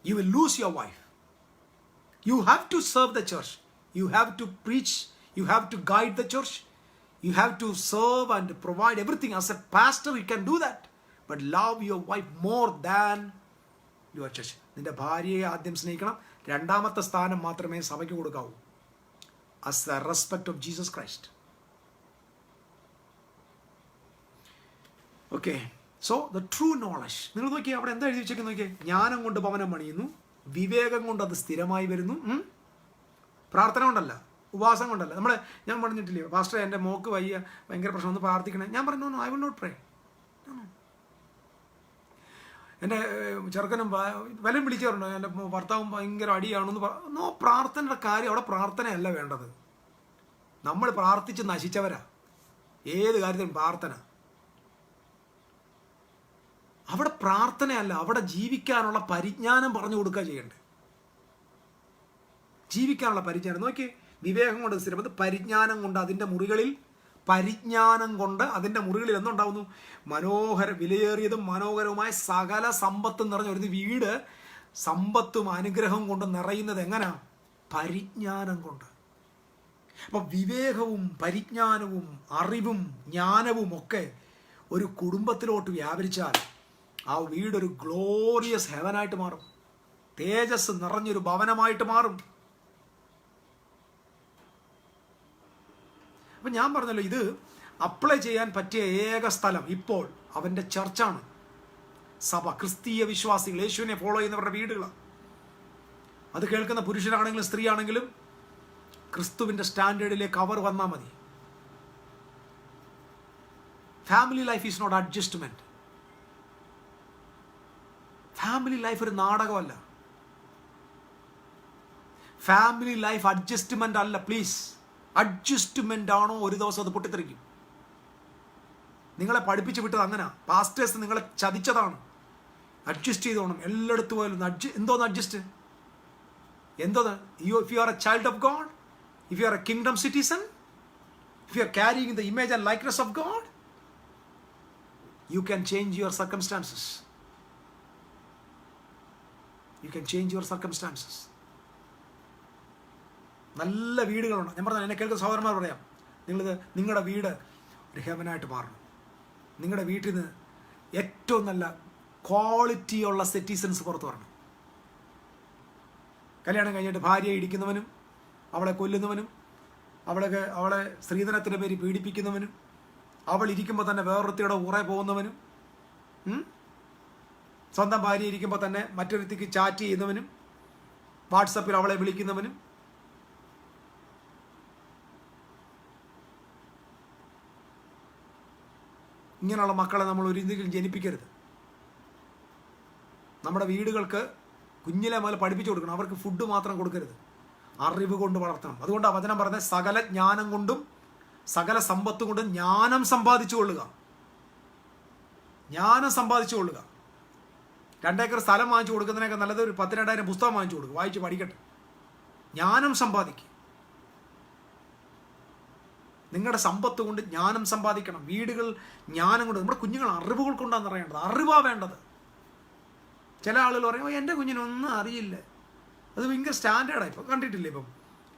You will lose your wife. You have to serve the church. You have to preach. You have to guide the church. You have to serve and provide everything. As a pastor, you can do that. But love your wife more than your church. നിന്റെ ഭാര്യയെ ആദ്യം സ്നേഹിക്കണം. രണ്ടാമത്തെ സ്ഥാനം മാത്രമേ സഭയ്ക്ക് കൊടുക്കാവൂ. As the respect of Jesus Christ. Okay. So the true knowledge. നിങ്ങൾ നോക്കിയേ, അവിടെ എന്താ എഴുതി വെച്ചേക്കുന്നത് നോക്കിയേ. ജ്ഞാനം കൊണ്ട് ഭവനം പണിയുന്നു, വിവേകം കൊണ്ട് അത് സ്ഥിരമായി വരുന്നു. പ്രാർത്ഥന കൊണ്ടല്ല, ഉപവാസം കൊണ്ടല്ല. ഞാൻ പറഞ്ഞിട്ടില്ലേ പാസ്റ്റർ എൻ്റെ മോക്ക് ഭയങ്കര പ്രശ്നം, ഒന്ന് പ്രാർത്ഥിക്കണേ. ഞാൻ പറഞ്ഞു ഐ വിൽ നോട്ട് പ്രേ. എൻ്റെ ചെറുക്കനും വിലം വിളിച്ചാറുണ്ടോ, എൻ്റെ ഭർത്താവും ഭയങ്കര അടിയാണെന്ന് നോ. പ്രാർത്ഥനയുടെ കാര്യം അവിടെ പ്രാർത്ഥനയല്ല വേണ്ടത്. നമ്മൾ പ്രാർത്ഥിച്ച് നശിച്ചവരാ. ഏത് കാര്യത്തിലും പ്രാർത്ഥന. അവിടെ പ്രാർത്ഥനയല്ല, അവിടെ ജീവിക്കാനുള്ള പരിജ്ഞാനം പറഞ്ഞു കൊടുക്കുക ചെയ്യണ്ടേ. ജീവിക്കാനുള്ള പരിജ്ഞാനം നോക്കി. വിവേകം കൊണ്ട് സ്ഥിരം, പരിജ്ഞാനം കൊണ്ട് അതിൻ്റെ മുറികളിൽ, പരിജ്ഞാനം കൊണ്ട് അതിൻ്റെ മുറികളിൽ എന്തുണ്ടാവുന്നു? വിലയേറിയതും മനോഹരവുമായ സകല സമ്പത്തും നിറഞ്ഞ ഒരു വീട് സമ്പത്തും അനുഗ്രഹവും കൊണ്ട് നിറയുന്നത് എങ്ങനെയാ? പരിജ്ഞാനം കൊണ്ട്. അപ്പൊ വിവേകവും പരിജ്ഞാനവും അറിവും ജ്ഞാനവും ഒക്കെ ഒരു കുടുംബത്തിലോട്ട് വ്യാപരിച്ചാൽ ആ വീടൊരു ഗ്ലോറിയസ് ഹെവനായിട്ട് മാറും. തേജസ് നിറഞ്ഞൊരു ഭവനമായിട്ട് മാറും. അപ്പം ഞാൻ പറഞ്ഞല്ലോ, ഇത് അപ്ലൈ ചെയ്യാൻ പറ്റിയ ഏക സ്ഥലം ഇപ്പോൾ അവൻ്റെ ചർച്ചാണ്. സഭ, ക്രിസ്തീയ വിശ്വാസികൾ, യേശുവിനെ ഫോളോ ചെയ്യുന്നവരുടെ വീടുകളാണ്. അത് കേൾക്കുന്ന പുരുഷനാണെങ്കിലും സ്ത്രീ ആണെങ്കിലും ക്രിസ്തുവിൻ്റെ സ്റ്റാൻഡേർഡിലേക്ക് അവർ വന്നാൽ മതി. Family life is not adjustment. Family life ഒരു നാടകമല്ല. ഫാമിലി ലൈഫ് അഡ്ജസ്റ്റ്മെന്റ് അല്ല. പ്ലീസ്, അഡ്ജസ്റ്റ്മെന്റ് ആണോ ഒരു ദിവസം അത് പൊട്ടിത്തെറിക്കും. നിങ്ങളെ പഠിപ്പിച്ചു വിട്ടത് അങ്ങനെ. പാസ്റ്റേഴ്സ് നിങ്ങളെ ചതിച്ചതാണ്. അഡ്ജസ്റ്റ് ചെയ്തോണം എല്ലായിടത്തും പോയാലും. എന്തോന്ന് അഡ്ജസ്റ്റ്? എന്തോന്ന്? If you are a child of God, if you are A kingdom citizen, if you are carrying the image and likeness of God, you can change your circumstances. You can change your circumstances. നല്ല വീടുകളുണ്ട്. ഞാൻ പറഞ്ഞ എന്നെ കേൾക്കുന്ന സഹോദരന്മാർ പറയാം, നിങ്ങളുടെ വീട് ഒരു ഹെവനായിട്ട് മാറണം. നിങ്ങളുടെ വീട്ടിൽ നിന്ന് ഏറ്റവും നല്ല ക്വാളിറ്റിയുള്ള സിറ്റിസൺസ് പുറത്തു വരണം. കല്യാണം കഴിഞ്ഞിട്ട് ഭാര്യയെ ഇടിക്കുന്നവനും അവളെ കൊല്ലുന്നവനും അവളെ സ്ത്രീധനത്തിൻ്റെ പേര് പീഡിപ്പിക്കുന്നവനും അവൾ ഇരിക്കുമ്പോൾ തന്നെ വേറൊരുത്തിയുടെ ഉറേ പോകുന്നവനും സ്വന്തം ഭാര്യ ഇരിക്കുമ്പോൾ തന്നെ മറ്റൊരുത്തിക്ക് ചാറ്റ് ചെയ്യുന്നവനും വാട്സപ്പിൽ അവളെ വിളിക്കുന്നവനും ഇങ്ങനെയുള്ള മക്കളെ നമ്മൾ ഒരിക്കലും ജനിപ്പിക്കരുത്. നമ്മുടെ വീടുകൾക്ക് കുഞ്ഞിലെ മുതൽ പഠിപ്പിച്ചു കൊടുക്കണം. അവർക്ക് ഫുഡ് മാത്രം കൊടുക്കരുത്, അറിവ് കൊണ്ട് വളർത്തണം. അതുകൊണ്ടാണ് വചനം പറഞ്ഞത് സകല ജ്ഞാനം കൊണ്ടും സകല സമ്പത്ത് കൊണ്ടും ജ്ഞാനം സമ്പാദിച്ചു കൊള്ളുക. ജ്ഞാനം സമ്പാദിച്ചു കൊള്ളുക. 2 ഏക്കർ സ്ഥലം വാങ്ങിച്ചു കൊടുക്കുന്നതിനൊക്കെ നല്ലത് ഒരു 10,000 പുസ്തകം വാങ്ങിച്ചു കൊടുക്കും, വായിച്ച് പഠിക്കട്ടെ. ജ്ഞാനം സമ്പാദിക്കും. നിങ്ങളുടെ സമ്പത്ത് കൊണ്ട് ജ്ഞാനം സമ്പാദിക്കണം. വീടുകൾ ജ്ഞാനം കൊണ്ട്. നമ്മുടെ കുഞ്ഞുങ്ങൾ അറിവുകൾ കൊണ്ടാണ് അറിയേണ്ടത്. അറിവാണ് വേണ്ടത്. ചില ആളുകൾ പറയും എൻ്റെ കുഞ്ഞിനൊന്നും അറിയില്ല. അത് ഭയങ്കര സ്റ്റാൻഡേർഡാണ്. ഇപ്പം കണ്ടിട്ടില്ലേ, ഇപ്പം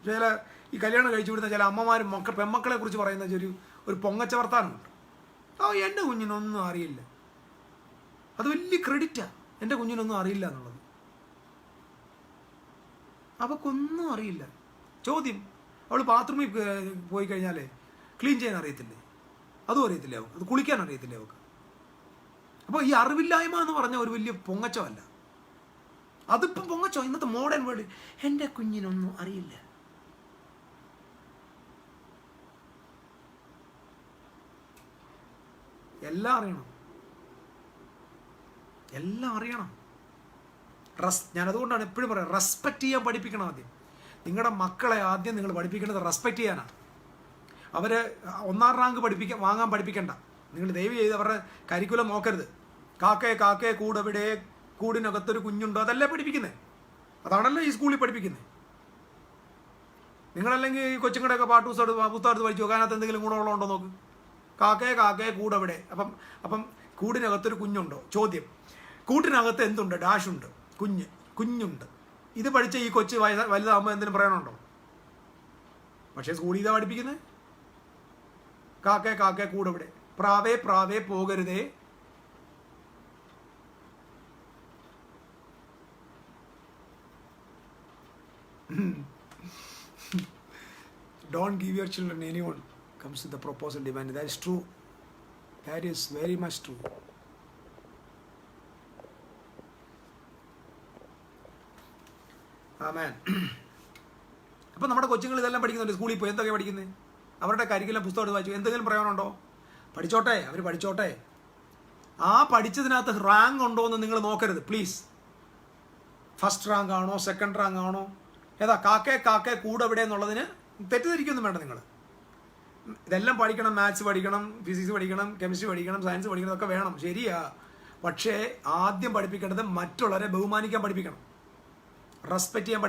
ചില ഈ കല്യാണം കഴിച്ചു വിടുന്ന ചില അമ്മമാരും പെമ്മക്കളെ കുറിച്ച് പറയുന്ന ഒരു പൊങ്ങച്ച വർത്താനമുണ്ട്. എൻ്റെ കുഞ്ഞിനൊന്നും അറിയില്ല. അത് വലിയ ക്രെഡിറ്റാണ്. എൻ്റെ കുഞ്ഞിനൊന്നും അറിയില്ല എന്നുള്ളത്. അവൾക്കൊന്നും അറിയില്ല. ചോദ്യം, അവൾ ബാത്റൂമിൽ പോയി കഴിഞ്ഞാലേ ക്ലീൻ ചെയ്യാൻ അറിയത്തില്ലേ? അതും അറിയത്തില്ലേ അവൾക്ക്? അത് കുളിക്കാൻ അറിയത്തില്ലേ അവൾക്ക്? അപ്പോൾ ഈ അറിവില്ലായ്മ എന്ന് പറഞ്ഞ ഒരു വലിയ പൊങ്ങച്ചമല്ല. അതിപ്പം പൊങ്ങച്ചോ. ഇന്നത്തെ മോഡേൺ വേൾഡ് എൻ്റെ കുഞ്ഞിനൊന്നും അറിയില്ല. എല്ലാം അറിയണം. എല്ലാം അറിയണം. ഞാൻ അതുകൊണ്ടാണ് എപ്പോഴും പറയാം, റെസ്പെക്റ്റ് ചെയ്യാൻ പഠിപ്പിക്കണം. ആദ്യം നിങ്ങളുടെ മക്കളെ ആദ്യം നിങ്ങൾ പഠിപ്പിക്കേണ്ടത് റെസ്പെക്റ്റ് ചെയ്യാനാണ്. അവർ 1ാം റാങ്ക് വാങ്ങാൻ പഠിപ്പിക്കണ്ട. നിങ്ങൾ ദയവ് ചെയ്ത് അവരുടെ കരിക്കുലം നോക്കരുത്. കാക്കയെ കൂടെവിടെ, കൂടിനകത്തൊരു കുഞ്ഞുണ്ടോ, അതല്ലേ പഠിപ്പിക്കുന്നത്. അതാണല്ലോ ഈ സ്കൂളിൽ പഠിപ്പിക്കുന്നത്. നിങ്ങളല്ലെങ്കിൽ ഈ കൊച്ചുങ്ങളുടെയൊക്കെ പുസ്തകത്ത് പഠിച്ചു നോക്കാൻ, അതിനകത്ത് എന്തെങ്കിലും ഗുണമുള്ളതുണ്ടോ നോക്ക്. കാക്കേ കാക്കേ കൂടെവിടെ. അപ്പം കൂടിനകത്തൊരു കുഞ്ഞുണ്ടോ? ചോദ്യം. കൂട്ടിനകത്ത് എന്തുണ്ട്? ഡാഷുണ്ട്, കുഞ്ഞുണ്ട്. ഇത് പഠിച്ച ഈ കൊച്ചു വലുതാകുമ്പോൾ എന്തിനും പറയാനുണ്ടോ? പക്ഷേ സ്കൂളിൽ ഇതാ പഠിപ്പിക്കുന്നത്. കാക്കേ കാക്കേ കൂടെവിടെ, പ്രാവേ പ്രാവേ പോകരുതേ. Don't give your children anyone comes to the proposal demand. That is true. That is very much true. Amen. അപ്പോൾ നമ്മുടെ കൊച്ചുങ്ങൾ ഇതെല്ലാം പഠിക്കുന്നുണ്ട്. സ്കൂളിൽ പോയി എന്തൊക്കെയാണ് പഠിക്കുന്നത്? അവരുടെ കരിക്കുലം പുസ്തകം എടുത്ത് വായിച്ചു. എന്തെങ്കിലും പറയാനുണ്ടോ? പഠിച്ചോട്ടെ, അവർ പഠിച്ചോട്ടെ. ആ പഠിച്ചതിനകത്ത് റാങ്ക് ഉണ്ടോ എന്ന് നിങ്ങൾ നോക്കരുത് പ്ലീസ്. ഫസ്റ്റ് റാങ്ക് ആണോ സെക്കൻഡ് റാങ്ക് ആണോ ഏതാ? കാക്കേ കാക്കേ കൂടെ എവിടെ എന്നുള്ളതിന് തെറ്റിദ്ധരിക്കൊന്നും വേണ്ട. നിങ്ങൾ ഇതെല്ലാം പഠിക്കണം. മാത്സ് പഠിക്കണം, ഫിസിക്സ് പഠിക്കണം, കെമിസ്ട്രി പഠിക്കണം, സയൻസ് പഠിക്കണം, ഒക്കെ വേണം, ശരിയാ. പക്ഷേ ആദ്യം പഠിപ്പിക്കേണ്ടത് മറ്റുള്ളവരെ ബഹുമാനിക്കാൻ പഠിപ്പിക്കണം, റെസ്പെക്റ്റ് ചെയ്യാൻ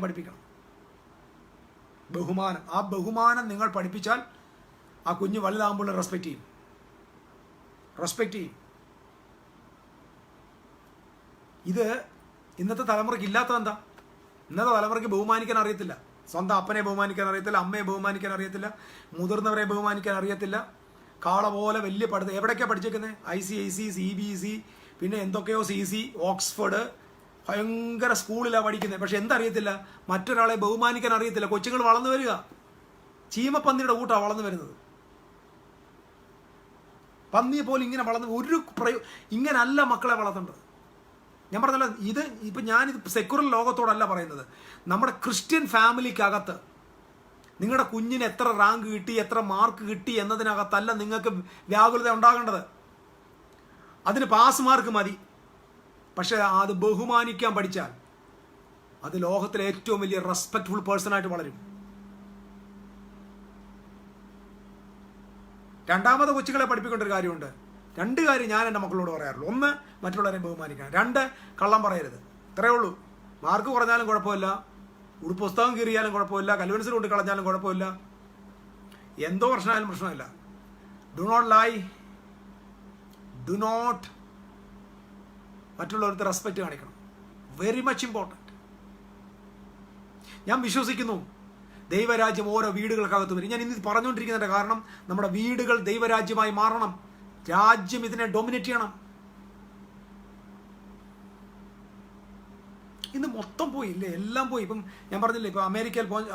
പഠിപ്പിക്കണം. ബഹുമാനം. ആ ബഹുമാനം നിങ്ങൾ പഠിപ്പിച്ചാൽ ആ കുഞ്ഞ് വലുതാകുമ്പോൾ റെസ്പെക്റ്റ് ചെയ്യും. ഇത് ഇന്നത്തെ തലമുറയ്ക്ക് ഇല്ലാത്തത് എന്താ? ഇന്നത്തെ തലമുറയ്ക്ക് ബഹുമാനിക്കാൻ അറിയത്തില്ല. സ്വന്തം അപ്പനെ ബഹുമാനിക്കാൻ അറിയത്തില്ല, അമ്മയെ ബഹുമാനിക്കാൻ അറിയത്തില്ല, മുതിർന്നവരെ ബഹുമാനിക്കാൻ അറിയത്തില്ല. കാള പോലെ വലിയ പഠിത്തം. എവിടേക്കാണ് പഠിച്ചേക്കുന്നത്? ICIC, CBSE, പിന്നെ എന്തൊക്കെയോ CC, ഓക്സ്ഫോർഡ്, ഭയങ്കര സ്കൂളിലാണ് പഠിക്കുന്നത്. പക്ഷെ എന്തറിയത്തില്ല? മറ്റൊരാളെ ബഹുമാനിക്കാൻ അറിയത്തില്ല. കൊച്ചുങ്ങൾ വളർന്നു വരിക ചീമപ്പന്നിയുടെ കൂട്ടാണ് വളർന്നു വരുന്നത്. പന്നിയെ പോലെ ഇങ്ങനെ വളർന്ന് ഇങ്ങനല്ല മക്കളെ വളർത്തേണ്ടത്. ഞാൻ പറഞ്ഞല്ലോ, ഇപ്പം ഞാനിത് സെക്യുലർ ലോകത്തോടല്ല പറയുന്നത്. നമ്മുടെ ക്രിസ്ത്യൻ ഫാമിലിക്കകത്ത് നിങ്ങളുടെ കുഞ്ഞിന് എത്ര റാങ്ക് കിട്ടി, എത്ര മാർക്ക് കിട്ടി എന്നതിനകത്തല്ല നിങ്ങൾക്ക് വ്യാകുലത ഉണ്ടാകേണ്ടത്. അതിന് പാസ് മാർക്ക് മതി. പക്ഷെ അത് ബഹുമാനിക്കാൻ പഠിച്ചാൽ അത് ലോകത്തിലെ ഏറ്റവും വലിയ റെസ്പെക്ട്ഫുൾ പേഴ്സണായിട്ട് വളരും. രണ്ടാമത് കൊച്ചുങ്ങളെ പഠിപ്പിക്കേണ്ട ഒരു കാര്യമുണ്ട്. 2 കാര്യം ഞാൻ എൻ്റെ മക്കളോട് പറയാറുള്ളൂ. 1, മറ്റുള്ളവരെ ബഹുമാനിക്കണം. 2, കള്ളം പറയരുത്. ഇത്രയേ ഉള്ളൂ. മാർക്ക് കുറഞ്ഞാലും കുഴപ്പമില്ല, പുസ്തകം കീറിയാലും കുഴപ്പമില്ല, കൽവൻസിൽ കൊണ്ട് കളഞ്ഞാലും കുഴപ്പമില്ല, എന്തോ പ്രശ്നമായാലും പ്രശ്നമില്ല. Do not lie, do not മറ്റുള്ളവർക്ക് റെസ്പെക്റ്റ് കാണിക്കണം. Very much important. ഞാൻ വിശ്വസിക്കുന്നു ദൈവരാജ്യം ഓരോ വീടുകൾക്കകത്ത് വരും. ഞാൻ ഇന്ന് പറഞ്ഞുകൊണ്ടിരിക്കുന്നതിൻ്റെ കാരണം നമ്മുടെ വീടുകൾ ദൈവരാജ്യമായി മാറണം. രാജ്യം ഇതിനെ ഡൊമിനേറ്റ് ചെയ്യണം. ഇന്ന് മൊത്തം പോയി ഇല്ലേ, എല്ലാം പോയി. ഇപ്പം ഞാൻ പറഞ്ഞില്ലേ, ഇപ്പം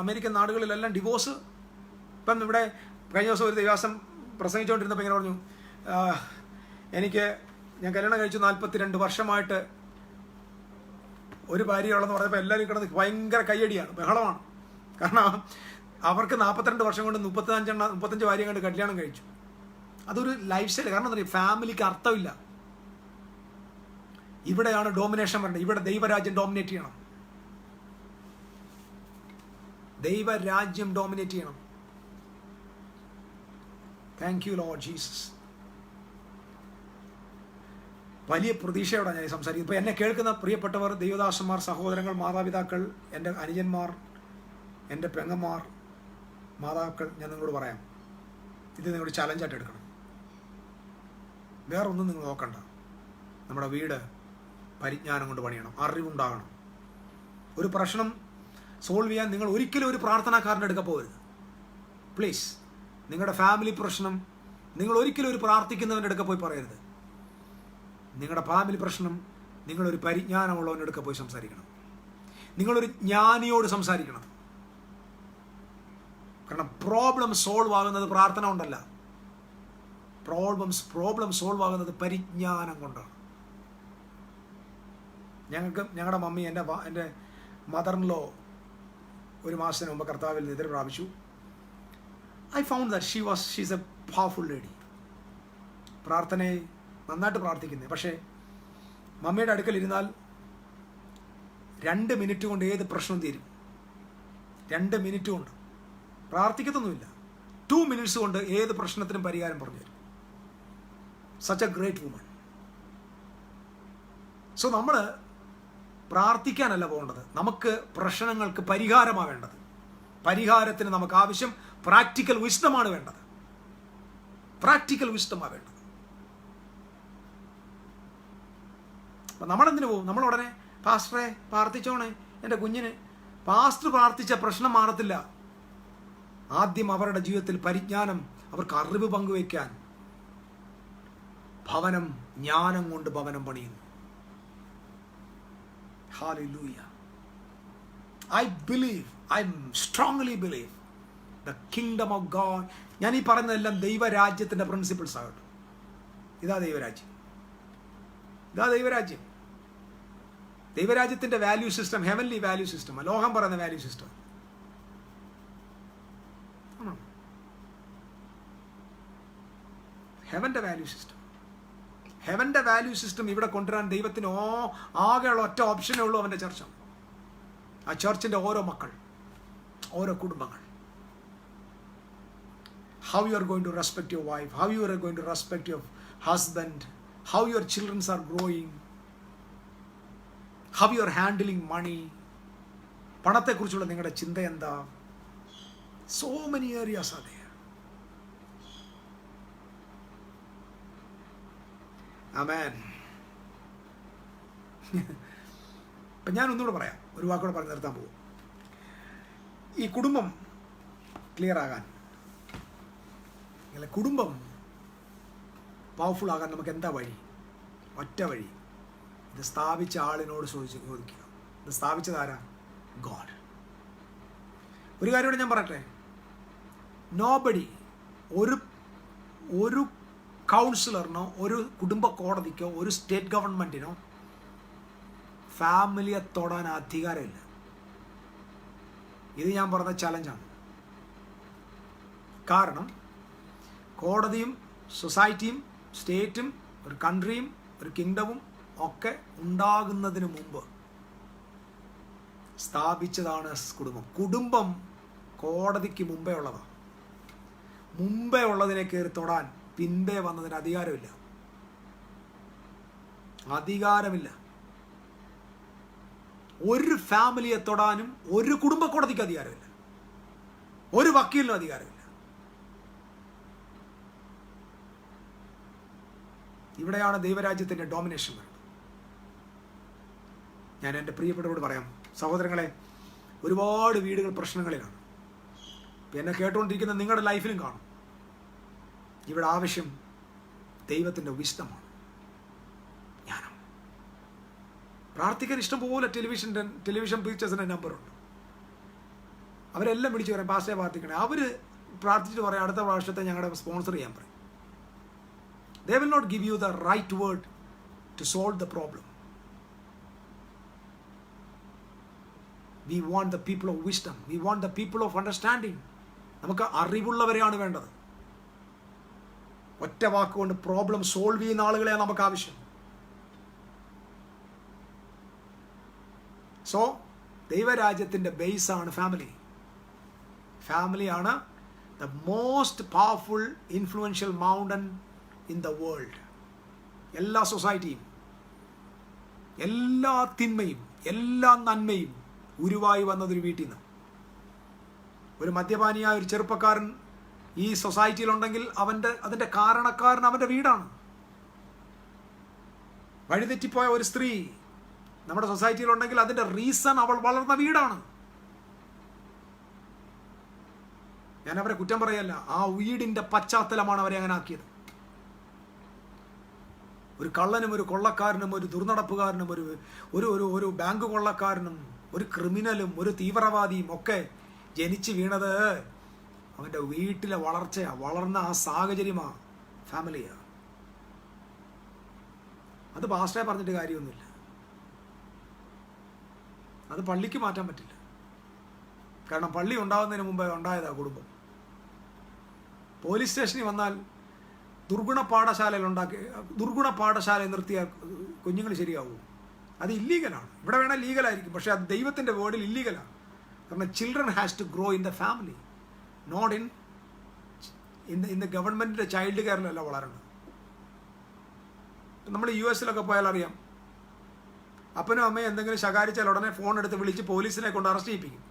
അമേരിക്കൻ നാടുകളിലെല്ലാം ഡിവോഴ്സ്. ഇപ്പം ഇവിടെ കഴിഞ്ഞ ദിവസം ഒരു ദിവസം പ്രസംഗിച്ചുകൊണ്ടിരുന്നപ്പോൾ ഇങ്ങനെ പറഞ്ഞു, ഞാൻ കല്യാണം കഴിച്ചു 42 വർഷമായിട്ട് ഒരു ഭാര്യയുള്ളതെന്ന് പറഞ്ഞപ്പോൾ എല്ലാവരും കിടന്ന് ഭയങ്കര കയ്യടിയാണ്, ബഹളമാണ്. കാരണം അവർക്ക് 42 വർഷം കൊണ്ട് 35 ഭാര്യ കണ്ട് കല്യാണം കഴിച്ചു. അതൊരു ലൈഫ് സ്റ്റൈൽ. കാരണം എന്താ പറയുക, ഫാമിലിക്ക് അർത്ഥമില്ല. ഇവിടെയാണ് ഡോമിനേഷൻ വരേണ്ടത്. ഇവിടെ ദൈവരാജ്യം ഡോമിനേറ്റ് ചെയ്യണം. ദൈവരാജ്യം ഡോമിനേറ്റ് ചെയ്യണം. Thank you Lord Jesus. വലിയ പ്രതീക്ഷയോടെ ഞാൻ സംസാരിക്കും. ഇപ്പോൾ എന്നെ കേൾക്കുന്ന പ്രിയപ്പെട്ടവർ, ദൈവദാസന്മാർ, സഹോദരങ്ങൾ, മാതാപിതാക്കൾ, എൻ്റെ അനുജന്മാർ, എൻ്റെ പെങ്ങന്മാർ, മാതാക്കൾ, ഞാൻ നിങ്ങളോട് പറയാം, ഇത് നിങ്ങളുടെ ചലഞ്ചായിട്ട് എടുക്കണം. വേറൊന്നും നിങ്ങൾ നോക്കണ്ട. നമ്മുടെ വീട് പരിജ്ഞാനം കൊണ്ട് പണിയണം, അറിവുണ്ടാകണം. ഒരു പ്രശ്നം സോൾവ് ചെയ്യാൻ നിങ്ങൾ ഒരിക്കലും ഒരു പ്രാർത്ഥനാക്കാരൻ്റെ അടുക്ക പോകരുത് പ്ലീസ്. നിങ്ങളുടെ ഫാമിലി പ്രശ്നം നിങ്ങൾ ഒരിക്കലും ഒരു പ്രാർത്ഥിക്കുന്നവൻ്റെ അടുക്ക പോയി പറയരുത്. നിങ്ങളുടെ ഫാമിലി പ്രശ്നം നിങ്ങളൊരു പരിജ്ഞാനമുള്ളവൻ്റെ അടുക്ക പോയി സംസാരിക്കണം. നിങ്ങളൊരു ജ്ഞാനിയോട് സംസാരിക്കണം. കാരണം പ്രോബ്ലം സോൾവ് ആകുന്നത് പ്രാർത്ഥന കൊണ്ടല്ല. പ്രോബ്ലം സോൾവ് ആകുന്നത് പരിജ്ഞാനം കൊണ്ടാണ്. ഞങ്ങളുടെ മമ്മി, എൻ്റെ മദറിൻലോ ഒരു മാസത്തിന് മുമ്പ് കർത്താവിൽ നിദ്ര പ്രാപിച്ചു. I found that she's A powerful lady. പ്രാർത്ഥനയെ നന്നായിട്ട് പ്രാർത്ഥിക്കുന്നത്. പക്ഷേ മമ്മിയുടെ അടുക്കൽ ഇരുന്നാൽ 2 മിനിറ്റ് കൊണ്ട് ഏത് പ്രശ്നവും തീരും. 2 മിനിറ്റ് കൊണ്ട് പ്രാർത്ഥിക്കത്തൊന്നുമില്ല. 2 മിനിറ്റ്സ് കൊണ്ട് ഏത് പ്രശ്നത്തിനും പരിഹാരം പറഞ്ഞു തരും. Such A great woman. So നമ്മൾ പ്രാർത്ഥിക്കാനല്ല പോകേണ്ടത്, നമുക്ക് പ്രശ്നങ്ങൾക്ക് പരിഹാരമാണ് വേണ്ടത്. പരിഹാരത്തിന് നമുക്ക് ആവശ്യം പ്രാക്ടിക്കൽ വിസ്ഡമാണ് വേണ്ടത്. പ്രാക്ടിക്കൽ വിസ്ഡമാണ് വേണ്ടത്. അപ്പം നമ്മളെന്തിനു പോകും? നമ്മൾ ഉടനെ പാസ്റ്ററെ പ്രാർത്ഥിച്ചോണേ എൻ്റെ കുഞ്ഞിന്. പാസ്റ്റർ പ്രാർത്ഥിച്ച പ്രശ്നം മാറത്തില്ല. ആദ്യം അവരുടെ ജീവിതത്തിൽ പരിജ്ഞാനം, അവർക്ക് അറിവ് പങ്കുവയ്ക്കാൻ ഭവനം, ജ്ഞാനം കൊണ്ട് ഭവനം പണിയുന്നു. Hallelujah. I believe, I strongly believe the kingdom of God. ഞാൻ ഈ പറയുന്നതെല്ലാം ദൈവരാജ്യത്തിൻ്റെ പ്രിൻസിപ്പിൾസ് ആകട്ടെ. ഇതാ ദൈവരാജ്യം. ഇതാ ദൈവരാജ്യം. ദൈവരാജ്യത്തിൻ്റെ value system heavenly value system, ലോകം പറയുന്ന വാല്യൂ സിസ്റ്റം. ഹെവൻ്റെ വാല്യൂ സിസ്റ്റം. ഹെവൻ്റെ വാല്യൂ സിസ്റ്റം ഇവിടെ കൊണ്ടുവരാൻ ദൈവത്തിന് ആകെയുള്ള ഒറ്റ ഓപ്ഷനേ ഉള്ളൂ, അവൻ്റെ ചർച്ച. ആ ചർച്ചിൻ്റെ ഓരോ മക്കൾ, ഓരോ കുടുംബങ്ങൾ. How you are going to respect your wife, how you are going to respect your husband, how your children are growing, how you are handling money. പണത്തെക്കുറിച്ചുള്ള നിങ്ങളുടെ ചിന്ത എന്താ? So many areas are there. Amen. അപ്പം ഞാൻ ഒന്നുകൂടെ പറയാം, ഒരു വാക്കോടെ പറഞ്ഞ് നിർത്താൻ പോകും. ഈ കുടുംബം ക്ലിയർ ആകാൻ, കുടുംബം പവർഫുൾ ആകാൻ നമുക്ക് എന്താ വഴി? ഒറ്റ വഴി. ഇത് സ്ഥാപിച്ച ആളിനോട് ചോദിക്കുക. ഇത് സ്ഥാപിച്ചതാരാ? ഗോഡ്. ഒരു കാര്യം കൂടെ ഞാൻ പറയട്ടെ. നോബഡി, ഒരു കൗൺസിലറിനോ, ഒരു കുടുംബ കോടതിക്കോ, ഒരു സ്റ്റേറ്റ് ഗവൺമെൻറ്റിനോ ഫാമിലിയെ തൊടാൻ അധികാരമില്ല. ഇത് ഞാൻ പറഞ്ഞ ചലഞ്ചാണ്. കാരണം കോടതിയും സൊസൈറ്റിയും സ്റ്റേറ്റും ഒരു കൺട്രിയും ഒരു കിങ്ഡവും ഒക്കെ ഉണ്ടാകുന്നതിന് മുമ്പ് സ്ഥാപിച്ചതാണ് കുടുംബം. കുടുംബം കോടതിക്ക് മുമ്പേ ഉള്ളതാണ്. മുമ്പേ ഉള്ളതിനെ കയറി തൊടാൻ പിൻപേ വന്നതിന് അധികാരമില്ല. അധികാരമില്ല. ഒരു ഫാമിലിയെ തൊടാനും ഒരു കുടുംബ കോടതിക്ക് അധികാരമില്ല. ഒരു വക്കീലിനും അധികാരമില്ല. ഇവിടെയാണ് ദൈവരാജ്യത്തിൻ്റെ ഡോമിനേഷൻ വരുന്നത്. ഞാൻ എൻ്റെ പ്രിയപ്പെട്ടവരോട് പറയാം, സഹോദരങ്ങളെ, ഒരുപാട് വീടുകൾ പ്രശ്നങ്ങളിലാണ്. എന്നെ കേട്ടുകൊണ്ടിരിക്കുന്ന നിങ്ങളുടെ ലൈഫിലും കാണും. ഇവിടെ ആവശ്യം ദൈവത്തിൻ്റെ വിസ്ഡമാണ്, ജ്ഞാനം. പ്രാർത്ഥിക്കാൻ ഇഷ്ടംപോലെ ടെലിവിഷൻ പിക്ചേഴ്സിൻ്റെ നമ്പറുണ്ട്. അവരെല്ലാം വിളിച്ച് പറയാം, പാസ്റ്റേ പ്രാർത്ഥിക്കണേ. അവർ പ്രാർത്ഥിച്ചിട്ട് പറയാം, അടുത്ത പ്രാവശ്യത്തെ ഞങ്ങളുടെ സ്പോൺസർ ചെയ്യാൻ പറയും. They will not give you the right word to solve the problem. We want the people of wisdom. We want the people of understanding. നമുക്ക് അറിവുള്ളവരെയാണ് വേണ്ടത്. ഒറ്റ വാക്കുകൊണ്ട് പ്രോബ്ലം സോൾവ് ചെയ്യുന്ന ആളുകളെയാണ് നമുക്ക് ആവശ്യം. സോ ദൈവരാജ്യത്തിൻ്റെ ബേസാണ് ഫാമിലി. ഫാമിലിയാണ് the most powerful influential mountain in the world. എല്ലാ സൊസൈറ്റിയും, എല്ലാ തിന്മയും എല്ലാ നന്മയും ഉരുവായി വന്നതൊരു വീട്ടിൽ നിന്ന്. ഒരു മദ്യപാനിയായ ഒരു ചെറുപ്പക്കാരൻ ഈ സൊസൈറ്റിയിലുണ്ടെങ്കിൽ അതിൻ്റെ കാരണക്കാരൻ അവൻ്റെ വീടാണ്. വഴിതെറ്റിപ്പോയ ഒരു സ്ത്രീ നമ്മുടെ സൊസൈറ്റിയിലുണ്ടെങ്കിൽ അതിൻ്റെ റീസൺ അവൾ വളർന്ന വീടാണ്. ഞാൻ അവരെ കുറ്റം പറയല്ല, ആ വീടിൻ്റെ പശ്ചാത്തലമാണ് അവരെ അങ്ങനെ ആക്കിയത്. ഒരു കള്ളനും ഒരു കൊള്ളക്കാരനും ഒരു ദുർനടപ്പുകാരനും ഒരു ബാങ്ക് കൊള്ളക്കാരനും ഒരു ക്രിമിനലും ഒരു തീവ്രവാദിയും ഒക്കെ ജനിച്ച് വീണത് അവൻ്റെ വീട്ടിലെ വളർച്ചയാണ്, വളർന്ന ആ സാഹചര്യമാണ്, ഫാമിലിയാണ്. അത് പാസ്റ്ററെ പറഞ്ഞിട്ട് കാര്യമൊന്നുമില്ല. അത് പള്ളിക്ക് മാറ്റാൻ പറ്റില്ല. കാരണം പള്ളി ഉണ്ടാകുന്നതിന് മുമ്പേ ഉണ്ടായതാണ് കുടുംബം. പോലീസ് സ്റ്റേഷനിൽ വന്നാൽ ദുർഗുണ പാഠശാല നിർത്തിയ കുഞ്ഞുങ്ങൾ ശരിയാവും. അത് ഇല്ലീഗലാണ്. ഇവിടെ വേണേൽ ലീഗലായിരിക്കും, പക്ഷെ അത് ദൈവത്തിൻ്റെ വേർഡിൽ ഇല്ലീഗലാണ്. കാരണം children has to grow in the family, not in the ഗവൺമെൻറ്റിൻ്റെ ചൈൽഡ് കെയറിലല്ല വളരണം. നമ്മൾ US പോയാൽ അറിയാം, അപ്പനും അമ്മയും എന്തെങ്കിലും ശകാരിച്ചാൽ ഉടനെ ഫോൺ എടുത്ത് വിളിച്ച് പോലീസിനെ കൊണ്ട് അറസ്റ്റ് ചെയ്യിപ്പിക്കും.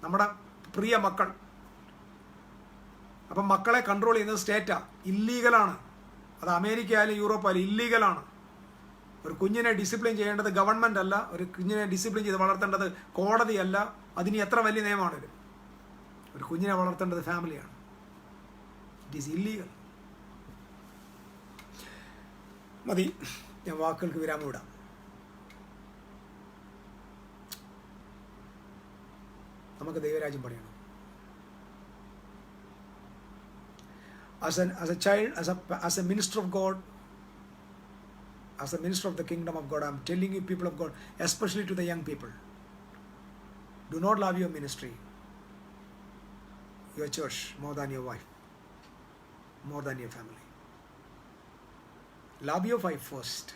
നമ്മുടെ പ്രിയ മക്കൾ അപ്പം മക്കളെ കൺട്രോൾ ചെയ്യുന്നത് സ്റ്റേറ്റാണ്, ഇല്ലീഗലാണ്. അത് അമേരിക്ക ആയാലും യൂറോപ്പ് ആയാലും ഇല്ലീഗലാണ്. ഒരു കുഞ്ഞിനെ ഡിസിപ്ലിൻ ചെയ്യേണ്ടത് ഗവൺമെൻറ് അല്ല, ഒരു കുഞ്ഞിനെ ഡിസിപ്ലിൻ ചെയ്ത് വളർത്തേണ്ടത് കോടതിയല്ല. അതിന് എത്ര വലിയ നിയമമാണിത്? ഒരു കുഞ്ഞിനെ വളർത്തേണ്ടത് ഫാമിലിയാണ്. It is illegal. മതി, ഞാൻ വാക്കുകൾക്ക് വിരാമം ഇടാം. നമുക്ക് ദൈവരാജ്യം പണിയണം. As a child, as a minister of God, as a minister of the kingdom of God, I am telling you, people of God, especially to the young people, do not love your ministry, your church, more than your wife, more than your family. Love your wife first,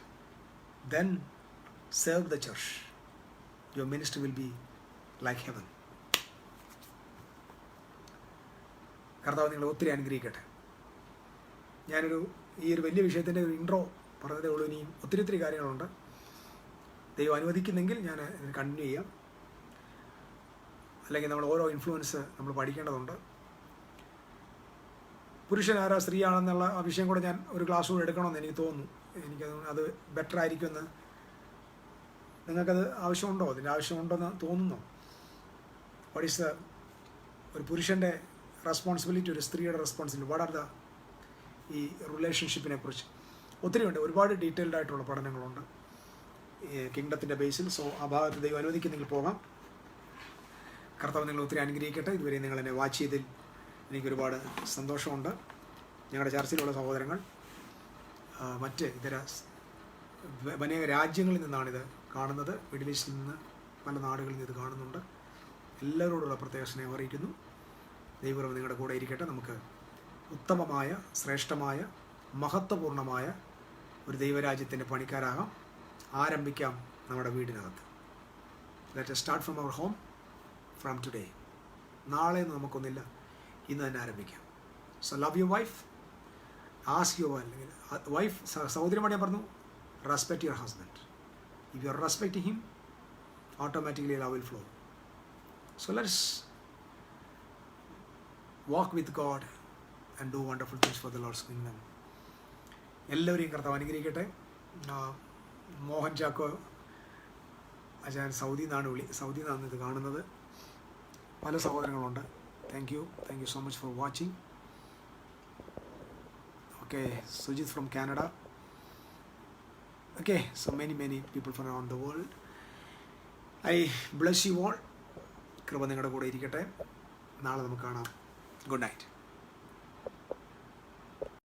then serve the church. Your ministry will be like heaven. കർത്താവ് നിങ്ങളെ ഒത്തിരി അനുഗ്രഹിക്കട്ടെ. ഈ ഒരു വലിയ വിഷയത്തിൻ്റെ ഒരു intro പറഞ്ഞതേ ഉള്ളൂ. ഇനിയും ഒത്തിരി കാര്യങ്ങളുണ്ട്. ദൈവം അനുവദിക്കുന്നെങ്കിൽ ഞാൻ ഇതിന് കണ്ടിന്യൂ ചെയ്യാം. അല്ലെങ്കിൽ നമ്മൾ ഓരോ ഇൻഫ്ലുവൻസ് നമ്മൾ പഠിക്കേണ്ടതുണ്ട്. പുരുഷൻ ആരാ സ്ത്രീ ആണെന്നുള്ള ആ വിഷയം കൂടെ ഞാൻ ഒരു ക്ലാസ് കൂടെ എടുക്കണമെന്ന് എനിക്ക് തോന്നുന്നു. അത് ബെറ്റർ ആയിരിക്കുമെന്ന്. നിങ്ങൾക്കത് ആവശ്യമുണ്ടോ? അതിൻ്റെ ആവശ്യമുണ്ടെന്ന് തോന്നുന്നു. വാട്ട് ഈസ് ഒരു പുരുഷൻ്റെ റെസ്പോൺസിബിലിറ്റി, ഒരു സ്ത്രീയുടെ റെസ്പോൺസിബിലിറ്റി, വാട്ട് ആർ ദ ഈ റിലേഷൻഷിപ്പിനെ കുറിച്ച് ഒത്തിരിയുണ്ട്. ഒരുപാട് ഡീറ്റെയിൽഡ് ആയിട്ടുള്ള പഠനങ്ങളുണ്ട് കിങ്ഡത്തിൻ്റെ ബേസിൽ. സോ ആ ഭാഗത്ത് ദൈവം അനുവദിക്കുന്നെങ്കിൽ പോകാം. കർത്താവ് നിങ്ങൾ ഒത്തിരി അനുഗ്രഹിക്കട്ടെ. ഇതുവരെ നിങ്ങൾ എന്നെ വാച്ച് ചെയ്തതിൽ എനിക്കൊരുപാട് സന്തോഷമുണ്ട്. ഞങ്ങളുടെ ചർച്ചയിലുള്ള സഹോദരങ്ങൾ മറ്റ് ഇതര അനേക രാജ്യങ്ങളിൽ നിന്നാണിത് കാണുന്നത്. മിഡിൽ ഈസ്റ്റിൽ നിന്ന് പല നാടുകളിൽ നിന്ന് ഇത് കാണുന്നുണ്ട്. എല്ലാവരോടുള്ള പ്രത്യേക സ്നേഹം അറിയിക്കുന്നു. ദൈവം നിങ്ങളുടെ കൂടെ ഇരിക്കട്ടെ. നമുക്ക് ഉത്തമമായ, ശ്രേഷ്ഠമായ, മഹത്വപൂർണമായ ഒരു ദൈവരാജ്യത്തിൻ്റെ പണിക്കാരാകാം. ആരംഭിക്കാം നമ്മുടെ വീടിനകത്ത്. Let us start from our home from today. നാളെ നമുക്കൊന്നില്ല, ഇന്ന് തന്നെ ആരംഭിക്കാം. So love your wife. Ask your wife. സഹോദരിമാർ ഞാൻ പറഞ്ഞു, respect your husband. If you are respecting him, automatically love will flow. So let's walk with God and do wonderful things for the Lord's kingdom. എല്ലാവരെയും കർത്താവ് അനുഗ്രഹിക്കട്ടെ. മോഹൻ ചാക്കോ അച്ഛൻ സൗദിയിൽ നിന്നാണ് ഇത് കാണുന്നത്. പല സഹോദരങ്ങളുണ്ട്. Thank you so much for watching. Okay, Sujith from Canada. Okay, so many people from around the world. I bless you all. കൃപ നിങ്ങളുടെ കൂടെ ഇരിക്കട്ടെ. നാളെ നമുക്ക് കാണാം. Good night.